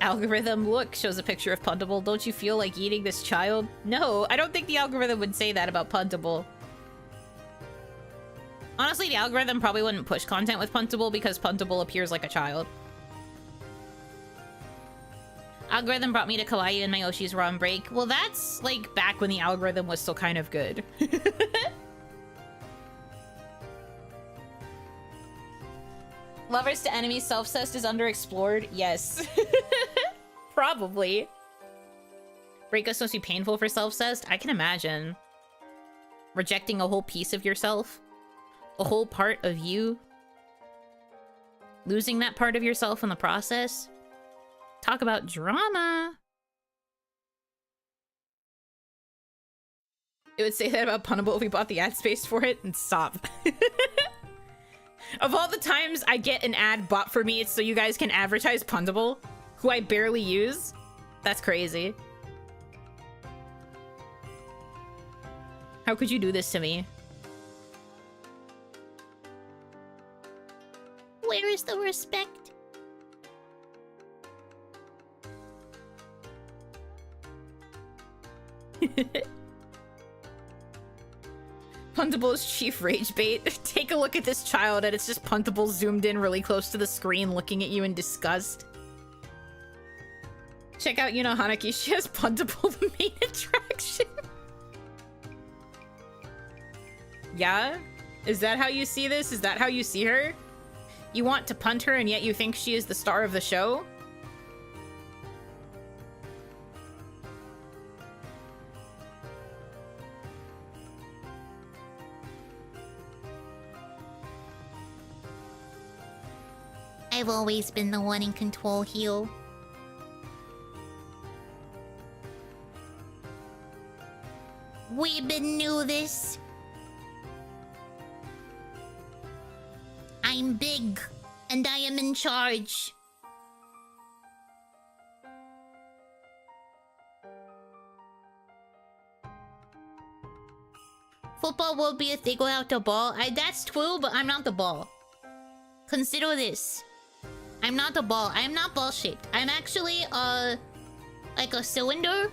Algorithm, look, shows a picture of Puntable. Don't you feel like eating this child? No, I don't think the algorithm would say that about Puntable. Honestly, the algorithm probably wouldn't push content with Puntable because Puntable appears like a child. Algorithm brought me to Kawaii and my Oshis were on break. Well, that's like back when the algorithm was still kind of good. Lovers to enemies, self-cessed is underexplored. Yes. Probably. Breakups must be painful for self-cessed. I can imagine. Rejecting a whole piece of yourself. A whole part of you. Losing that part of yourself in the process. Talk about drama. It would say that about Punnable if we bought the ad space for it and stop. Of all the times I get an ad bought for me, it's so you guys can advertise Puntable, who I barely use. That's crazy. How could you do this to me? Where is the respect? Puntable's chief rage bait. Take a look at this child and it's just Puntable zoomed in really close to the screen looking at you in disgust. Check out Yuno Hanaki. She has Puntable, the main attraction. Yeah? Is that how you see this? Is that how you see her? You want to punt her and yet you think she is the star of the show? I've always been the one in control, heel. We been knew this. I'm big, and I am in charge. Football will be a thing without the ball. That's true, but I'm not the ball. Consider this. I'm not the ball. I'm not ball-shaped. I'm actually, like a cylinder.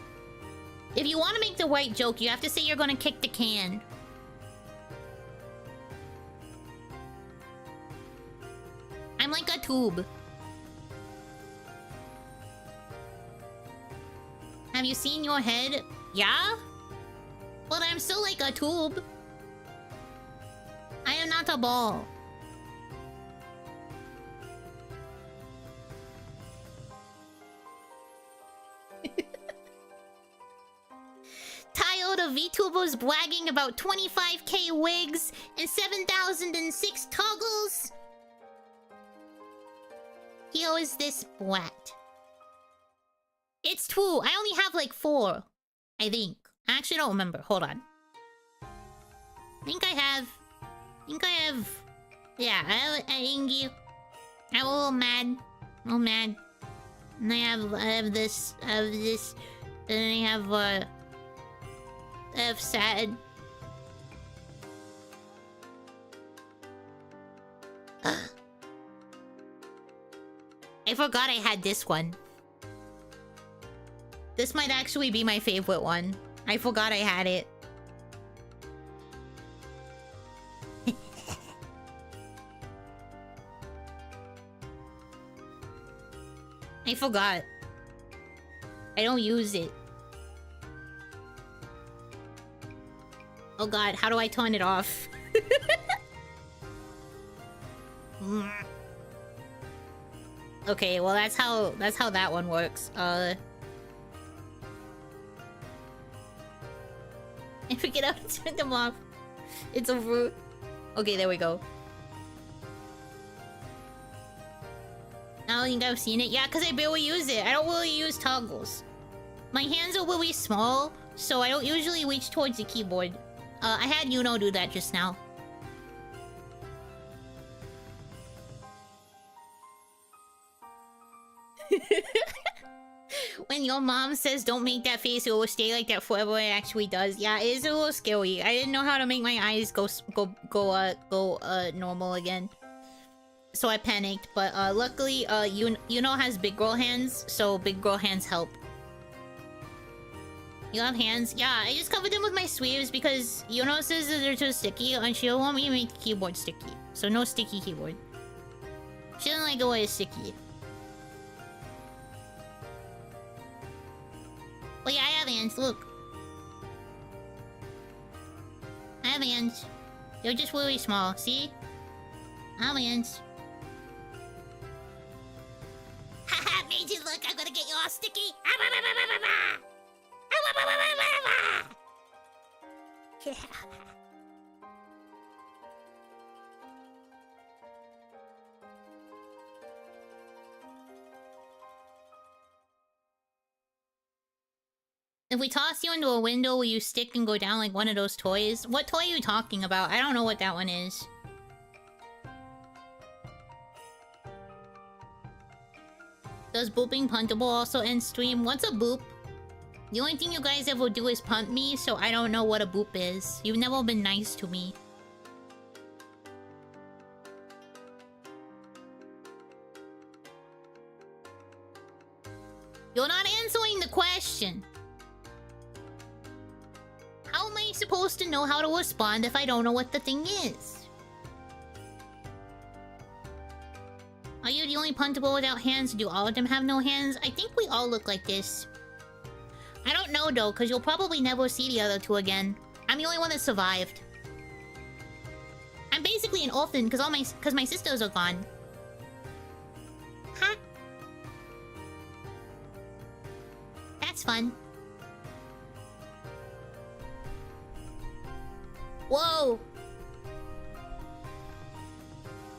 If you want to make the right joke, you have to say you're gonna kick the can. I'm like a tube. Have you seen your head? Yeah? But I'm still like a tube. I am not a ball. Tired of VTubers bragging about 25k wigs and 7,006 toggles? Here is this brat. It's true. I only have like 4. I think. I actually don't remember. Hold on. I think I have... Yeah, I think I'm a little mad. A little mad. And I have this... Then I have sad. I forgot I had this one. This might actually be my favorite one. I forgot I had it. I forgot. I don't use it. Oh god, how do I turn it off? Okay, well that's how that one works. I forget how to turn them off. It's over. Okay, there we go. I don't think I've seen it. Yeah, because I barely use it. I don't really use toggles. My hands are really small, so I don't usually reach towards the keyboard. I had Yuno do that just now. When your mom says don't make that face, it will stay like that forever, it actually does. Yeah, it is a little scary. I didn't know how to make my eyes go normal again. So I panicked, but luckily Yuno has big girl hands, so big girl hands help. You have hands? Yeah, I just covered them with my sleeves because Yuno says that they're too sticky and she don't want me to make the keyboard sticky. So no sticky keyboard. She doesn't like the way it's sticky. But yeah, I have hands, look. I have hands. They're just really small, see? I have hands. Haha, made you look, I'm gonna get you all sticky! Yeah. If we toss you into a window, will you stick and go down like one of those toys? What toy are you talking about? I don't know what that one is. Does booping puntable also end stream? What's a boop? The only thing you guys ever do is punt me, so I don't know what a boop is. You've never been nice to me. You're not answering the question. How am I supposed to know how to respond if I don't know what the thing is? Are you the only puntable without hands? Do all of them have no hands? I think we all look like this. I don't know though, because you'll probably never see the other two again. I'm the only one that survived. I'm basically an orphan because my sisters are gone. Huh? That's fun. Whoa!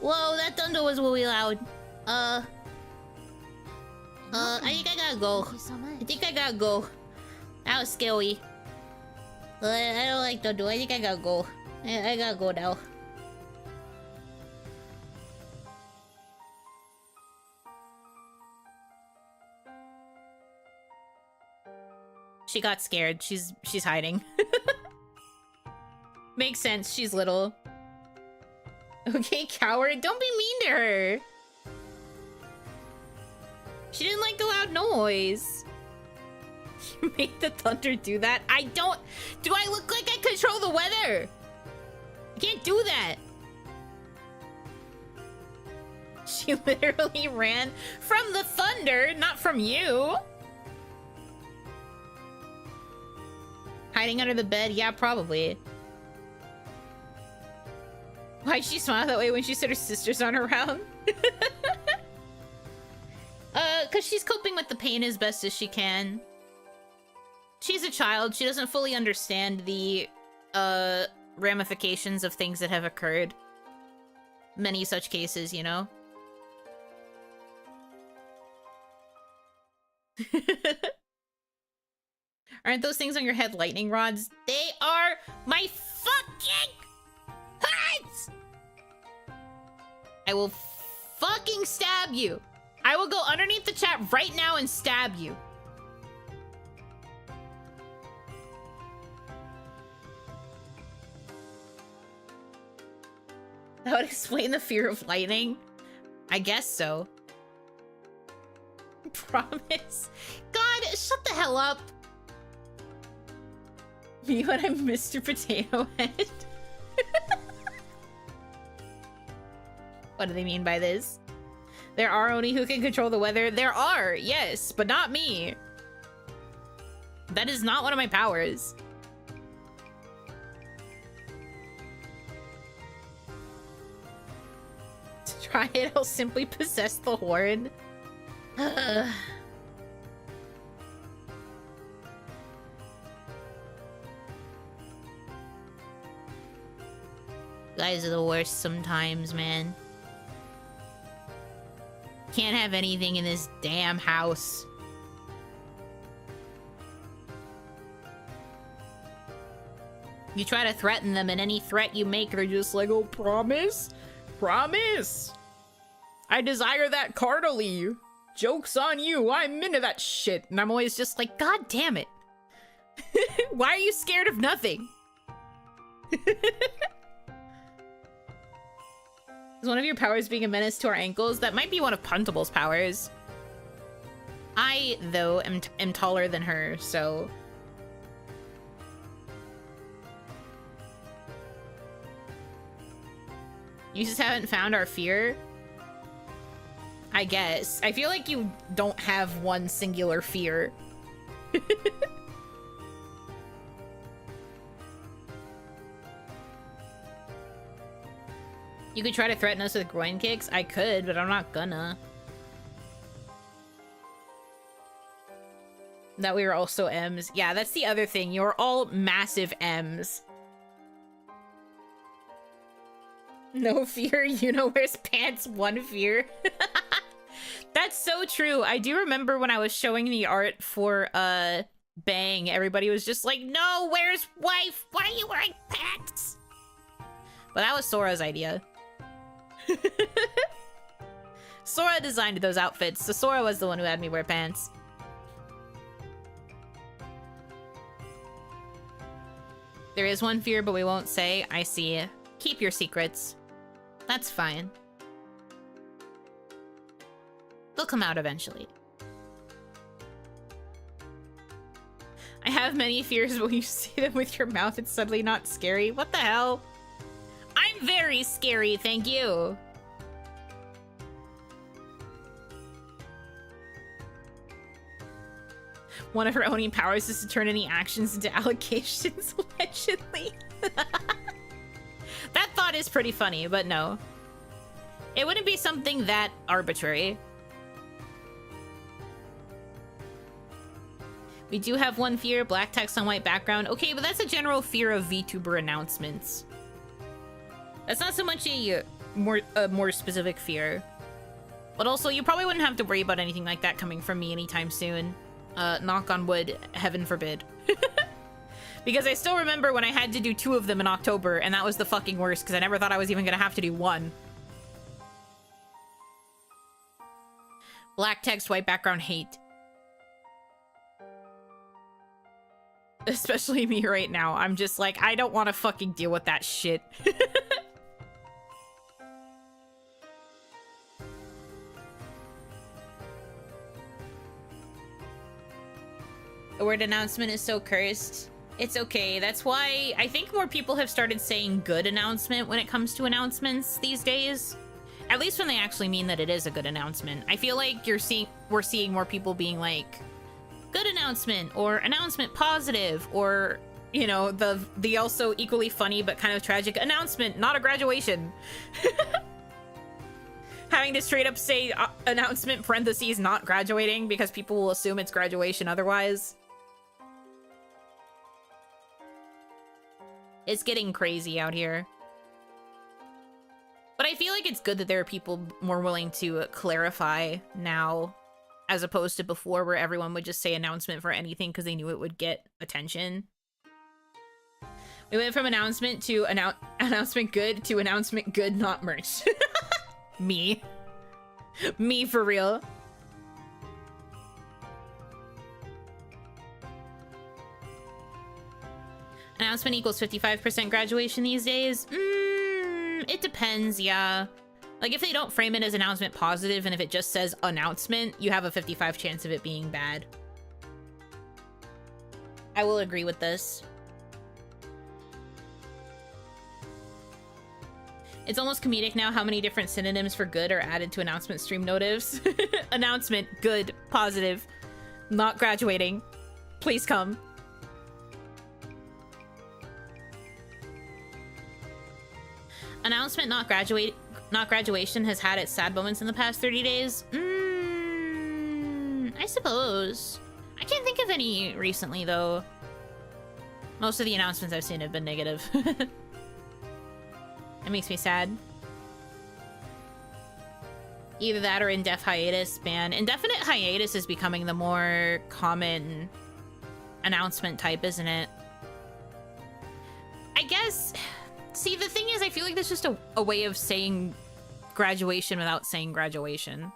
Whoa, that thunder was really loud. I think I gotta go. Thank you so much. I think I gotta go. That was scary. I don't like thunder. I think I gotta go. I gotta go now. She got scared. She's hiding. Makes sense, she's little. Okay, coward, don't be mean to her. She didn't like the loud noise. You made the thunder do that? I don't... Do I look like I control the weather? I can't do that. She literally ran from the thunder, not from you. Hiding under the bed? Yeah, probably. Why'd she smile that way when she said her sisters aren't around? Because she's coping with the pain as best as she can. She's a child. She doesn't fully understand the, ramifications of things that have occurred. Many such cases, you know? Aren't those things on your head lightning rods? They are my fucking heads! I will fucking stab you. I will go underneath the chat right now and stab you. That would explain the fear of lightning. I guess so. Promise. God, shut the hell up. Me when I'm Mr. Potato Head. What do they mean by this? There are Oni who can control the weather. There are, yes, but not me. That is not one of my powers. To try it, I'll simply possess the horn. Guys are the worst sometimes, man. Can't have anything in this damn house. You try to threaten them, and any threat you make, they're just like, oh, promise? Promise! I desire that cardily. Joke's on you, I'm into that shit. And I'm always just like, God damn it. Why are you scared of nothing? Is one of your powers being a menace to our ankles? That might be one of Puntable's powers. I, though, am taller than her, so... You just haven't found our fear? I guess. I feel like you don't have one singular fear. You could try to threaten us with groin kicks? I could, but I'm not gonna. That we were also M's. Yeah, that's the other thing. You're all massive M's. No fear, Yuno wears pants, one fear. That's so true. I do remember when I was showing the art for Bang, everybody was just like, no, where's wife? Why are you wearing pants? But that was Sora's idea. Sora designed those outfits, so Sora was the one who had me wear pants. There is one fear, but we won't say. I see. Keep your secrets. That's fine. They'll come out eventually. I have many fears, but when you say them with your mouth, it's suddenly not scary. What the hell? I'm very scary, thank you. One of her owning powers is to turn any actions into allocations, allegedly. That thought is pretty funny, but no. It wouldn't be something that arbitrary. We do have one fear, black text on white background. Okay, but that's a general fear of VTuber announcements. That's not so much a more specific fear. But also, you probably wouldn't have to worry about anything like that coming from me anytime soon. Knock on wood, heaven forbid. Because I still remember when I had to do 2 of them in October, and that was the fucking worst, because I never thought I was even gonna have to do 1. Black text, white background, hate. Especially me right now. I'm just like, I don't want to fucking deal with that shit. The word announcement is so cursed. It's okay. That's why I think more people have started saying good announcement when it comes to announcements these days. At least when they actually mean that it is a good announcement. I feel like we're seeing more people being like, good announcement, or announcement positive, or, you know, the also equally funny but kind of tragic announcement, not a graduation. Having to straight up say announcement parentheses not graduating because people will assume it's graduation otherwise. It's getting crazy out here. But I feel like it's good that there are people more willing to clarify now, as opposed to before where everyone would just say announcement for anything because they knew it would get attention. We went from announcement to announcement good to announcement good not merch. Me. Me for real. Announcement equals 55% graduation these days? It depends, yeah. Like, if they don't frame it as announcement positive and if it just says announcement, you have a 55 chance of it being bad. I will agree with this. It's almost comedic now how many different synonyms for good are added to announcement stream notives. Announcement, good, positive, not graduating. Please come. Announcement not graduation has had its sad moments in the past 30 days. I suppose. I can't think of any recently, though. Most of the announcements I've seen have been negative. It makes me sad. Either that or in-depth hiatus ban. Indefinite hiatus is becoming the more common announcement type, isn't it? I guess... See, the thing is, I feel like that's just a way of saying graduation without saying graduation.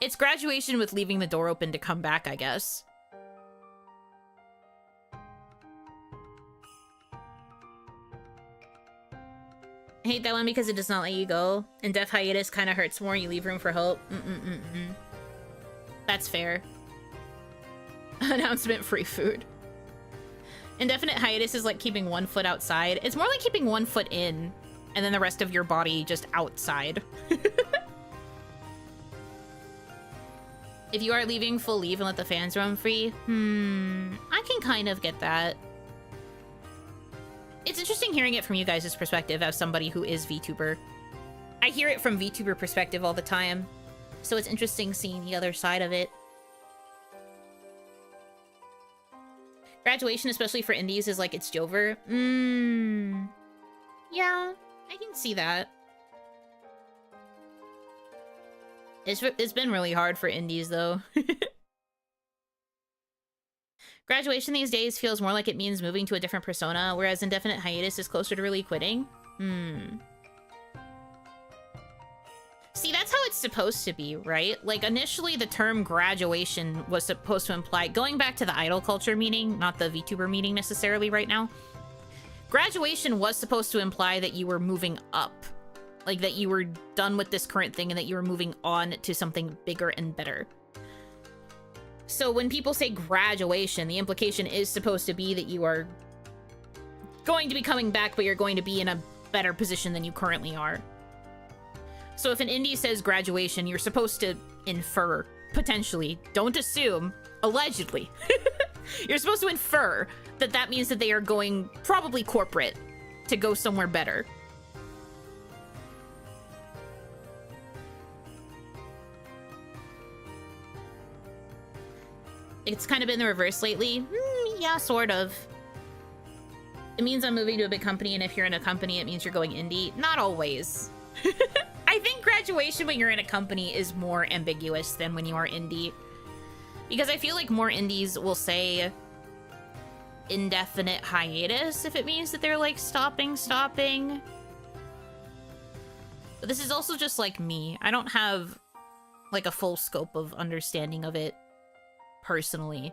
It's graduation with leaving the door open to come back, I guess. I hate that one because it does not let you go. And death hiatus kind of hurts more. You leave room for hope. That's fair. Announcement free food. Indefinite hiatus is like keeping one foot outside. It's more like keeping one foot in and then the rest of your body just outside. If you are leaving, full leave and let the fans roam free. I can kind of get that. It's interesting hearing it from you guys' perspective as somebody who is VTuber. I hear it from VTuber perspective all the time, so it's interesting seeing the other side of it. Graduation, especially for indies, is like it's Jover. Yeah, I can see that. It's been really hard for indies, though. Graduation these days feels more like it means moving to a different persona, whereas indefinite hiatus is closer to really quitting. See, that's how it's supposed to be, right? Like, initially, the term graduation was supposed to imply, going back to the idol culture meaning, not the VTuber meaning necessarily right now, graduation was supposed to imply that you were moving up. Like, that you were done with this current thing and that you were moving on to something bigger and better. So when people say graduation, the implication is supposed to be that you are going to be coming back, but you're going to be in a better position than you currently are. So if an indie says graduation, you're supposed to infer, potentially, don't assume, allegedly. You're supposed to infer that that means that they are going probably corporate to go somewhere better. It's kind of been the reverse lately. Yeah, sort of. It means I'm moving to a big company, and if you're in a company, it means you're going indie. Not always. I think graduation when you're in a company is more ambiguous than when you are indie. Because I feel like more indies will say indefinite hiatus if it means that they're like stopping. But this is also just like me. I don't have like a full scope of understanding of it personally.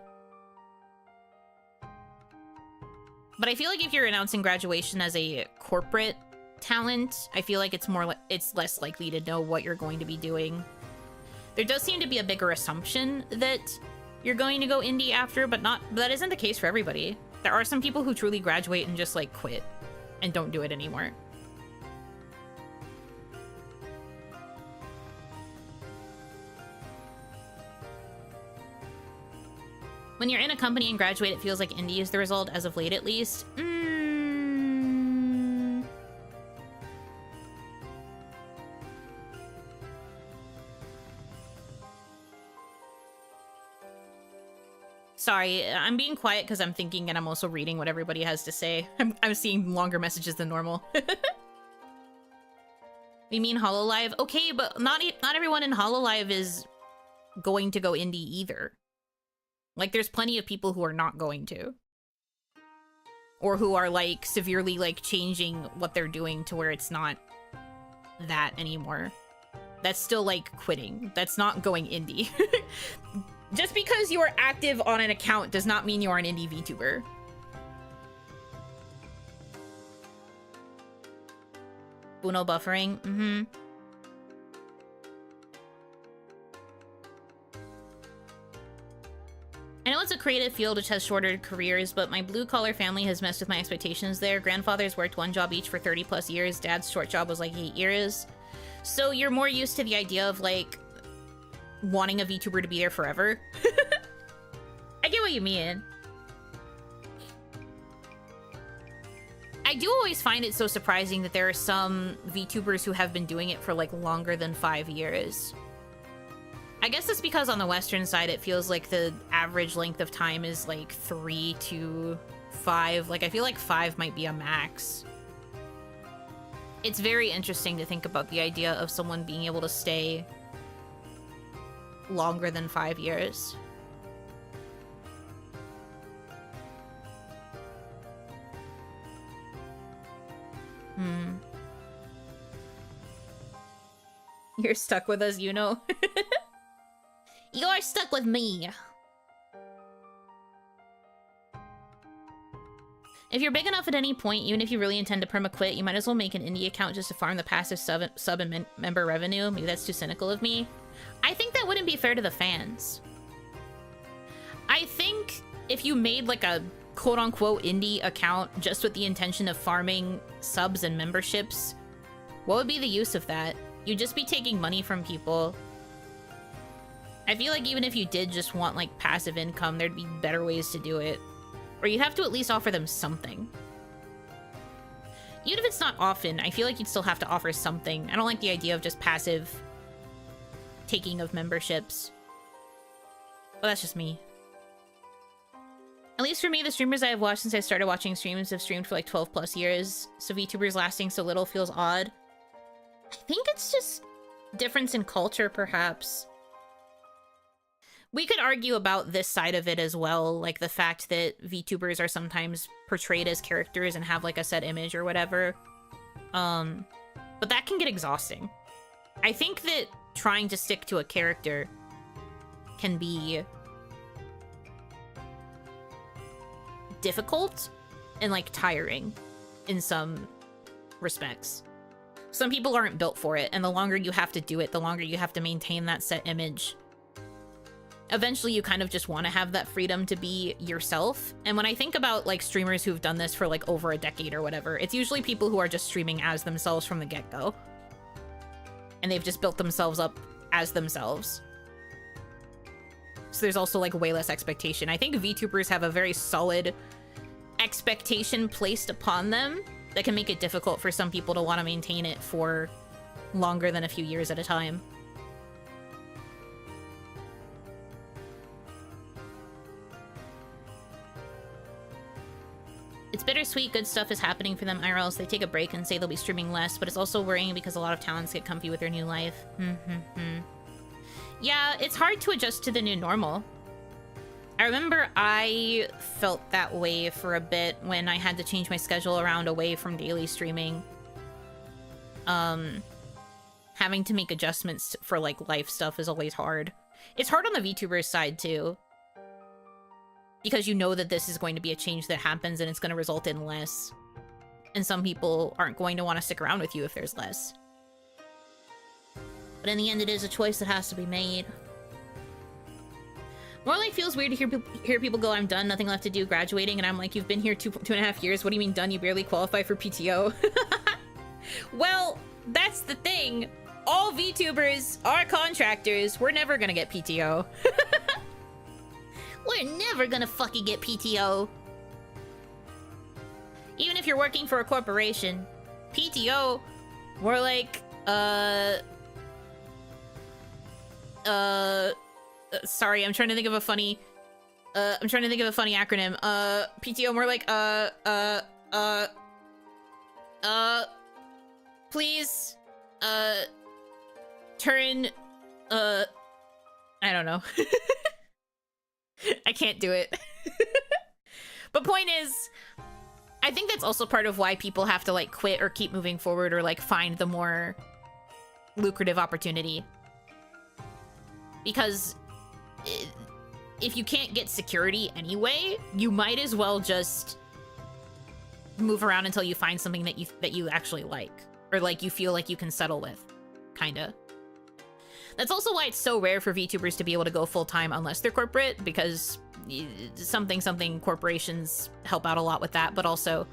But I feel like if you're announcing graduation as a corporate talent, I feel like it's less likely to know what you're going to be doing. There does seem to be a bigger assumption that you're going to go indie after, but that isn't the case for everybody. There are some people who truly graduate and just like quit and don't do it anymore. When you're in a company and graduate, it feels like indie is the result, as of late at least. Sorry, I'm being quiet because I'm thinking and I'm also reading what everybody has to say. I'm seeing longer messages than normal. You mean HoloLive? Okay, but not everyone in HoloLive is going to go indie either. Like, there's plenty of people who are not going to. Or who are, like, severely, like, changing what they're doing to where it's not that anymore. That's still, like, quitting. That's not going indie. Just because you're active on an account does not mean you're an indie VTuber. Uno buffering? Mm-hmm. I know it's a creative field which has shorter careers, but my blue-collar family has messed with my expectations there. Grandfathers worked one job each for 30+ years. Dad's short job was like 8 years. So you're more used to the idea of, like, wanting a VTuber to be there forever. I get what you mean. I do always find it so surprising that there are some VTubers who have been doing it for, like, longer than 5 years. I guess it's because on the Western side, it feels like the average length of time is like 3 to 5. Like, I feel like 5 might be a max. It's very interesting to think about the idea of someone being able to stay longer than 5 years. You're stuck with us, Yuno. You're stuck with me. If you're big enough at any point, even if you really intend to perma-quit, you might as well make an indie account just to farm the passive sub and member revenue. Maybe that's too cynical of me. I think that wouldn't be fair to the fans. I think if you made like a quote-unquote indie account just with the intention of farming subs and memberships, what would be the use of that? You'd just be taking money from people. I feel like even if you did just want, like, passive income, there'd be better ways to do it. Or you'd have to at least offer them something. Even if it's not often, I feel like you'd still have to offer something. I don't like the idea of just passive taking of memberships. But that's just me. At least for me, the streamers I have watched since I started watching streams have streamed for like 12+ years, so VTubers lasting so little feels odd. I think it's just difference in culture, perhaps. We could argue about this side of it as well, like the fact that VTubers are sometimes portrayed as characters and have like a set image or whatever. But that can get exhausting. I think that trying to stick to a character can be difficult and like tiring in some respects. Some people aren't built for it, and the longer you have to do it, the longer you have to maintain that set image. Eventually, you kind of just want to have that freedom to be yourself. And when I think about, like, streamers who've done this for, like, over a decade or whatever, it's usually people who are just streaming as themselves from the get-go. And they've just built themselves up as themselves. So there's also, like, way less expectation. I think VTubers have a very solid expectation placed upon them that can make it difficult for some people to want to maintain it for longer than a few years at a time. It's bittersweet. Good stuff is happening for them IRLs. They take a break and say they'll be streaming less, but it's also worrying because a lot of talents get comfy with their new life. Yeah, it's hard to adjust to the new normal. I remember I felt that way for a bit when I had to change my schedule around away from daily streaming. Having to make adjustments for, like, life stuff is always hard. It's hard on the VTuber side, too. because you know that this is going to be a change that happens and it's going to result in less. And some people aren't going to want to stick around with you if there's less. But in the end, it is a choice that has to be made. More like feels weird to hear people go, I'm done, nothing left to do, graduating, and I'm like, you've been here two and a half years, what do you mean done? You barely qualify for PTO. Well, that's the thing. All VTubers are contractors. We're never gonna get PTO. We're never gonna fucking get PTO. Even if you're working for a corporation, PTO, more like, sorry, I'm trying to think of a funny, acronym. PTO, more like, please, turn, I don't know. I can't do it. But point is, I think that's also part of why people have to, like, quit or keep moving forward or, like, find the more lucrative opportunity. Because if you can't get security anyway, you might as well just move around until you find something that you actually like, or like you feel like you can settle with, kinda. That's also why it's so rare for VTubers to be able to go full-time unless they're corporate, because something corporations help out a lot with that, but also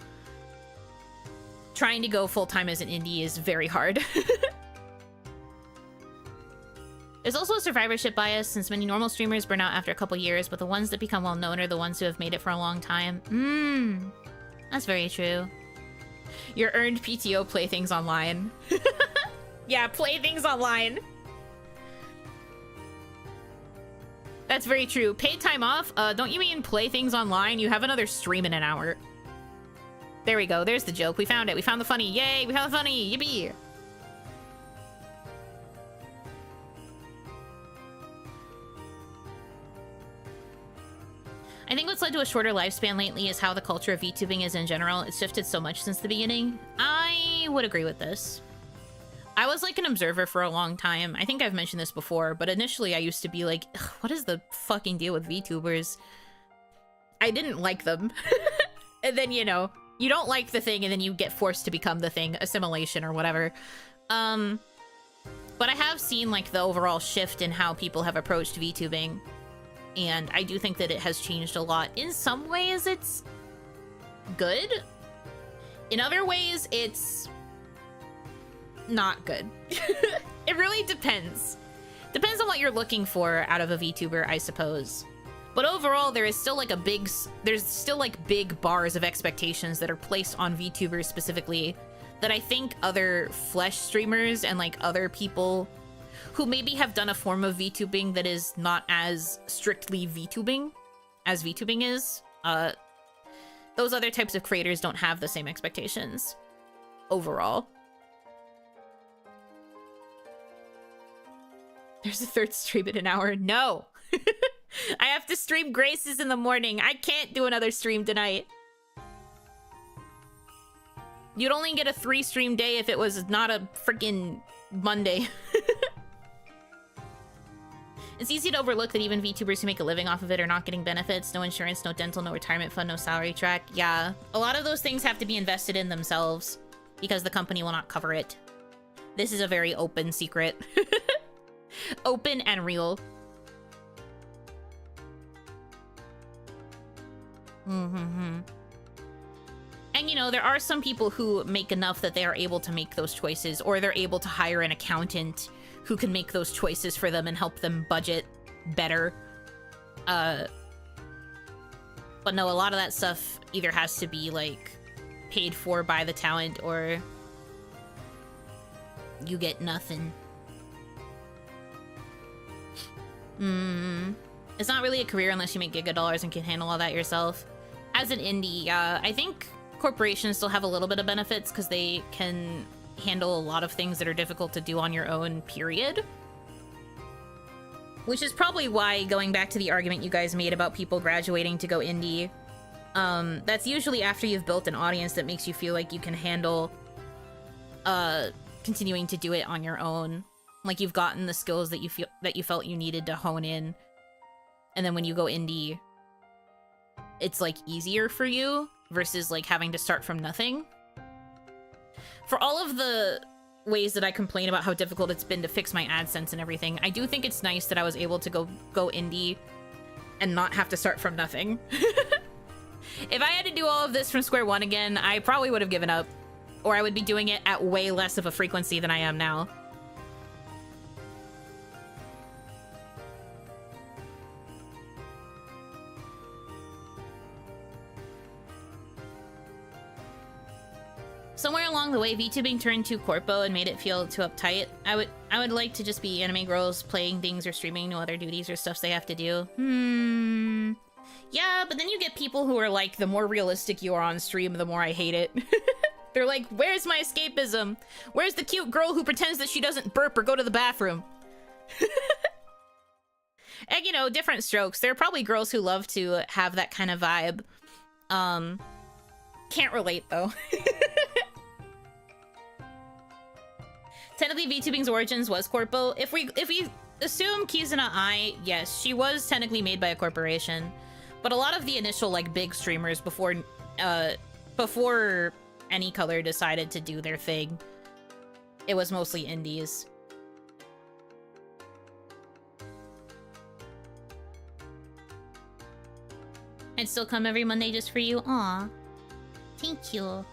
trying to go full-time as an indie is very hard. There's also a survivorship bias, since many normal streamers burn out after a couple years, but the ones that become well-known are the ones who have made it for a long time. That's very true. Your earned PTO playthings online. Yeah, playthings online. That's very true. Paid time off? Don't you mean playthings online? You have another stream in an hour. There we go. There's the joke. We found it. We found the funny. Yay, we found the funny. Yippee. I think what's led to a shorter lifespan lately is how the culture of VTubing is in general. It's shifted so much since the beginning. I would agree with this. I was like an observer for a long time. I think I've mentioned this before, but initially I used to be like, what is the fucking deal with VTubers? I didn't like them. And then, you know, you don't like the thing and then you get forced to become the thing, assimilation or whatever. But I have seen like the overall shift in how people have approached VTubing. And I do think that it has changed a lot. In some ways, it's good. In other ways, it's not good. It really depends. Depends on what you're looking for out of a VTuber, I suppose. But overall, there is still like there's still like big bars of expectations that are placed on VTubers specifically that I think other flesh streamers and like other people who maybe have done a form of VTubing that is not as strictly VTubing as VTubing is, those other types of creators don't have the same expectations overall. There's a third stream in an hour. No! I have to stream Graces in the morning. I can't do another stream tonight. You'd only get a 3-stream day if it was not a freaking Monday. It's easy to overlook that even VTubers who make a living off of it are not getting benefits. No insurance, no dental, no retirement fund, no salary track. Yeah, a lot of those things have to be invested in themselves because the company will not cover it. This is a very open secret. Open and real. And you know, there are some people who make enough that they are able to make those choices, or they're able to hire an accountant who can make those choices for them and help them budget better. But no, a lot of that stuff either has to be like paid for by the talent or you get nothing. It's not really a career unless you make giga dollars and can handle all that yourself. As an indie, I think corporations still have a little bit of benefits because they can handle a lot of things that are difficult to do on your own, period. Which is probably why, going back to the argument you guys made about people graduating to go indie, that's usually after you've built an audience that makes you feel like you can handle continuing to do it on your own. Like you've gotten the skills that you felt you needed to hone in. And then when you go indie, it's like easier for you versus like having to start from nothing. For all of the ways that I complain about how difficult it's been to fix my AdSense and everything, I do think it's nice that I was able to go indie and not have to start from nothing. If I had to do all of this from square one again, I probably would have given up, or I would be doing it at way less of a frequency than I am now. Somewhere along the way, VTubing turned too corpo and made it feel too uptight. I would like to just be anime girls playing things or streaming, no other duties or stuffs they have to do. Yeah, but then you get people who are like, the more realistic you are on stream, the more I hate it. They're like, where's my escapism? Where's the cute girl who pretends that she doesn't burp or go to the bathroom? And, you know, different strokes. There are probably girls who love to have that kind of vibe. Can't relate, though. Technically, VTubing's origins was corpo. If we assume Kizuna Ai, yes, she was technically made by a corporation. But a lot of the initial, like, big streamers before Any Color decided to do their thing, it was mostly indies. I'd still come every Monday just for you. Aw. Thank you.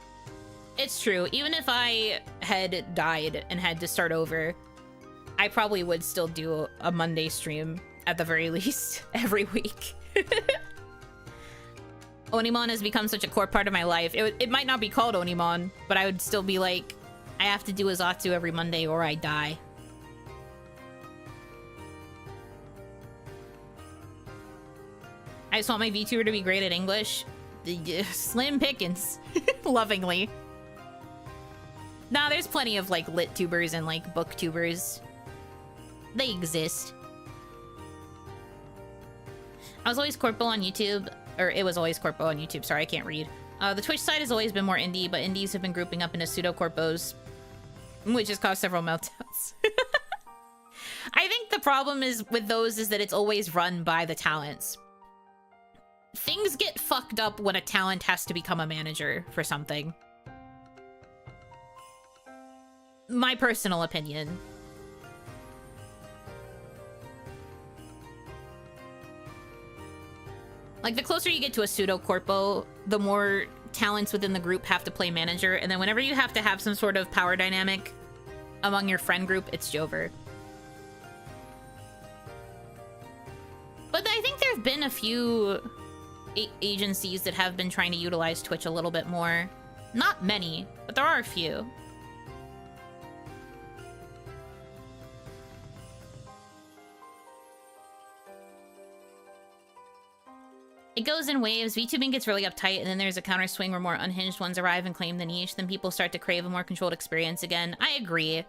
It's true. Even if I had died and had to start over, I probably would still do a Monday stream at the very least every week. OniMon has become such a core part of my life. It might not be called OniMon, but I would still be like, I have to do a Zatsu every Monday or I die. I just want my VTuber to be great at English. Slim pickings. Lovingly. Nah, there's plenty of, like, lit tubers and, like, booktubers. They exist. I was always corpo on YouTube. Or it was always corpo on YouTube. Sorry, I can't read. The Twitch side has always been more indie, but indies have been grouping up into pseudo-corpos, which has caused several meltdowns. I think the problem is with those is that it's always run by the talents. Things get fucked up when a talent has to become a manager for something. My personal opinion. Like, the closer you get to a pseudo-corpo, the more talents within the group have to play manager, and then whenever you have to have some sort of power dynamic among your friend group, it's Jover. But I think there have been a few agencies that have been trying to utilize Twitch a little bit more. Not many, but there are a few. It goes in waves. VTubing gets really uptight, and then there's a counter swing where more unhinged ones arrive and claim the niche. Then people start to crave a more controlled experience again. I agree.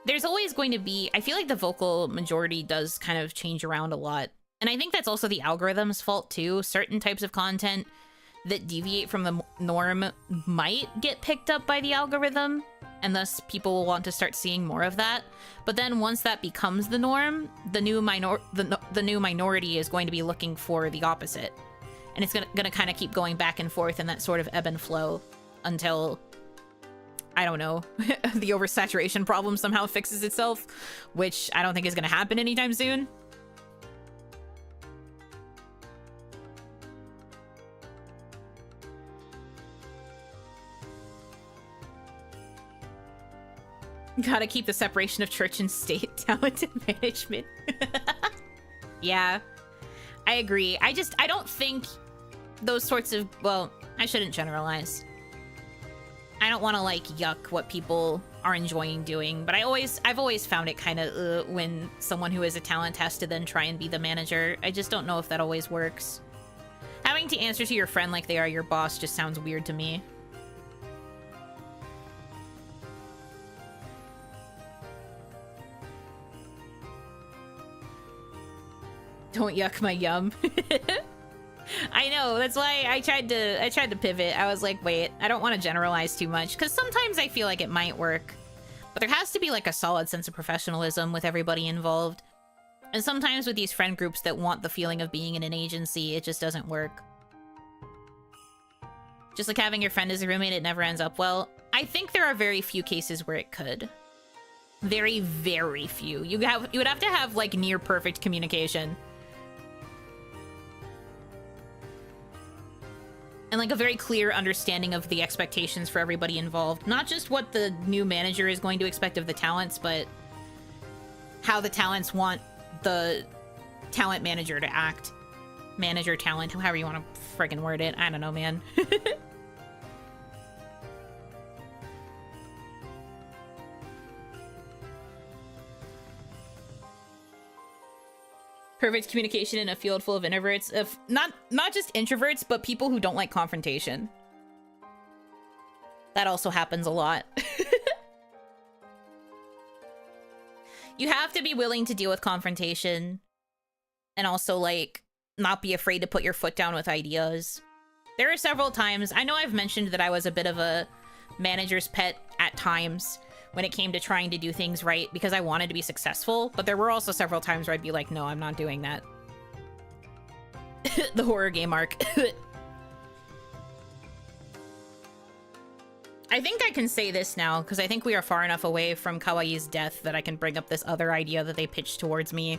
There's always going to be... I feel like the vocal majority does kind of change around a lot. And I think that's also the algorithm's fault, too. Certain types of content that deviate from the norm might get picked up by the algorithm, and thus people will want to start seeing more of that. But then once that becomes the norm, the new minority is going to be looking for the opposite. And it's gonna kind of keep going back and forth in that sort of ebb and flow until, I don't know, the oversaturation problem somehow fixes itself, which I don't think is gonna happen anytime soon. Gotta keep the separation of church and state, talent and management. Yeah, I agree. I don't think those sorts of, well, I shouldn't generalize. I don't want to, like, yuck what people are enjoying doing, but I've always found it kind of when someone who is a talent has to then try and be the manager. I just don't know if that always works. Having to answer to your friend like they are your boss just sounds weird to me. Don't yuck my yum. I know, that's why I tried to pivot. I was like, wait, I don't want to generalize too much, because sometimes I feel like it might work. But there has to be like a solid sense of professionalism with everybody involved. And sometimes with these friend groups that want the feeling of being in an agency, it just doesn't work. Just like having your friend as a roommate, it never ends up well. I think there are very few cases where it could. Very, very few. You would have to have like near perfect communication. And like a very clear understanding of the expectations for everybody involved. Not just what the new manager is going to expect of the talents, but how the talents want the talent manager to act. Manager, talent, however you want to friggin' word it. I don't know, man. Perfect communication in a field full of introverts. Of not just introverts, but people who don't like confrontation. That also happens a lot. You have to be willing to deal with confrontation. And also, like, not be afraid to put your foot down with ideas. There are several times, I know I've mentioned that I was a bit of a manager's pet at times when it came to trying to do things right because I wanted to be successful, but there were also several times where I'd be like, no, I'm not doing that. The horror game arc. I think I can say this now, because I think we are far enough away from Kawaii's death that I can bring up this other idea that they pitched towards me.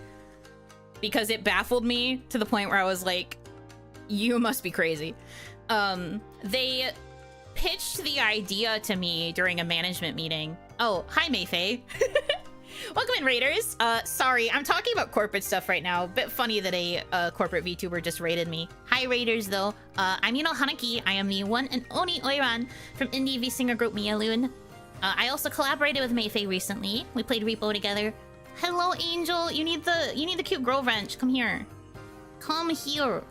Because it baffled me to the point where I was like, you must be crazy. They pitched the idea to me during a management meeting. Oh, hi, Mayfei. Welcome in, Raiders. Sorry, I'm talking about corporate stuff right now. Bit funny that a corporate VTuber just raided me. Hi, Raiders, though. I'm Yuno Hanaki. I am the one and only Oiran from indie V-singer group Mialoon. I also collaborated with Mayfei recently. We played Repo together. Hello, Angel. You need the cute girl wrench. Come here. Come here.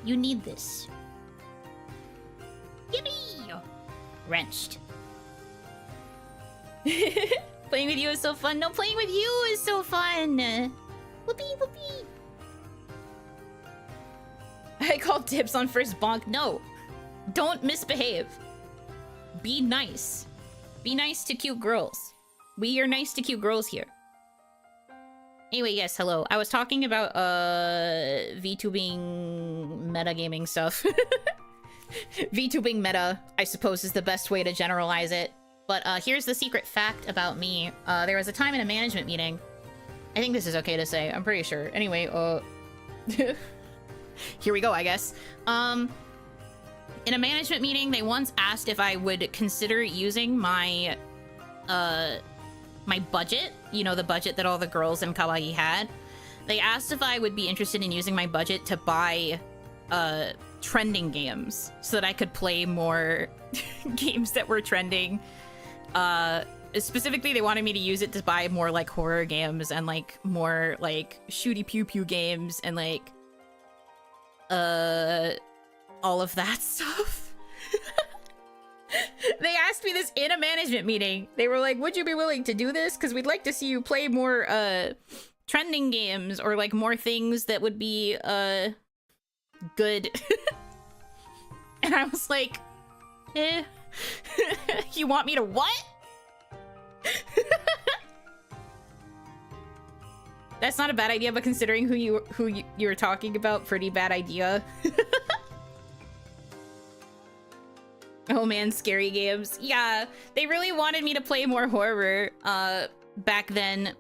You need this. Yippee! Wrenched. Playing with you is so fun. No, playing with you is so fun. Whoopee, whoopee. I called dibs on first bonk. No. Don't misbehave. Be nice. Be nice to cute girls. We are nice to cute girls here. Anyway, yes, hello. I was talking about VTubing metagaming stuff. VTubing meta, I suppose, is the best way to generalize it. But here's the secret fact about me. There was a time in a management meeting. I think this is okay to say. I'm pretty sure. Anyway, here we go, I guess. In a management meeting, they once asked if I would consider using my my budget. You know, the budget that all the girls in Kawaii had. They asked if I would be interested in using my budget to buy trending games so that I could play more games that were trending. Specifically, they wanted me to use it to buy more like horror games and like more like shooty pew pew games and like all of that stuff. They asked me this in a management meeting. They were like, would you be willing to do this? Because we'd like to see you play more trending games or like more things that would be good. And I was like, eh. You want me to what? That's not a bad idea, but considering who you're talking about, pretty bad idea. Oh man, scary games. Yeah, they really wanted me to play more horror back then.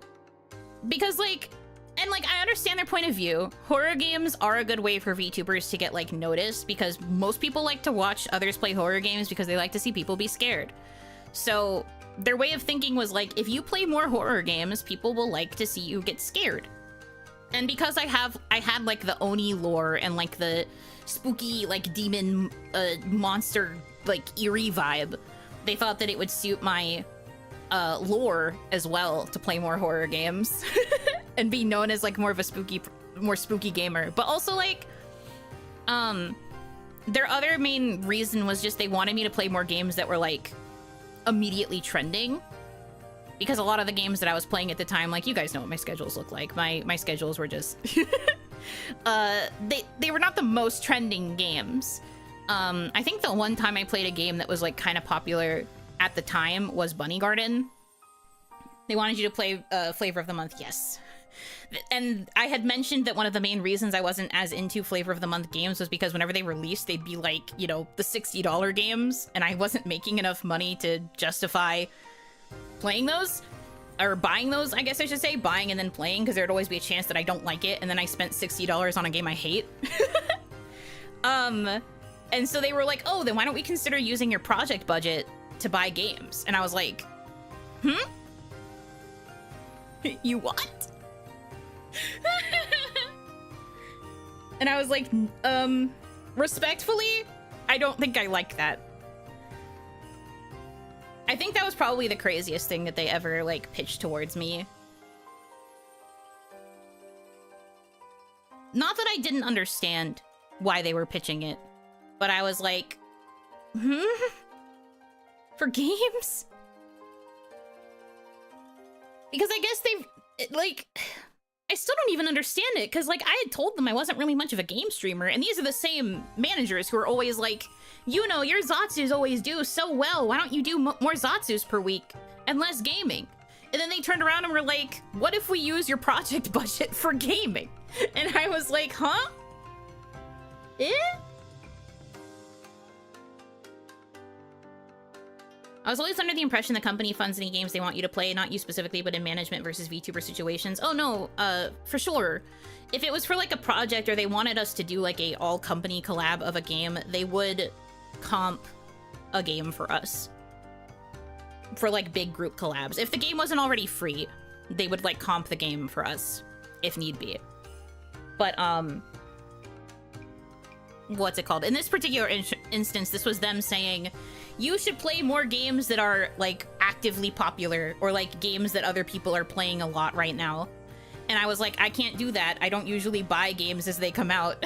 Because like, and like, I understand their point of view. Horror games are a good way for VTubers to get like noticed because most people like to watch others play horror games because they like to see people be scared. So their way of thinking was like, if you play more horror games, people will like to see you get scared. And because I had like the Oni lore and like the spooky like demon monster like eerie vibe, they thought that it would suit my lore as well to play more horror games and be known as like more of a more spooky gamer. But also like their other main reason was just they wanted me to play more games that were like immediately trending, because a lot of the games that I was playing at the time, like, you guys know what my schedules look like. My schedules were just they were not the most trending games. I think the one time I played a game that was like kind of popular at the time was Bunny Garden. They wanted you to play Flavor of the Month. Yes. And I had mentioned that one of the main reasons I wasn't as into Flavor of the Month games was because whenever they released, they'd be like, you know, the $60 games, and I wasn't making enough money to justify playing those. Or buying those, I guess I should say. Buying and then playing, because there'd always be a chance that I don't like it, and then I spent $60 on a game I hate. And so they were like, oh, then why don't we consider using your project budget to buy games? And I was like, You what? And I was like, respectfully, I don't think I like that. I think that was probably the craziest thing that they ever, like, pitched towards me. Not that I didn't understand why they were pitching it, but I was like, For games? Because I guess they've, like, I still don't even understand it, because, like, I had told them I wasn't really much of a game streamer, and these are the same managers who are always like, you know, your Zatsus always do so well, why don't you do more Zatsus per week and less gaming? And then they turned around and were like, what if we use your project budget for gaming? And I was like, huh? I was always under the impression the company funds any games they want you to play, not you specifically, but in management versus VTuber situations. Oh no, for sure. If it was for like a project or they wanted us to do like a all-company collab of a game, they would comp a game for us. For like big group collabs. If the game wasn't already free, they would like comp the game for us, if need be. But, what's it called? In this particular instance, this was them saying, you should play more games that are, like, actively popular, or, like, games that other people are playing a lot right now. And I was like, I can't do that. I don't usually buy games as they come out.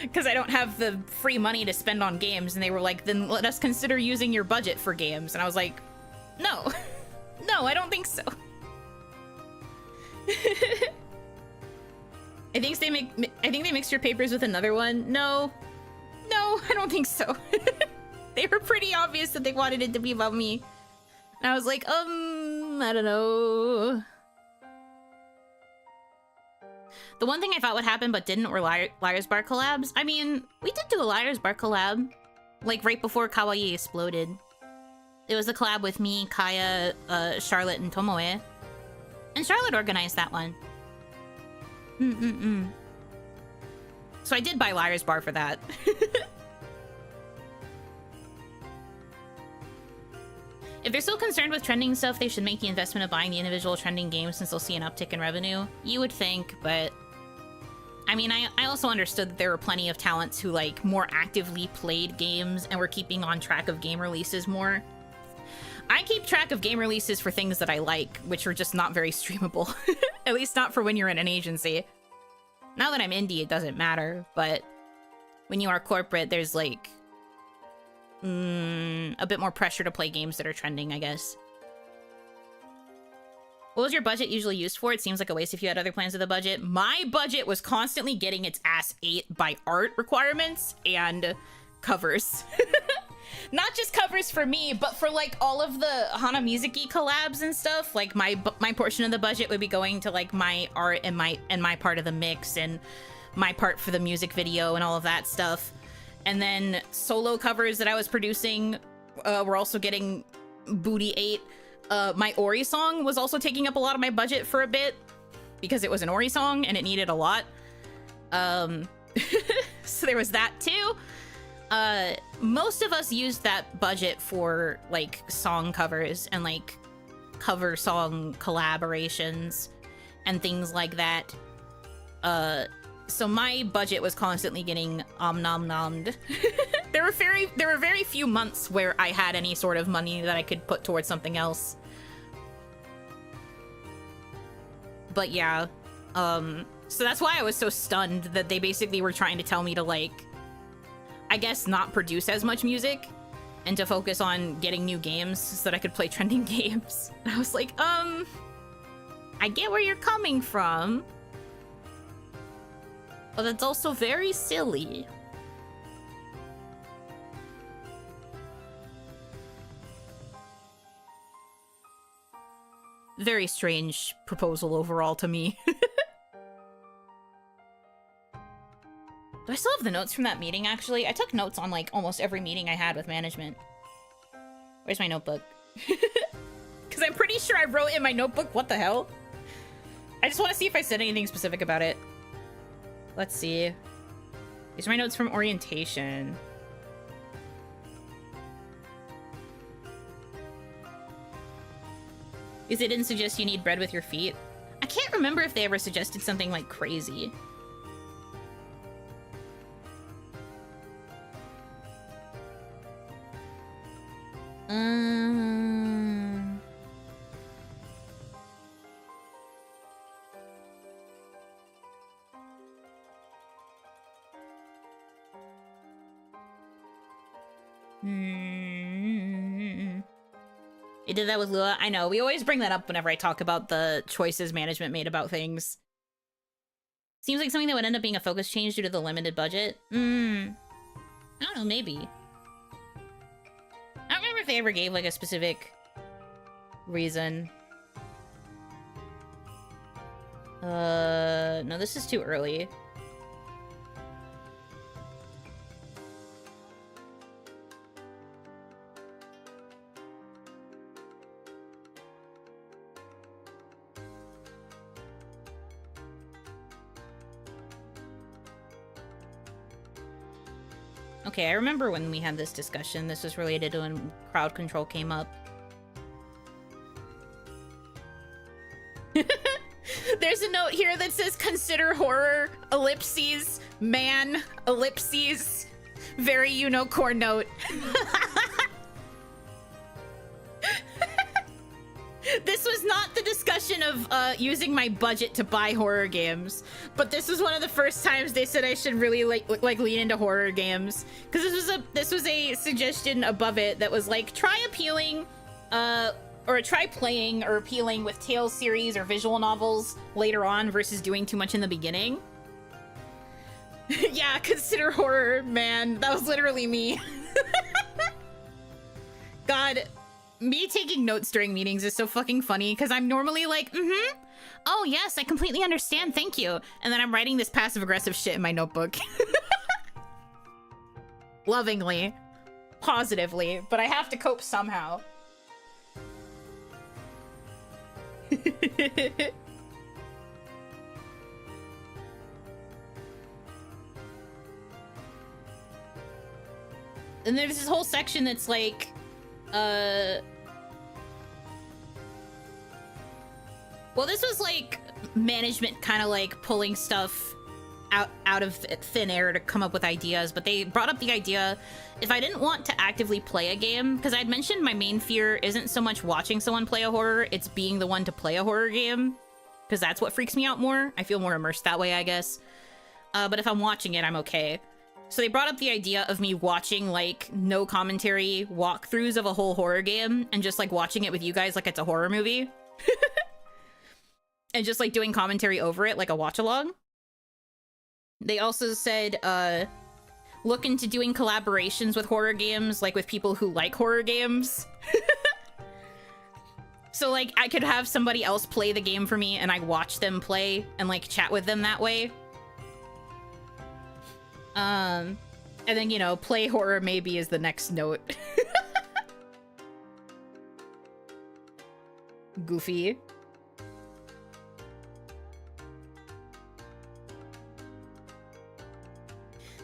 Because I don't have the free money to spend on games. And they were like, then let us consider using your budget for games. And I was like, no. No, I don't think so. I think they mixed your papers with another one. No. No, I don't think so. They were pretty obvious that they wanted it to be about me. And I was like, I don't know. The one thing I thought would happen but didn't were Liar's Bar collabs. I mean, we did do a Liar's Bar collab. Like, right before Kawaii exploded. It was a collab with me, Kaya, Charlotte, and Tomoe. And Charlotte organized that one. So I did buy Liar's Bar for that. If they're still concerned with trending stuff, they should make the investment of buying the individual trending games since they'll see an uptick in revenue. You would think, but... I mean, I also understood that there were plenty of talents who, like, more actively played games and were keeping on track of game releases more. I keep track of game releases for things that I like, which are just not very streamable. At least not for when you're in an agency. Now that I'm indie, it doesn't matter, but when you are corporate, there's, like... a bit more pressure to play games that are trending, I guess. What was your budget usually used for? It seems like a waste if you had other plans with the budget. My budget was constantly getting its ass ate by art requirements and covers. Not just covers for me, but for like all of the Hana Mizuki collabs and stuff. Like my portion of the budget would be going to like my art and my part of the mix and my part for the music video and all of that stuff. And then solo covers that I was producing were also getting booty ate. My Ori song was also taking up a lot of my budget for a bit because it was an Ori song and it needed a lot. So there was that too. Most of us used that budget for like song covers and like cover song collaborations and things like that. So my budget was constantly getting nom-nommed. There were very few months where I had any sort of money that I could put towards something else. But yeah, so that's why I was so stunned that they basically were trying to tell me to, like, I guess not produce as much music and to focus on getting new games so that I could play trending games. And I was like, I get where you're coming from. But it's also very silly. very strange proposal overall to me. Do I still have the notes from that meeting, actually? I took notes on, like, almost every meeting I had with management. Where's my notebook? Because I'm pretty sure I wrote in my notebook, what the hell? I just want to see if I said anything specific about it. Let's see. These are my notes from orientation. Because they didn't suggest you need bread with your feet. I can't remember if they ever suggested something, like, crazy. They did that with Lua. I know. We always bring that up whenever I talk about the choices management made about things. Seems like something that would end up being a focus change due to the limited budget. I don't know, maybe. I don't remember if they ever gave, like, a specific reason. No, this is too early. Okay, I remember when we had this discussion. This was related to when crowd control came up. There's a note here that says, consider horror, ellipses, man, ellipses. Very Yuno core note. This was not the discussion of using my budget to buy horror games, but this was one of the first times they said I should really like lean into horror games, because this was a suggestion above it that was like, try appealing or try playing or appealing with Tales series or visual novels later on versus doing too much in the beginning. Yeah, consider horror, man. That was literally me. God, me taking notes during meetings is so fucking funny, because I'm normally like, oh yes, I completely understand, thank you. And then I'm writing this passive-aggressive shit in my notebook. Lovingly. Positively. But I have to cope somehow. And there's this whole section that's like, well, this was like management kind of like pulling stuff out of thin air to come up with ideas, but they brought up the idea, if I didn't want to actively play a game, because I'd mentioned my main fear isn't so much watching someone play a horror, it's being the one to play a horror game, because that's what freaks me out more. I feel more immersed that way, I guess. But if I'm watching it, I'm okay. So they brought up the idea of me watching, like, no commentary walkthroughs of a whole horror game and just, like, watching it with you guys like it's a horror movie. And just, like, doing commentary over it like a watch-along. They also said, look into doing collaborations with horror games, like with people who like horror games. So, like, I could have somebody else play the game for me and I watch them play and, like, chat with them that way. And then, you know, play horror maybe is the next note. Goofy.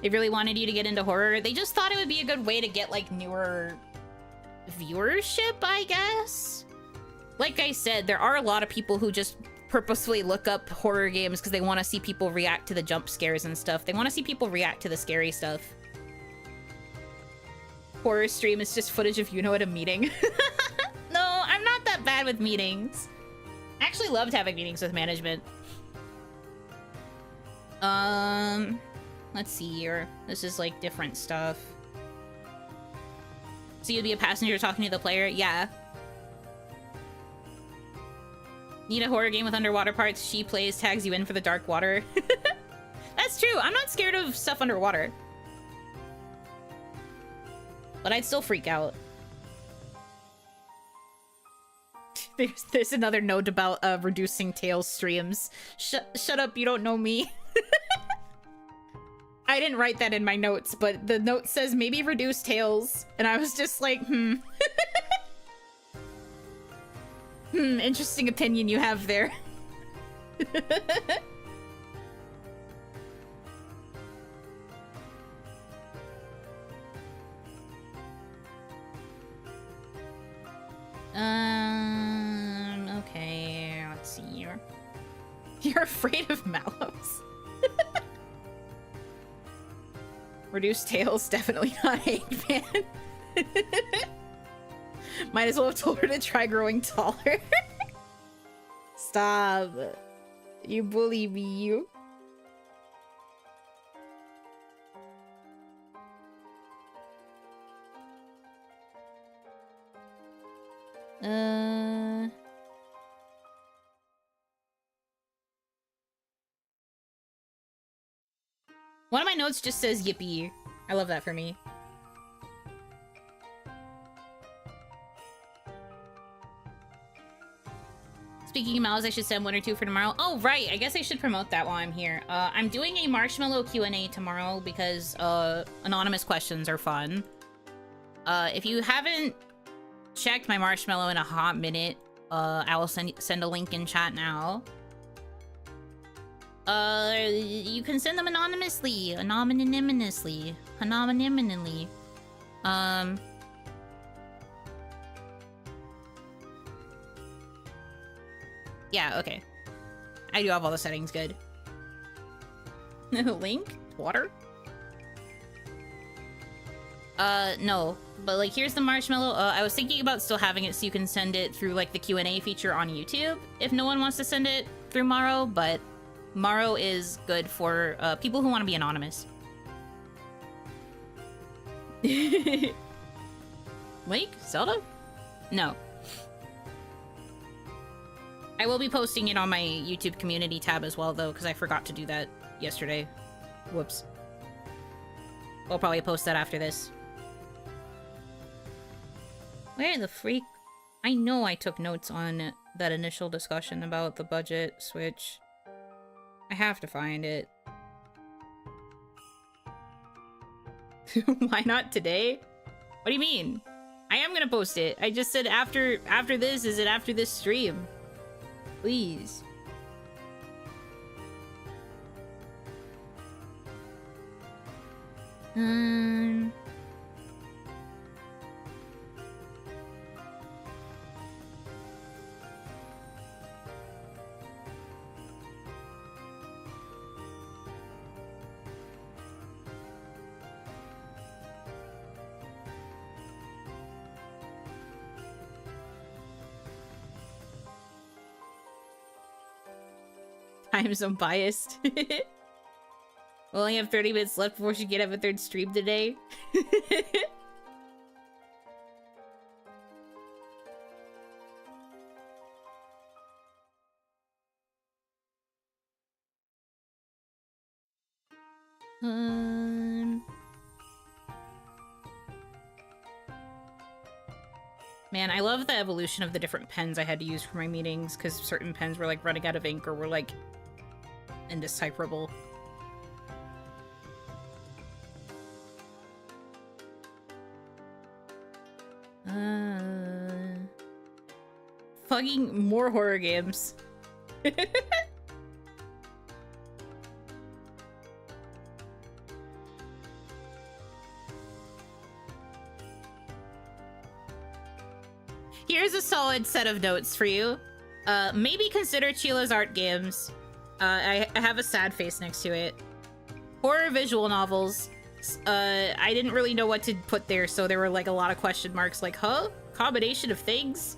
They really wanted you to get into horror. They just thought it would be a good way to get, like, newer viewership, I guess? Like I said, there are a lot of people who just purposefully look up horror games because they want to see people react to the jump scares and stuff. They want to see people react to the scary stuff. Horror stream is just footage of Yuno at a meeting. No, I'm not that bad with meetings. I actually loved having meetings with management. Let's see here. This is like different stuff. So you'd be a passenger talking to the player? Yeah. Need a horror game with underwater parts? She plays, tags you in for the dark water. That's true. I'm not scared of stuff underwater. But I'd still freak out. There's another note about reducing Tails streams. Shut up, you don't know me. I didn't write that in my notes, but the note says maybe reduce Tails, and I was just like, interesting opinion you have there. Okay, let's see here. You're afraid of Mallows. Reduce Tails, definitely not 8-man. Might as well have told her to try growing taller. Stop. You bully me, you. One of my notes just says yippee. I love that for me. Speaking of Mallows, I should send 1 or 2 for tomorrow. Oh, right. I guess I should promote that while I'm here. I'm doing a Marshmallow Q&A tomorrow because anonymous questions are fun. If you haven't checked my Marshmallow in a hot minute, I will send a link in chat now. You can send them anonymously. Anonymously. Yeah, okay. I do have all the settings good. Link? Water? No. But, like, here's the Marshmallow. I was thinking about still having it so you can send it through, like, the Q&A feature on YouTube if no one wants to send it through Morrow, but Morrow is good for people who want to be anonymous. Link? Zelda? No. I will be posting it on my YouTube community tab as well, though, because I forgot to do that yesterday. Whoops. I'll probably post that after this. Where the freak? I know I took notes on that initial discussion about the budget switch. I have to find it. Why not today? What do you mean? I am gonna post it. I just said after this. Is it after this stream? Please. I'm so biased. We'll only have 30 minutes left before she can have a 3rd stream today. Man, I love the evolution of the different pens I had to use for my meetings, because certain pens were like running out of ink or were like indecipherable. Fucking more horror games. Here's a solid set of notes for you. Maybe consider Chila's art games. I have a sad face next to it. Horror visual novels. I didn't really know what to put there, so there were like a lot of question marks, like, huh? Combination of things?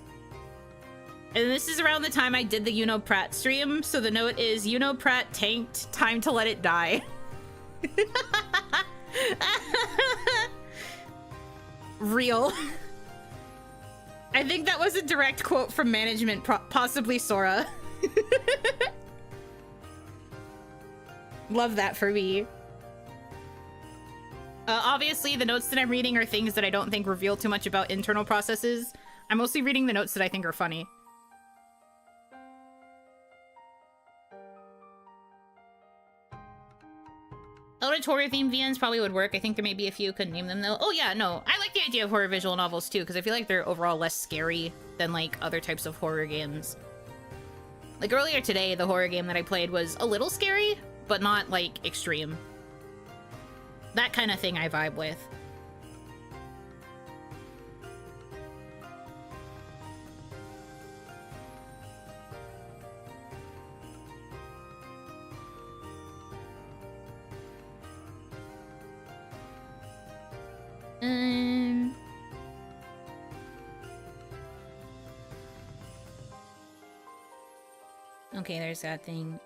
And this is around the time I did the Yuno Pratt stream, so the note is, Yuno Pratt tanked, time to let it die. Real. I think that was a direct quote from management, possibly Sora. Love that for me. Obviously, the notes that I'm reading are things that I don't think reveal too much about internal processes. I'm mostly reading the notes that I think are funny. Eldritch horror themed VNs probably would work. I think there may be a few, couldn't name them though. Oh yeah, no, I like the idea of horror visual novels too, because I feel like they're overall less scary than like other types of horror games. Like earlier today, the horror game that I played was a little scary, but not like extreme. That kind of thing I vibe with. Okay, there's that thing.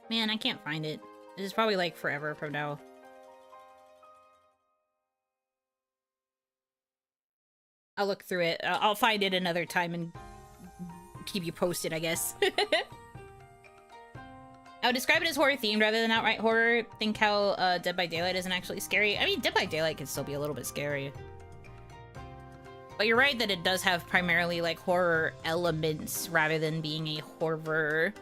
Man, I can't find it. This is probably like forever from now. I'll look through it. I'll find it another time and keep you posted, I guess. I would describe it as horror themed rather than outright horror. Think how Dead by Daylight isn't actually scary. I mean, Dead by Daylight can still be a little bit scary. But you're right that it does have primarily like horror elements rather than being a horror.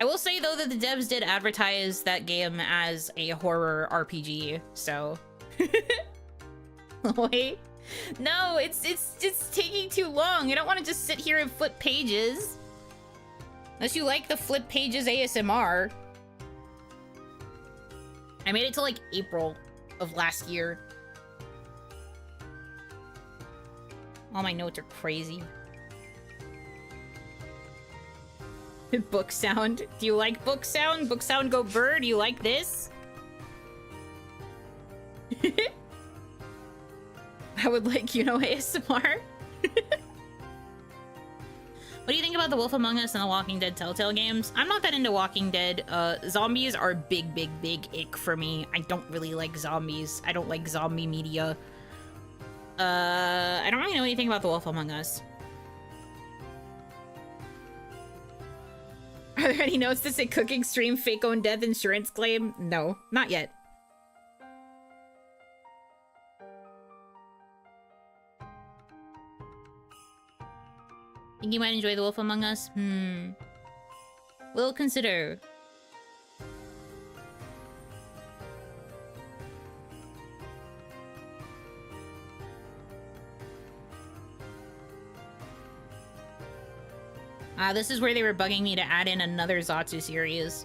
I will say though that the devs did advertise that game as a horror RPG, so. Wait. No, it's taking too long. I don't want to just sit here and flip pages. Unless you like the flip pages ASMR. I made it to like April of last year. All my notes are crazy. Book sound. Do you like book sound? Book sound go bird. Do you like this? I would like Yuno ASMR. What do you think about The Wolf Among Us and The Walking Dead Telltale games? I'm not that into Walking Dead. Zombies are big ick for me. I don't really like zombies. I don't like zombie media. I don't really know anything about The Wolf Among Us. Are there any notes to say cooking stream, fake own death insurance claim? No, not yet. Think you might enjoy The Wolf Among Us? We'll consider. This is where they were bugging me to add in another Zatsu series.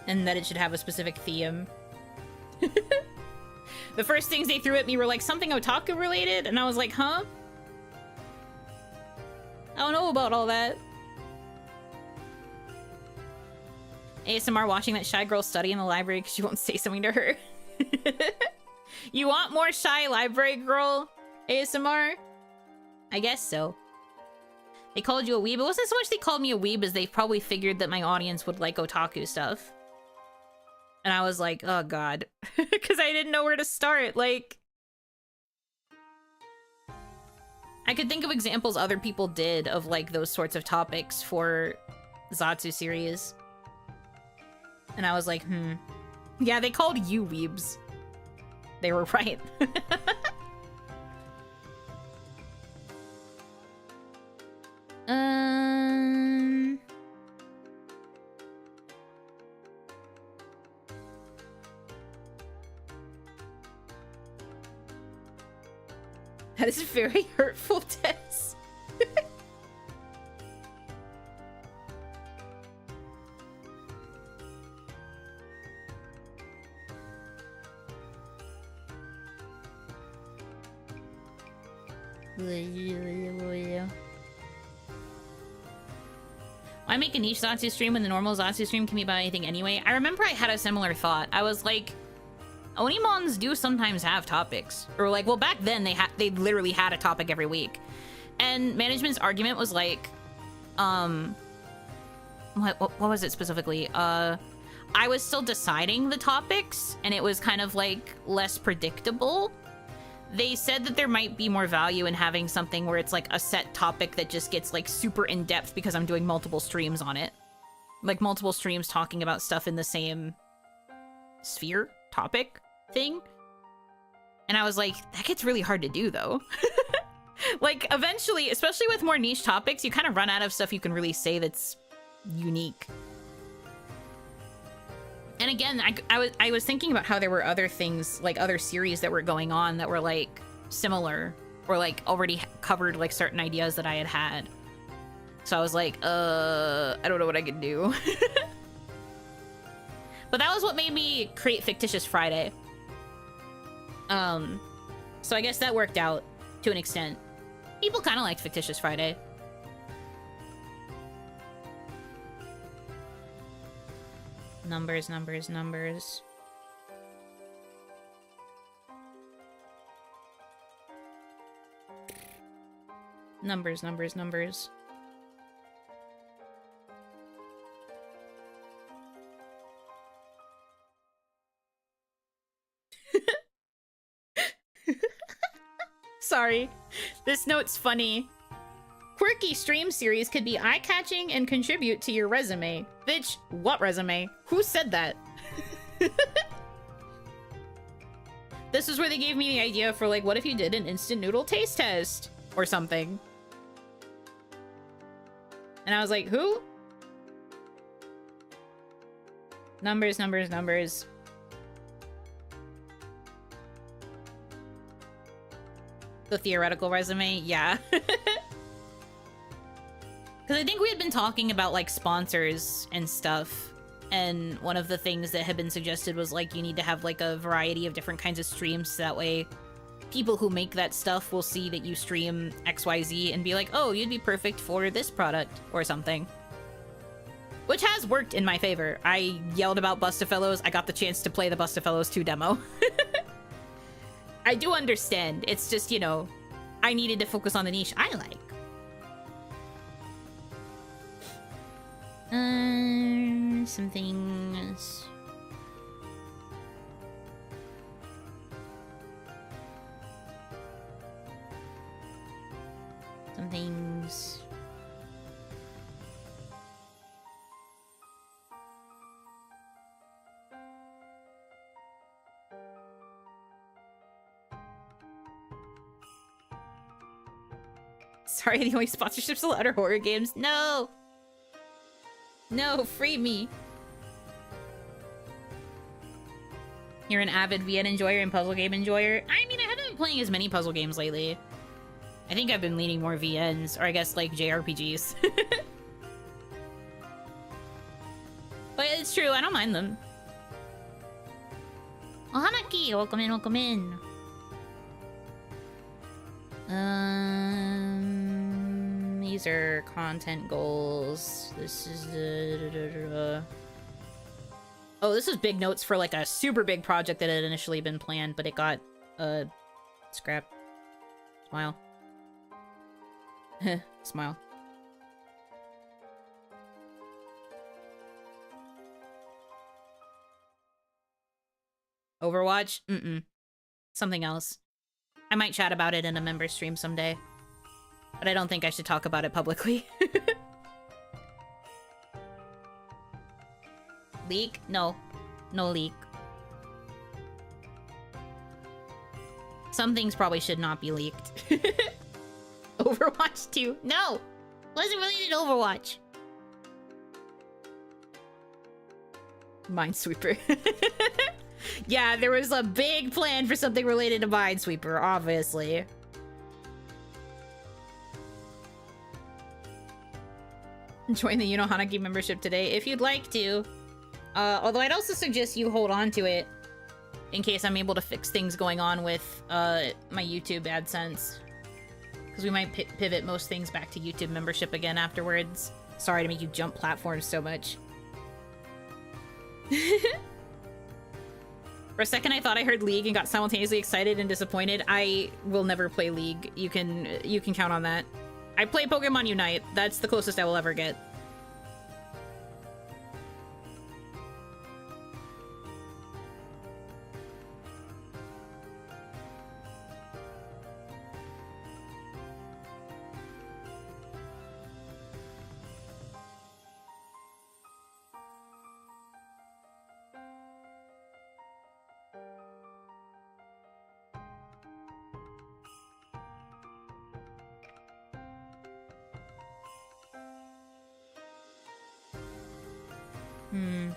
And that it should have a specific theme. The first things they threw at me were like something otaku related, and I was like, huh? I don't know about all that. ASMR watching that shy girl study in the library because you won't say something to her. You want more shy library girl ASMR? I guess so. They called you a weeb. It wasn't so much they called me a weeb as they probably figured that my audience would like otaku stuff. And I was like, oh god. Because I didn't know where to start. Like, I could think of examples other people did of like those sorts of topics for Zatsu series. And I was like, yeah, they called you weebs. They were right. That is very hurtful, Tess. Why make a niche Zatsu stream when the normal Zatsu stream can be about anything anyway? I remember I had a similar thought. I was like, OniMons do sometimes have topics. Or like, well, back then they literally had a topic every week. And management's argument was like, what was it specifically? I was still deciding the topics, and it was kind of like less predictable. They said that there might be more value in having something where it's like a set topic that just gets like super in-depth because I'm doing multiple streams on it. Like multiple streams talking about stuff in the same sphere topic thing. And I was like, that gets really hard to do though. Like, eventually, especially with more niche topics, you kind of run out of stuff you can really say that's unique. And again, I was thinking about how there were other things, like other series that were going on that were like similar or like already covered like certain ideas that I had had. So I was like, I don't know what I can do. But that was what made me create Fictitious Friday. So I guess that worked out to an extent. People kind of liked Fictitious Friday. Numbers, numbers, numbers. Numbers, numbers, numbers. Sorry. This note's funny. Quirky stream series could be eye-catching and contribute to your resume. Bitch, what resume? Who said that? This is where they gave me the idea for, like, what if you did an instant noodle taste test? Or something. And I was like, who? Numbers, numbers, numbers. The theoretical resume? Yeah. Because I think we had been talking about, like, sponsors and stuff. And one of the things that had been suggested was, like, you need to have, like, a variety of different kinds of streams. So that way people who make that stuff will see that you stream XYZ and be like, oh, you'd be perfect for this product or something. Which has worked in my favor. I yelled about Bustafellows. I got the chance to play the Bustafellows 2 demo. I do understand. It's just, you know, I needed to focus on the niche I like. Some things. Some things. Sorry, the only sponsorships allowed are horror games. No! No, free me. You're an avid VN enjoyer and puzzle game enjoyer? I mean, I haven't been playing as many puzzle games lately. I think I've been leaning more VNs, or I guess, like, JRPGs. But it's true, I don't mind them. Oh, Hanaki! Welcome in, welcome in. These are content goals. This is the... Oh, this is big notes for, like, a super big project that had initially been planned, but it got, scrapped. Smile. Smile. Overwatch? Mm-mm. Something else. I might chat about it in a member stream someday. But I don't think I should talk about it publicly. Leak? No. No leak. Some things probably should not be leaked. Overwatch 2? No! Wasn't related to Overwatch. Minesweeper. Yeah, there was a big plan for something related to Minesweeper, obviously. Join the Yuno Hanaki membership today if you'd like to. Although I'd also suggest you hold on to it in case I'm able to fix things going on with my YouTube AdSense. Because we might pivot most things back to YouTube membership again afterwards. Sorry to make you jump platforms so much. For a second I thought I heard League and got simultaneously excited and disappointed. I will never play League. You can count on that. I play Pokemon Unite. That's the closest I will ever get. Hmm.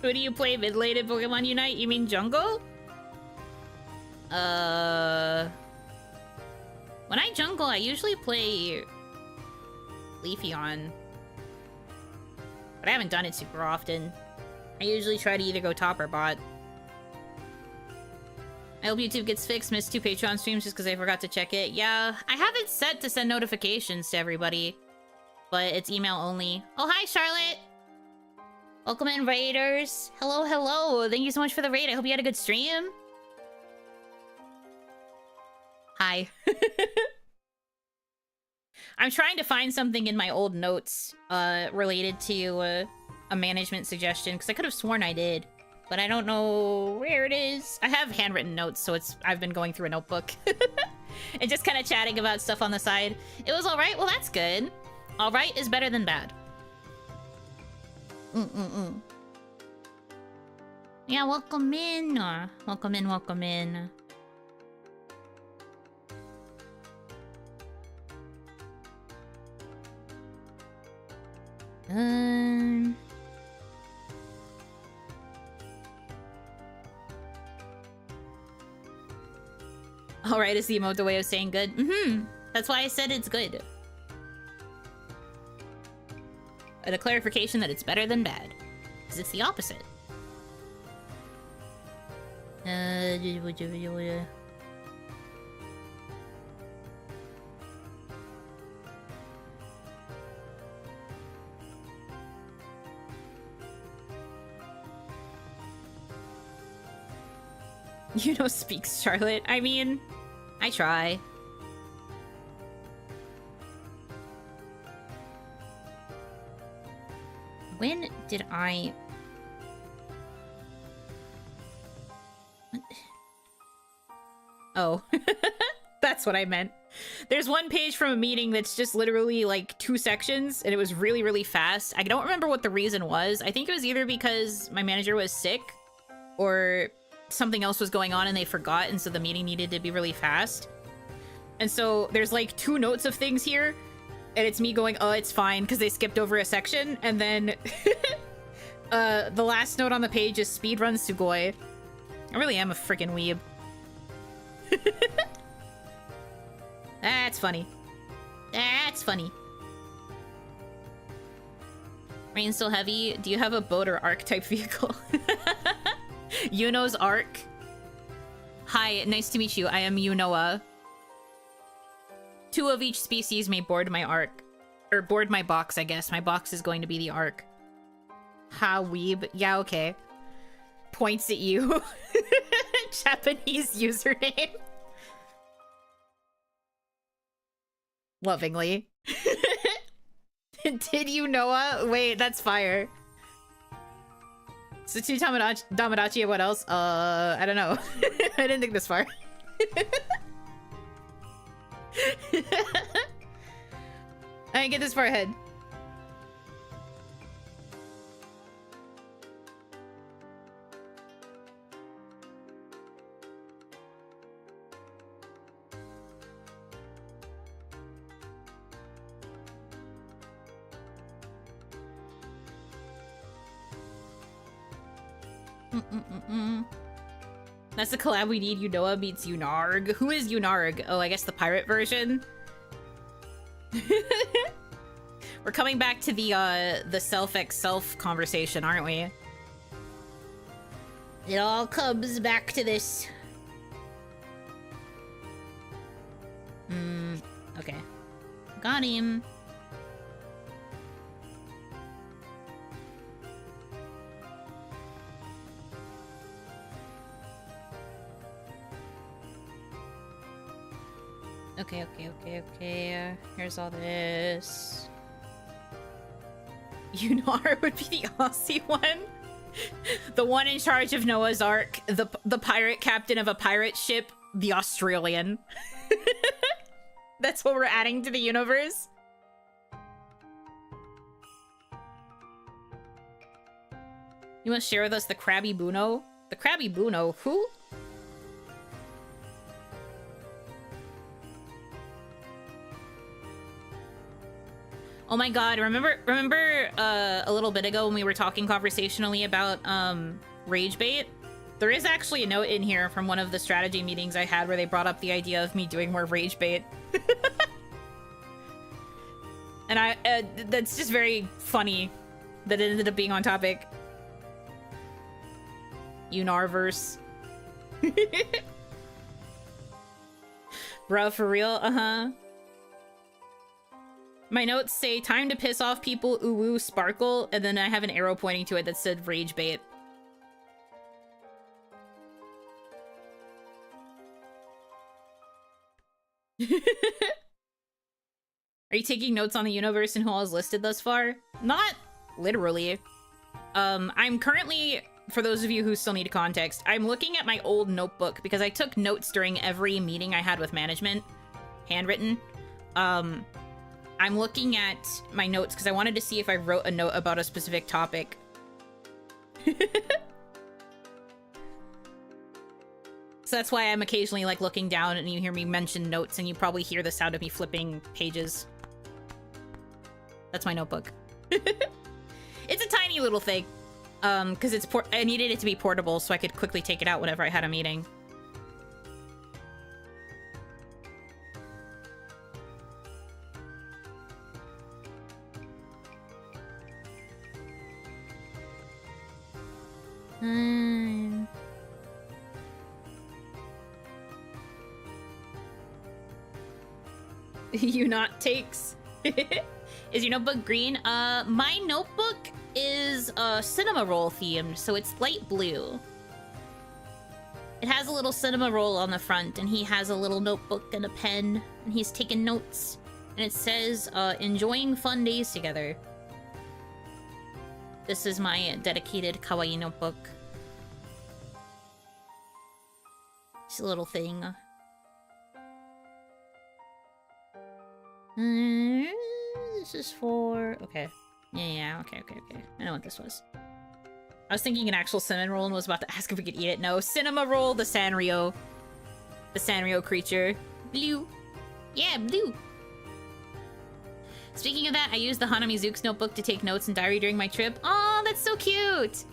Who do you play mid-late in Pokemon Unite? You mean Jungle? When I jungle, I usually play Leafeon. But I haven't done it super often. I usually try to either go top or bot. I hope YouTube gets fixed. Missed 2 Patreon streams just because I forgot to check it. Yeah, I have it set to send notifications to everybody. But it's email only. Oh, hi, Charlotte! Welcome in, raiders. Hello, hello. Thank you so much for the raid. I hope you had a good stream. Hi. I'm trying to find something in my old notes related to a management suggestion, because I could have sworn I did, but I don't know where it is. I have handwritten notes, so I've been going through a notebook and just kind of chatting about stuff on the side. It was all right. Well, that's good. All right is better than bad. Yeah, welcome in. Welcome in, welcome in. Alright is the emote way of saying good. That's why I said it's good. And a clarification that it's better than bad. Because it's the opposite. Yuno speaks Charlotte. I mean, I try. When did I... What? Oh, that's what I meant. There's one page from a meeting that's just literally like 2 sections, and it was really, really fast. I don't remember what the reason was. I think it was either because my manager was sick, or something else was going on and they forgot, and so the meeting needed to be really fast. And so there's like 2 notes of things here, and it's me going, oh, it's fine, because they skipped over a section, and then the last note on the page is speedrun Sugoi. I really am a freaking weeb. That's funny. That's funny. Rain's still heavy. Do you have a boat or archetype vehicle? Yuno's Arc. Hi, nice to meet you. I am Yunoa. 2 of each species may board my arc. Or board my box, I guess. My box is going to be the arc. Ha, weeb. Yeah, okay. Points at you. Japanese username. Lovingly. Did you Noah? Wait, that's fire. So 2 Damadachi, what else? I don't know. I didn't think this far. I didn't get this far ahead. That's the collab we need. Yunoa meets Yunarg. Who is Yunarg? Oh, I guess the pirate version. We're coming back to the self-x-self conversation, aren't we? It all comes back to this. Okay. Got him. Okay. Here's all this. Yunar would be the Aussie one. The one in charge of Noah's Ark. The pirate captain of a pirate ship. The Australian. That's what we're adding to the universe. You want to share with us the Krabby Buno? The Krabby Buno? Who? Oh my god, remember a little bit ago when we were talking conversationally about rage bait? There is actually a note in here from one of the strategy meetings I had where they brought up the idea of me doing more rage bait. And that's just very funny that it ended up being on topic. Unarverse. Bruh, for real? Uh-huh. My notes say, time to piss off people, ooh woo, sparkle, and then I have an arrow pointing to it that said rage bait. Are you taking notes on the universe and who all is listed thus far? Not literally. I'm currently, for those of you who still need context, I'm looking at my old notebook because I took notes during every meeting I had with management, handwritten. I'm looking at my notes because I wanted to see if I wrote a note about a specific topic. So that's why I'm occasionally like looking down and you hear me mention notes and you probably hear the sound of me flipping pages. That's my notebook. It's a tiny little thing. Because I needed it to be portable so I could quickly take it out whenever I had a meeting. You not takes. Is your notebook green? My notebook is cinema roll themed, so it's light blue. It has a little cinema roll on the front, and he has a little notebook and a pen, and he's taking notes. And it says, enjoying fun days together. This is my dedicated kawaii notebook. It's a little thing. This is for... Okay. Yeah, okay. I know what this was. I was thinking an actual cinnamon roll and was about to ask if we could eat it. No, cinema roll, the Sanrio. The Sanrio creature. Blue. Yeah, blue. Speaking of that, I used the Hanamizuki's notebook to take notes and diary during my trip. Oh, that's so cute!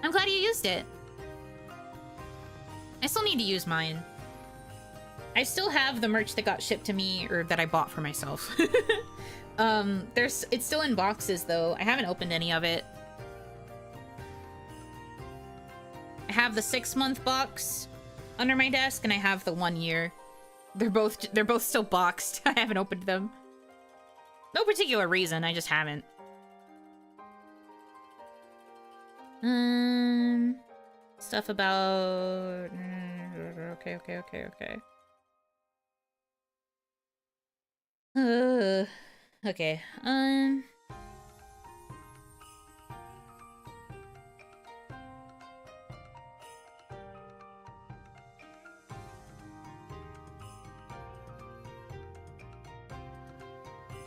I'm glad you used it. I still need to use mine. I still have the merch that got shipped to me, or that I bought for myself. It's still in boxes though. I haven't opened any of it. I have the 6-month box under my desk, and I have the 1 year. They're both still boxed. I haven't opened them. No particular reason, I just haven't. Stuff about... Okay. Okay,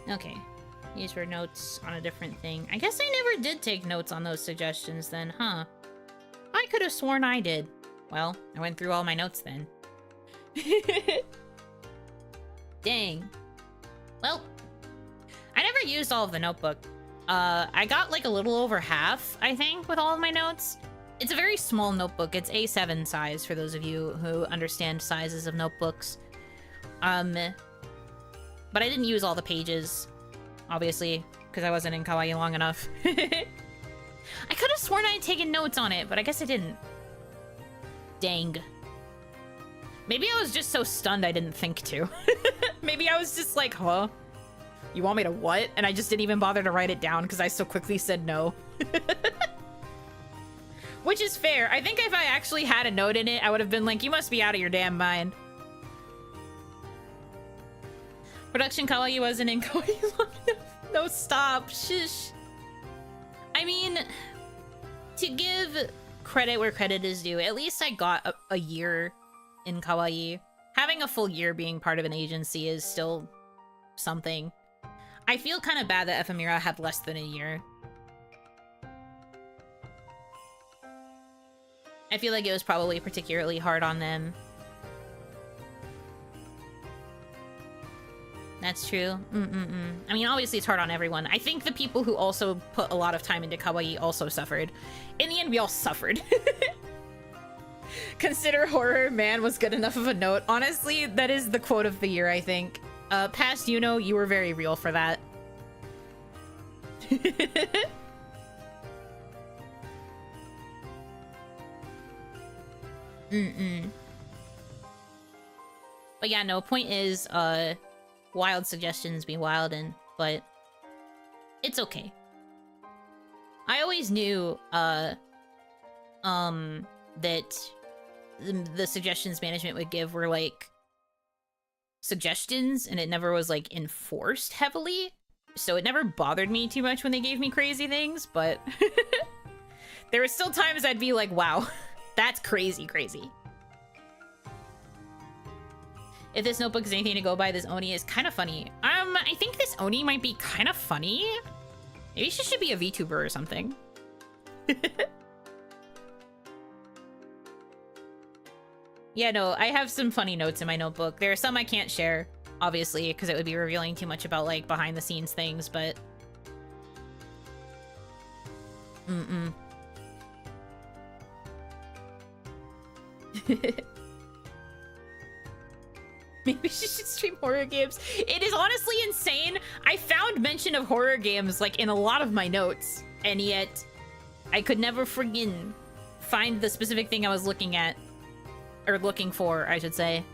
Okay. These were notes on a different thing. I guess I never did take notes on those suggestions then, huh? I could have sworn I did. Well, I went through all my notes then. Dang. Well, I never used all of the notebook. I got like a little over half, I think, with all of my notes. It's a very small notebook. It's A7 size for those of you who understand sizes of notebooks. But I didn't use all the pages, obviously, because I wasn't in kawaii long enough. I could have sworn I had taken notes on it, but I guess I didn't. Dang. Maybe I was just so stunned I didn't think to. Maybe I was just like, huh? You want me to what? And I just didn't even bother to write it down because I so quickly said no. Which is fair. I think if I actually had a note in it, I would have been like, you must be out of your damn mind. Production kawaii wasn't in kawaii long enough. No, stop. Shush. I mean, to give credit where credit is due, at least I got a year in kawaii. Having a full year being part of an agency is still something. I feel kind of bad that Ephemera had less than a year. I feel like it was probably particularly hard on them. That's true. I mean, obviously it's hard on everyone. I think the people who also put a lot of time into kawaii also suffered. In the end, we all suffered. Consider horror man was good enough of a note. Honestly, that is the quote of the year, I think. Past Yuno, you were very real for that. But yeah, no, point is, wild suggestions be wildin', but it's okay. I always knew, that the suggestions management would give were, like, suggestions, and it never was, like, enforced heavily, so it never bothered me too much when they gave me crazy things, but there were still times I'd be like, wow, that's crazy. If this notebook is anything to go by, this Oni is kind of funny. I think this Oni might be kind of funny. Maybe she should be a VTuber or something. Yeah, no, I have some funny notes in my notebook. There are some I can't share, obviously, because it would be revealing too much about, like, behind-the-scenes things, but... Maybe she should stream horror games. It is honestly insane. I found mention of horror games, like, in a lot of my notes, and yet I could never friggin' find the specific thing I was looking at. Or looking for, I should say.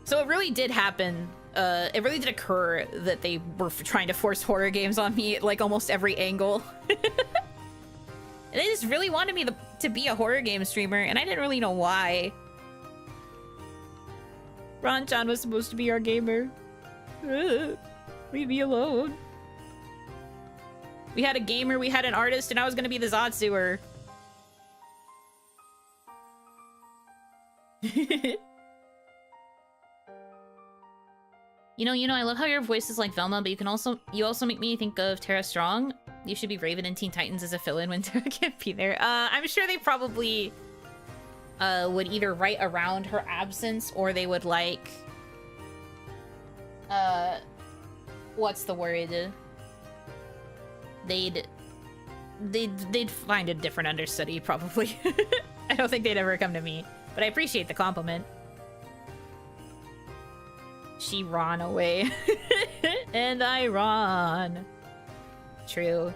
So it really did happen. It really did occur that they were trying to force horror games on me at, like, almost every angle. And they just really wanted me to be a horror game streamer, and I didn't really know why. Ron-chan was supposed to be our gamer. Leave me alone. We had a gamer, we had an artist, and I was gonna be the Zatsuer. You know, I love how your voice is like Velma, but you also make me think of Tara Strong. You should be Raven in Teen Titans as a fill-in when Tara can't be there. I'm sure they probably would either write around her absence, or they would, like, what's the word? They'd find a different understudy, probably. I don't think they'd ever come to me. But I appreciate the compliment. She ran away. And I ran. True.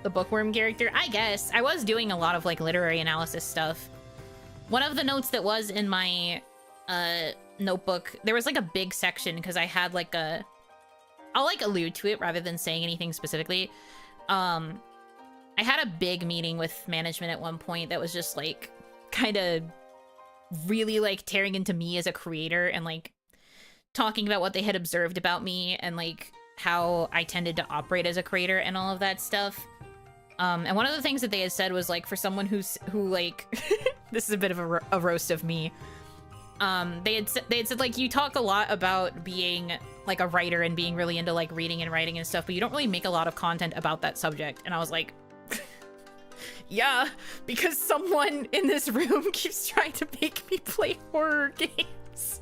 The bookworm character? I guess. I was doing a lot of, like, literary analysis stuff. One of the notes that was in my notebook, there was, like, a big section, because I had, like, I'll, like, allude to it rather than saying anything specifically. I had a big meeting with management at one point that was just, like, kind of really, like, tearing into me as a creator and, like, talking about what they had observed about me and, like, how I tended to operate as a creator and all of that stuff. And one of the things that they had said was, like, for someone who like, this is a bit of a roast of me. They had said, like, you talk a lot about being, like, a writer and being really into, like, reading and writing and stuff, but you don't really make a lot of content about that subject. And I was like, yeah, because someone in this room keeps trying to make me play horror games.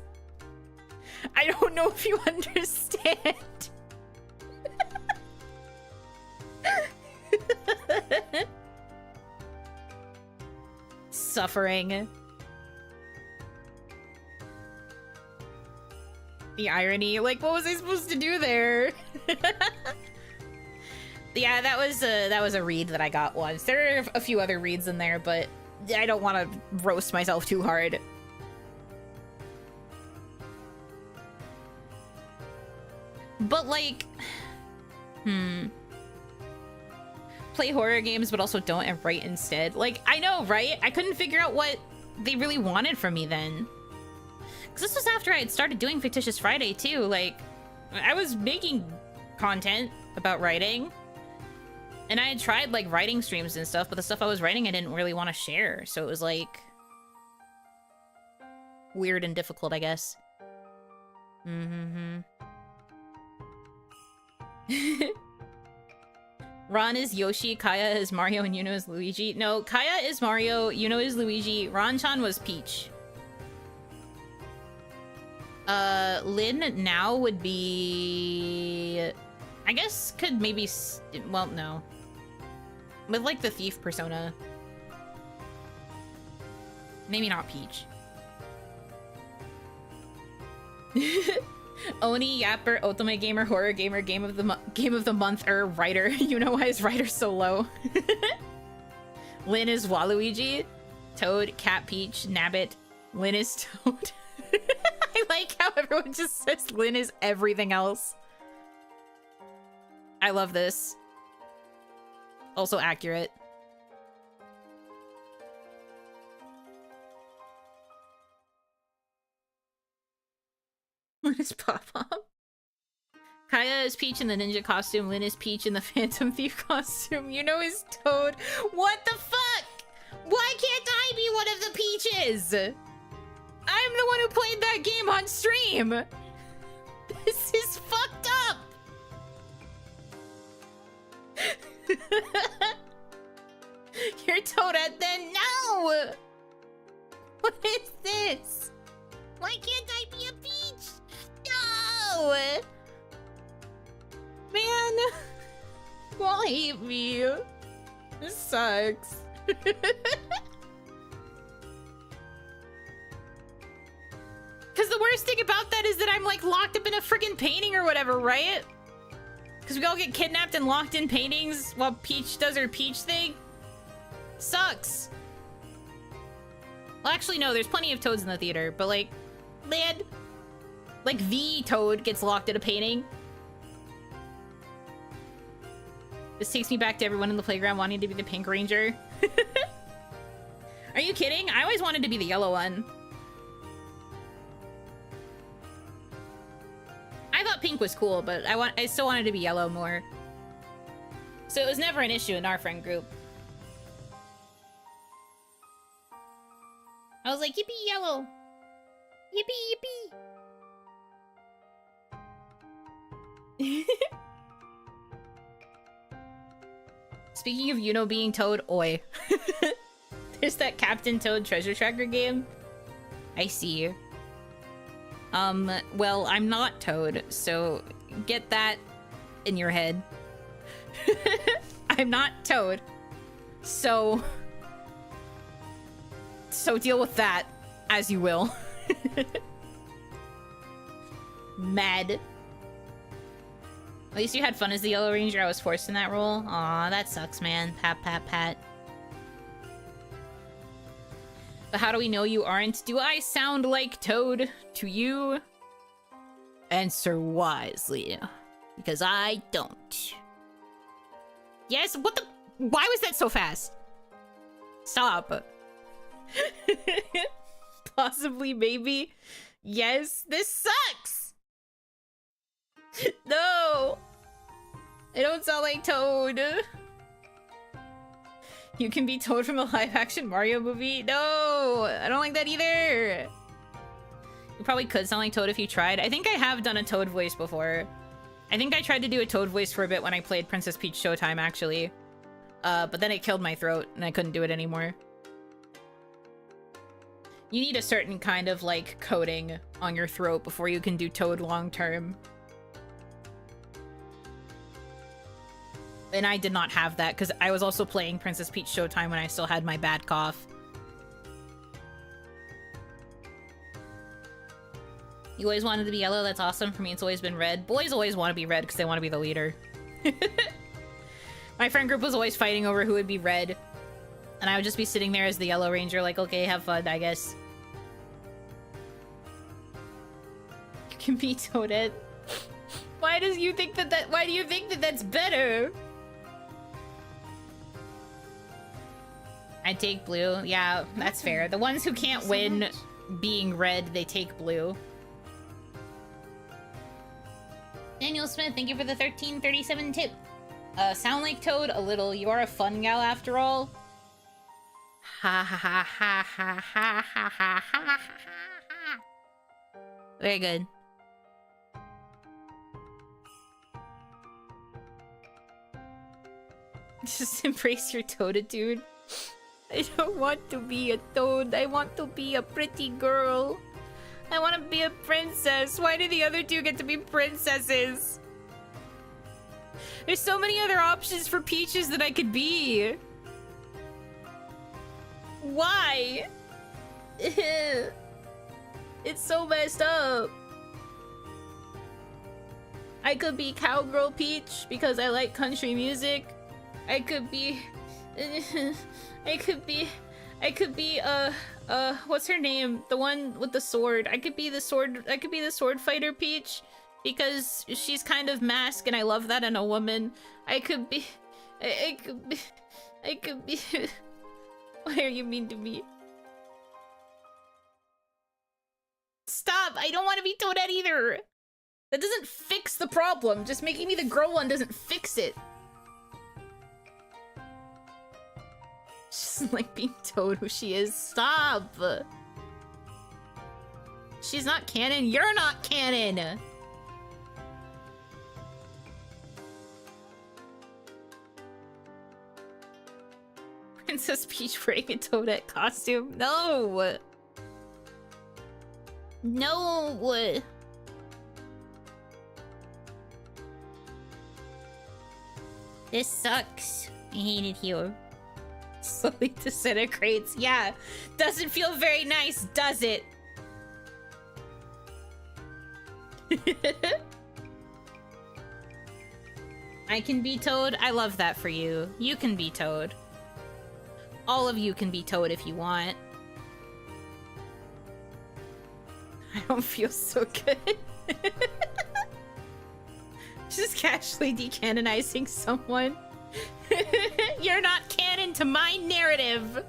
I don't know if you understand. Suffering. The irony. Like, what was I supposed to do there? Yeah, that was a read that I got once. There are a few other reads in there, but I don't want to roast myself too hard. But, like, play horror games, but also don't and write instead. Like, I know, right? I couldn't figure out what they really wanted from me then. Because this was after I had started doing Fictitious Friday, too. Like, I was making content about writing. And I had tried, like, writing streams and stuff, but the stuff I was writing I didn't really want to share. So it was, like, weird and difficult, I guess. Ron is Yoshi, Kaya is Mario, and Yuno is Luigi. No, Kaya is Mario, Yuno is Luigi, Ron-chan was Peach. Lynn now would be... I guess could maybe... Well, no. With, like, the thief persona. Maybe not Peach. Oni, Yapper, Ultimate Gamer, Horror Gamer, Game of the Month, Writer. You know why is Writer so low? Lynn is Waluigi. Toad, Cat Peach, Nabbit. Lynn is Toad. I like how everyone just says Lynn is everything else. I love this. Also accurate. Lynn is Pop-Pop. Kaya is Peach in the ninja costume. Lynn is Peach in the Phantom Thief costume. You know is Toad. What the fuck? Why can't I be one of the Peaches? I'm the one who played that game on stream. This is fucked up. You're Toadette then? No! What is this? Why can't I be a peach? No! Man, you all hate me. This sucks. Because the worst thing about that is that I'm like locked up in a freaking painting or whatever, right? Because we all get kidnapped and locked in paintings while Peach does her Peach thing. Sucks. Well, actually, no, there's plenty of Toads in the theater, but like, man, like the Toad gets locked in a painting. This takes me back to everyone in the playground wanting to be the Pink Ranger. Are you kidding? I always wanted to be the yellow one. I thought pink was cool, but I still wanted to be yellow more. So it was never an issue in our friend group. I was like, yippee, yellow. Yippee, yippee. Speaking of Yuno being Toad, oi. There's that Captain Toad treasure tracker game. I see. Well, I'm not Toad, so get that in your head. I'm not Toad. So deal with that as you will. Mad. At least you had fun as the Yellow Ranger. I was forced in that role. Aw, that sucks, man. Pat, pat, pat. But how do we know you aren't? Do I sound like Toad to you? Answer wisely. Because I don't. Yes? What the? Why was that so fast? Stop. Possibly, maybe. Yes, this sucks. No. I don't sound like Toad. You can be Toad from a live-action Mario movie? No! I don't like that either! You probably could sound like Toad if you tried. I think I have done a Toad voice before. I think I tried to do a Toad voice for a bit when I played Princess Peach Showtime, actually. But then it killed my throat, and I couldn't do it anymore. You need a certain kind of, like, coating on your throat before you can do Toad long-term. And I did not have that, because I was also playing Princess Peach Showtime when I still had my bad cough. You always wanted to be yellow? That's awesome. For me, it's always been red. Boys always want to be red because they want to be the leader. My friend group was always fighting over who would be red. And I would just be sitting there as the Yellow Ranger, like, okay, have fun, I guess. You can be Toadette. Why do you think that that's better? I'd take blue. Yeah, that's fair. The ones who can't win being red, they take blue. Daniel Smith, thank you for the 1337 tip. Sound like Toad a little. You are a fun gal after all. Ha ha ha ha ha ha ha ha ha ha. Very good. Just embrace your Toaditude. I don't want to be a Toad. I want to be a pretty girl. I want to be a princess. Why do the other two get to be princesses? There's so many other options for Peaches that I could be. Why? It's so messed up. I could be Cowgirl Peach because I like country music. I could be what's her name? The one with the sword. I could be the sword fighter Peach because she's kind of masked and I love that in a woman. I could be Why are you mean to me? Stop! I don't want to be Toadette either! That doesn't fix the problem. Just making me the girl one doesn't fix it. She doesn't like being Toad who she is. Stop! She's not canon. You're not canon! Princess Peach wearing a Toadette costume? No! No! This sucks. I hate it here. Slowly disintegrates. Yeah. Doesn't feel very nice, does it? I can be Toad. I love that for you. You can be Toad. All of you can be Toad if you want. I don't feel so good. Just casually decanonizing someone. You're not canon to my narrative.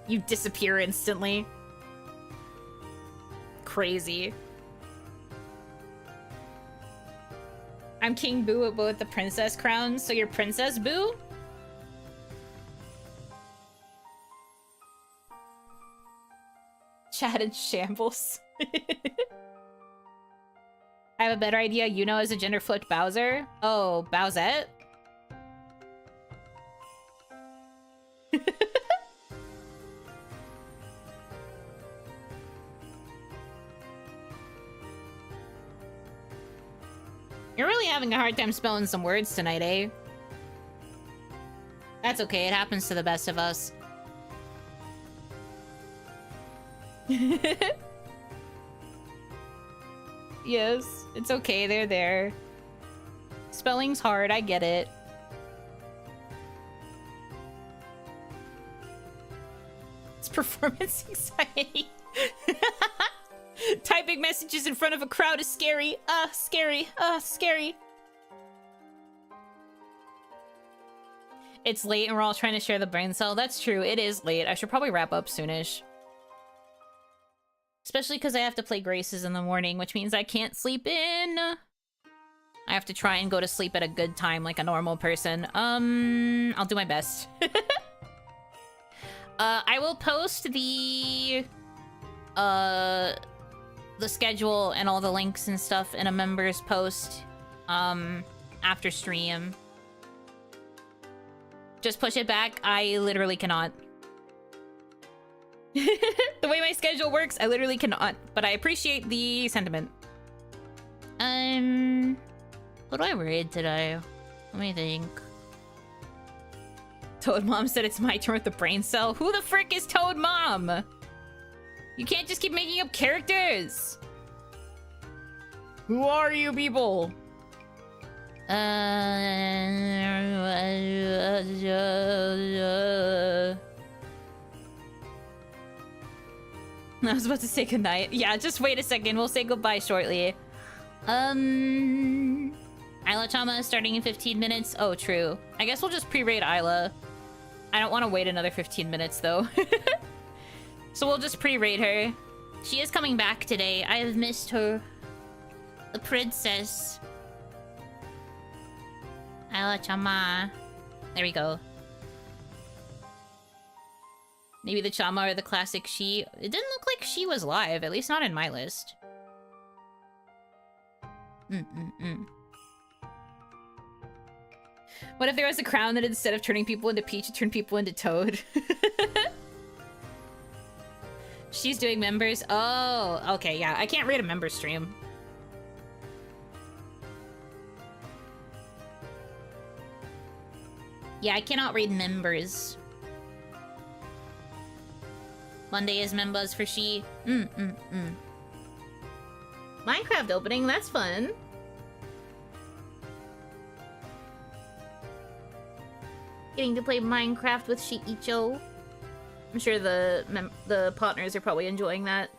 You disappear instantly. Crazy. I'm King Boo with the princess crown, so you're Princess Boo? Chat in shambles. I have a better idea. Yuno is a gender-flipped Bowser. Oh, Bowsette? You're really having a hard time spelling some words tonight, eh? That's okay. It happens to the best of us. Yes, it's okay, they're there. Spelling's hard, I get it. It's performance anxiety. Typing messages in front of a crowd is scary. Scary. Scary. It's late and we're all trying to share the brain cell. That's true, it is late. I should probably wrap up soonish. Especially because I have to play Graces in the morning, which means I can't sleep in. I have to try and go to sleep at a good time like a normal person. I'll do my best. I will post the schedule and all the links and stuff in a members post after stream. Just push it back. I literally cannot. The way my schedule works, I literally cannot, but I appreciate the sentiment. What do I read today? Let me think. Toad Mom said it's my turn with the brain cell. Who the frick is Toad Mom? You can't just keep making up characters. Who are you people? I was about to say goodnight. Yeah, just wait a second. We'll say goodbye shortly. Isla-chama is starting in 15 minutes. Oh, true. I guess we'll just pre-raid Isla. I don't want to wait another 15 minutes, though. So we'll just pre-raid her. She is coming back today. I have missed her. The princess. Isla-chama. There we go. Maybe the Chama or the classic She. It didn't look like She was live, at least not in my list. What if there was a crown that instead of turning people into Peach, it turned people into Toad? She's doing members. Oh, okay, yeah. I can't read a member stream. Yeah, I cannot read members. Monday is members for she. Minecraft opening, that's fun. Getting to play Minecraft with Shiicho. I'm sure the partners are probably enjoying that.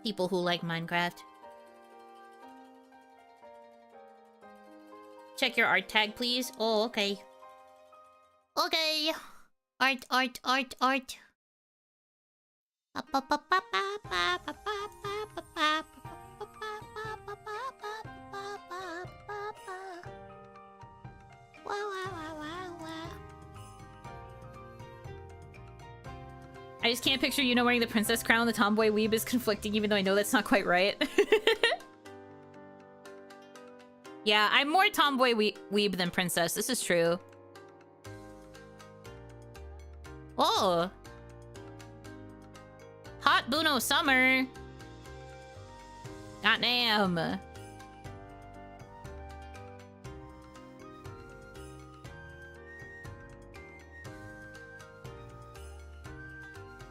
People who like Minecraft. Check your art tag, please. Oh, okay. Okay. Art. I just can't picture Yuno wearing the princess crown. The tomboy weeb is conflicting, even though I know that's not quite right. Yeah, I'm more tomboy weeb than princess. This is true. Oh. Hot Buno summer. Goddamn.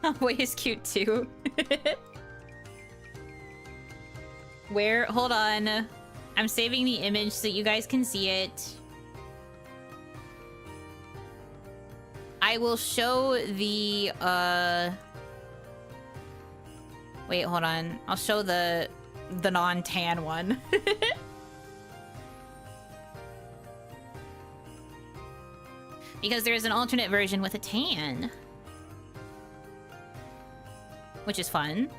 Tomboy is cute too. Where? Hold on. I'm saving the image so you guys can see it. I will show the, wait, hold on. I'll show the non-tan one. Because there's an alternate version with a tan. Which is fun.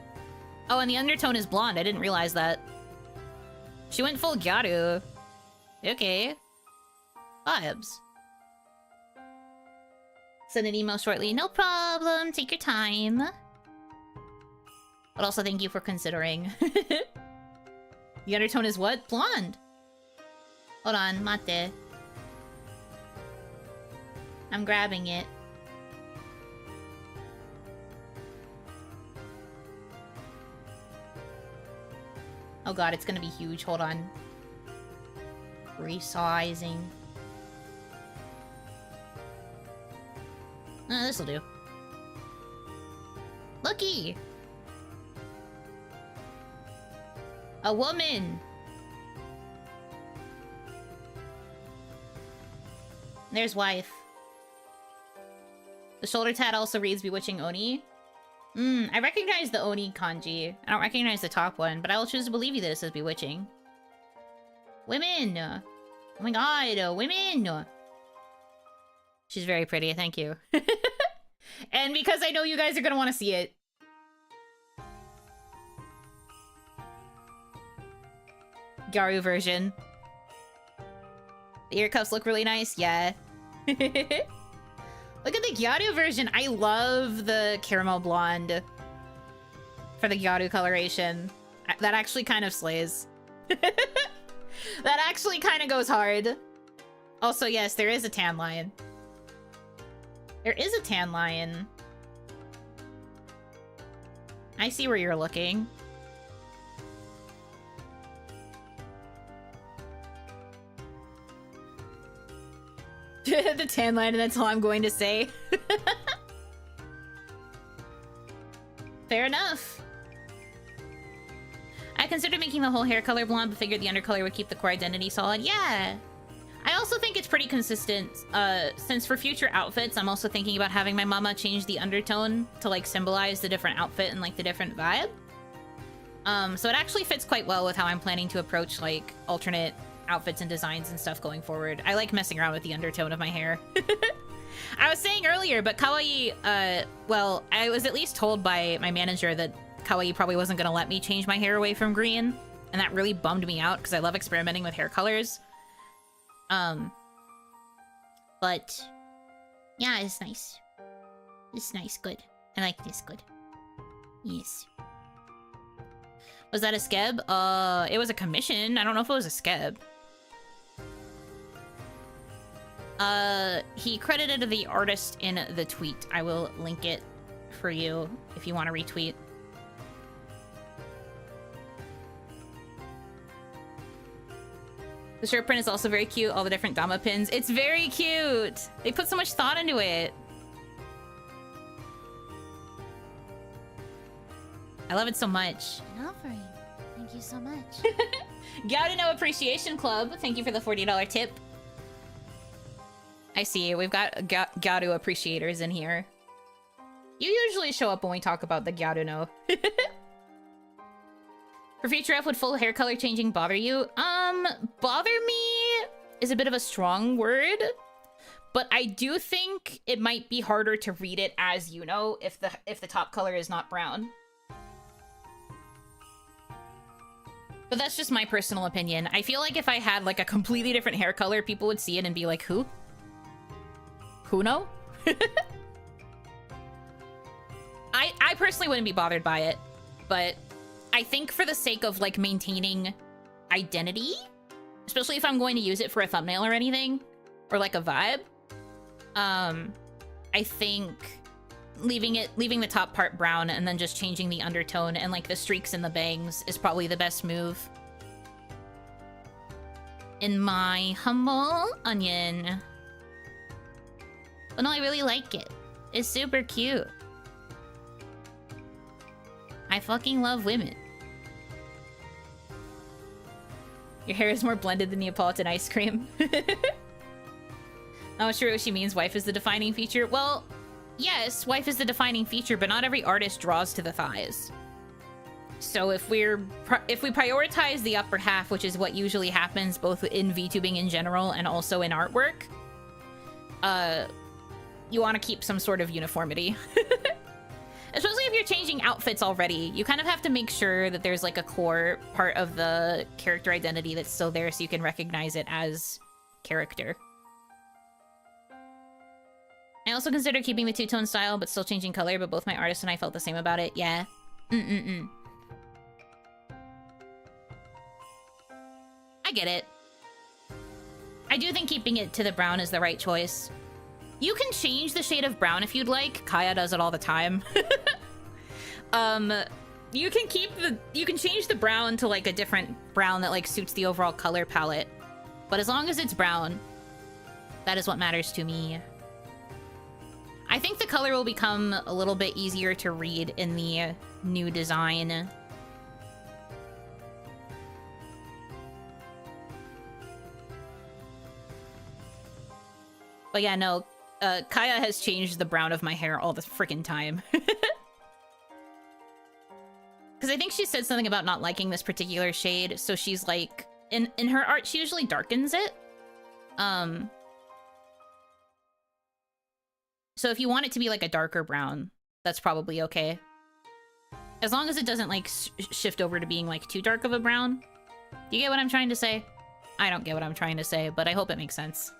Oh, and the undertone is blonde. I didn't realize that. She went full Gyaru. Okay. Vibes. Send an email shortly. No problem. Take your time. But also thank you for considering. The undertone is what? Blonde. Hold on. Mate. I'm grabbing it. Oh god, it's gonna be huge. Hold on. Resizing. This'll do. Looky! A woman! There's wife. The shoulder tat also reads Bewitching Oni. I recognize the Oni kanji. I don't recognize the top one, but I will choose to believe you that it says Bewitching. Women! Oh my god, women! She's very pretty, thank you. And because I know you guys are gonna want to see it. Gyaru version. The ear cuffs look really nice, yeah. Look at the Gyaru version. I love the caramel blonde for the Gyaru coloration. That actually kind of slays. That actually kind of goes hard. Also, yes, there is a tan lion. There is a tan lion. I see where you're looking. The tan line, and that's all I'm going to say. Fair enough. I considered making the whole hair color blonde, but figured the undercolor would keep the core identity solid. Yeah. I also think it's pretty consistent, since for future outfits, I'm also thinking about having my mama change the undertone to, like, symbolize the different outfit and, like, the different vibe. So it actually fits quite well with how I'm planning to approach, like, alternate outfits and designs and stuff going forward. I like messing around with the undertone of my hair. I was saying earlier, but kawaii, well, I was at least told by my manager that kawaii probably wasn't gonna let me change my hair away from green, and that really bummed me out because I love experimenting with hair colors. But yeah, it's nice. It's nice, good. I like this, good. Yes. Was that a skeb? It was a commission. I don't know if it was a skeb. He credited the artist in the tweet. I will link it for you if you want to retweet. The shirt print is also very cute. All the different Dama pins. It's very cute. They put so much thought into it. I love it so much. An offering. Thank you so much. Gaudino Appreciation Club. Thank you for the $40 tip. I see. We've got Gaudu appreciators in here. You usually show up when we talk about the Gaudino. For future F, would full hair color changing bother you? Bother me is a bit of a strong word, but I do think it might be harder to read it as Yuno if the top color is not brown. But that's just my personal opinion. I feel like if I had like a completely different hair color, people would see it and be like, who? Huno? I personally wouldn't be bothered by it, but I think for the sake of like maintaining identity, especially if I'm going to use it for a thumbnail or anything, or like a vibe, I think leaving the top part brown and then just changing the undertone and like the streaks and the bangs is probably the best move. In my humble onion. But no, I really like it. It's super cute. I fucking love women. Your hair is more blended than Neapolitan ice cream. Not sure what she means. Wife is the defining feature. Well, yes, wife is the defining feature, but not every artist draws to the thighs. So if we prioritize the upper half, which is what usually happens both in VTubing in general and also in artwork, you want to keep some sort of uniformity. Especially if you're changing outfits already, you kind of have to make sure that there's like a core part of the character identity that's still there so you can recognize it as character. I also consider keeping the two-tone style but still changing color, but both my artist and I felt the same about it. Yeah. I get it. I do think keeping it to the brown is the right choice. You can change the shade of brown if you'd like. Kaya does it all the time. You can change the brown to like a different brown that like suits the overall color palette. But as long as it's brown, that is what matters to me. I think the color will become a little bit easier to read in the new design. But yeah, no. Kaya has changed the brown of my hair all the freaking time. Because I think she said something about not liking this particular shade, so she's like... In her art, she usually darkens it. So if you want it to be like a darker brown, that's probably okay. As long as it doesn't like shift over to being like too dark of a brown. Do you get what I'm trying to say? I don't get what I'm trying to say, but I hope it makes sense.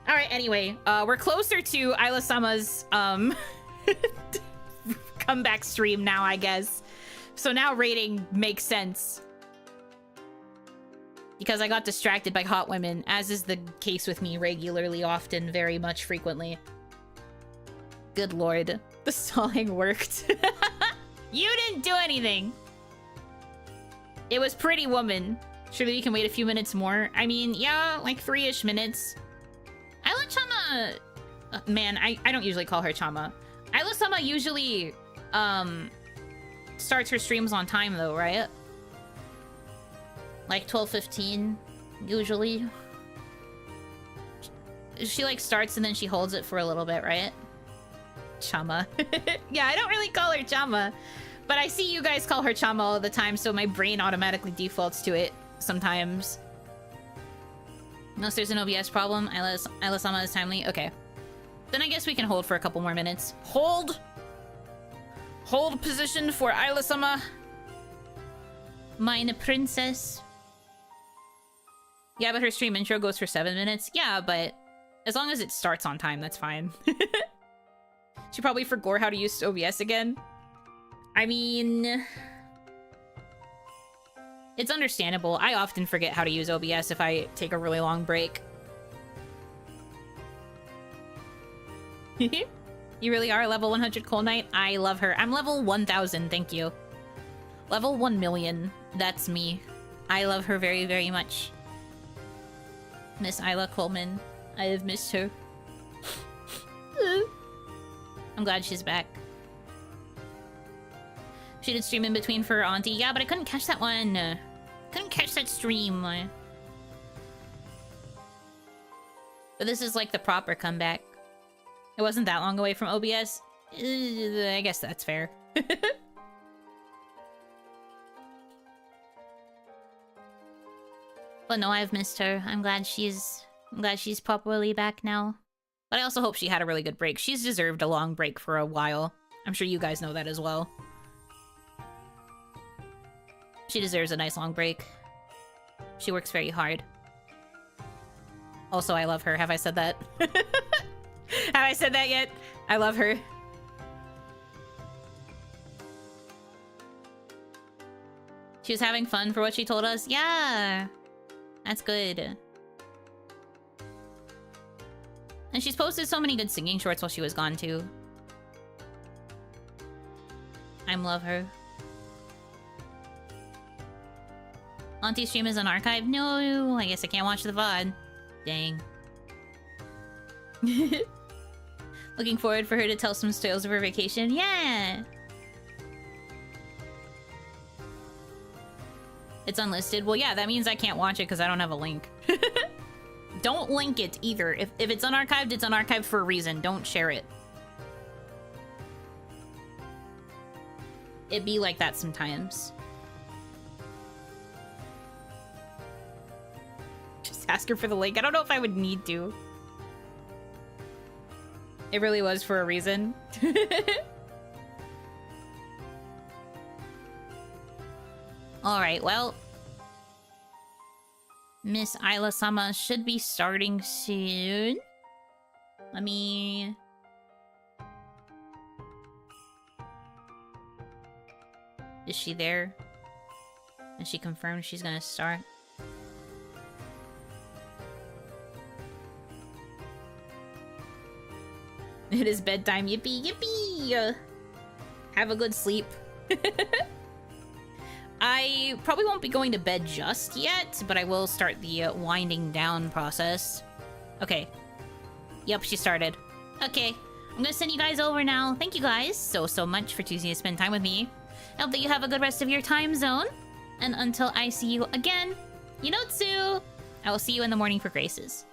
All right, anyway, we're closer to Isla-sama's comeback stream now, I guess. So now rating makes sense. Because I got distracted by hot women, as is the case with me regularly, often, very much, frequently. Good lord. The stalling worked. You didn't do anything! It was Pretty Woman. Surely we can wait a few minutes more. I mean, yeah, like 3-ish minutes. Isla-chama... man, I don't usually call her Chama. Isla-sama usually, starts her streams on time, though, right? Like 12:15, usually. She, like, starts and then she holds it for a little bit, right? Chama. Yeah, I don't really call her Chama. But I see you guys call her Chama all the time, so my brain automatically defaults to it sometimes. Unless there's an OBS problem, Isla-sama is timely. Okay. Then I guess we can hold for a couple more minutes. Hold! Hold position for Isla-sama. Meine princess. Yeah, but her stream intro goes for 7 minutes. Yeah, but as long as it starts on time, that's fine. She probably forgot how to use OBS again. I mean... it's understandable. I often forget how to use OBS if I take a really long break. You really are level 100 Cold Knight? I love her. I'm level 1000, thank you. Level 1 million. That's me. I love her very, very much. Miss Isla Coleman. I have missed her. I'm glad she's back. She did stream in between for her auntie. Yeah, but I couldn't catch that one. Couldn't catch that stream. But this is like the proper comeback. It wasn't that long away from OBS. I guess that's fair. But no, I've missed her. I'm glad she's properly back now. But I also hope she had a really good break. She's deserved a long break for a while. I'm sure you guys know that as well. She deserves a nice long break. She works very hard. Also, I love her. Have I said that? Have I said that yet? I love her. She was having fun for what she told us? Yeah! That's good. And she's posted so many good singing shorts while she was gone, too. I love her. Auntie stream is on archive? No, I guess I can't watch the VOD. Dang. Looking forward for her to tell some stories of her vacation. Yeah! It's unlisted. Well, yeah, that means I can't watch it because I don't have a link. Don't link it either. If it's unarchived, it's unarchived for a reason. Don't share it. It be like that sometimes. Just ask her for the link. I don't know if I would need to. It really was for a reason. Alright, well... Miss Isla-sama should be starting soon. Let me... Is she there? And she confirmed she's gonna start? It is bedtime. Yippee, yippee! Have a good sleep. I probably won't be going to bed just yet, but I will start the winding down process. Okay. Yep, she started. Okay, I'm gonna send you guys over now. Thank you guys so much for choosing to spend time with me. I hope that you have a good rest of your time zone. And until I see you again, Yunotsu! I will see you in the morning for graces.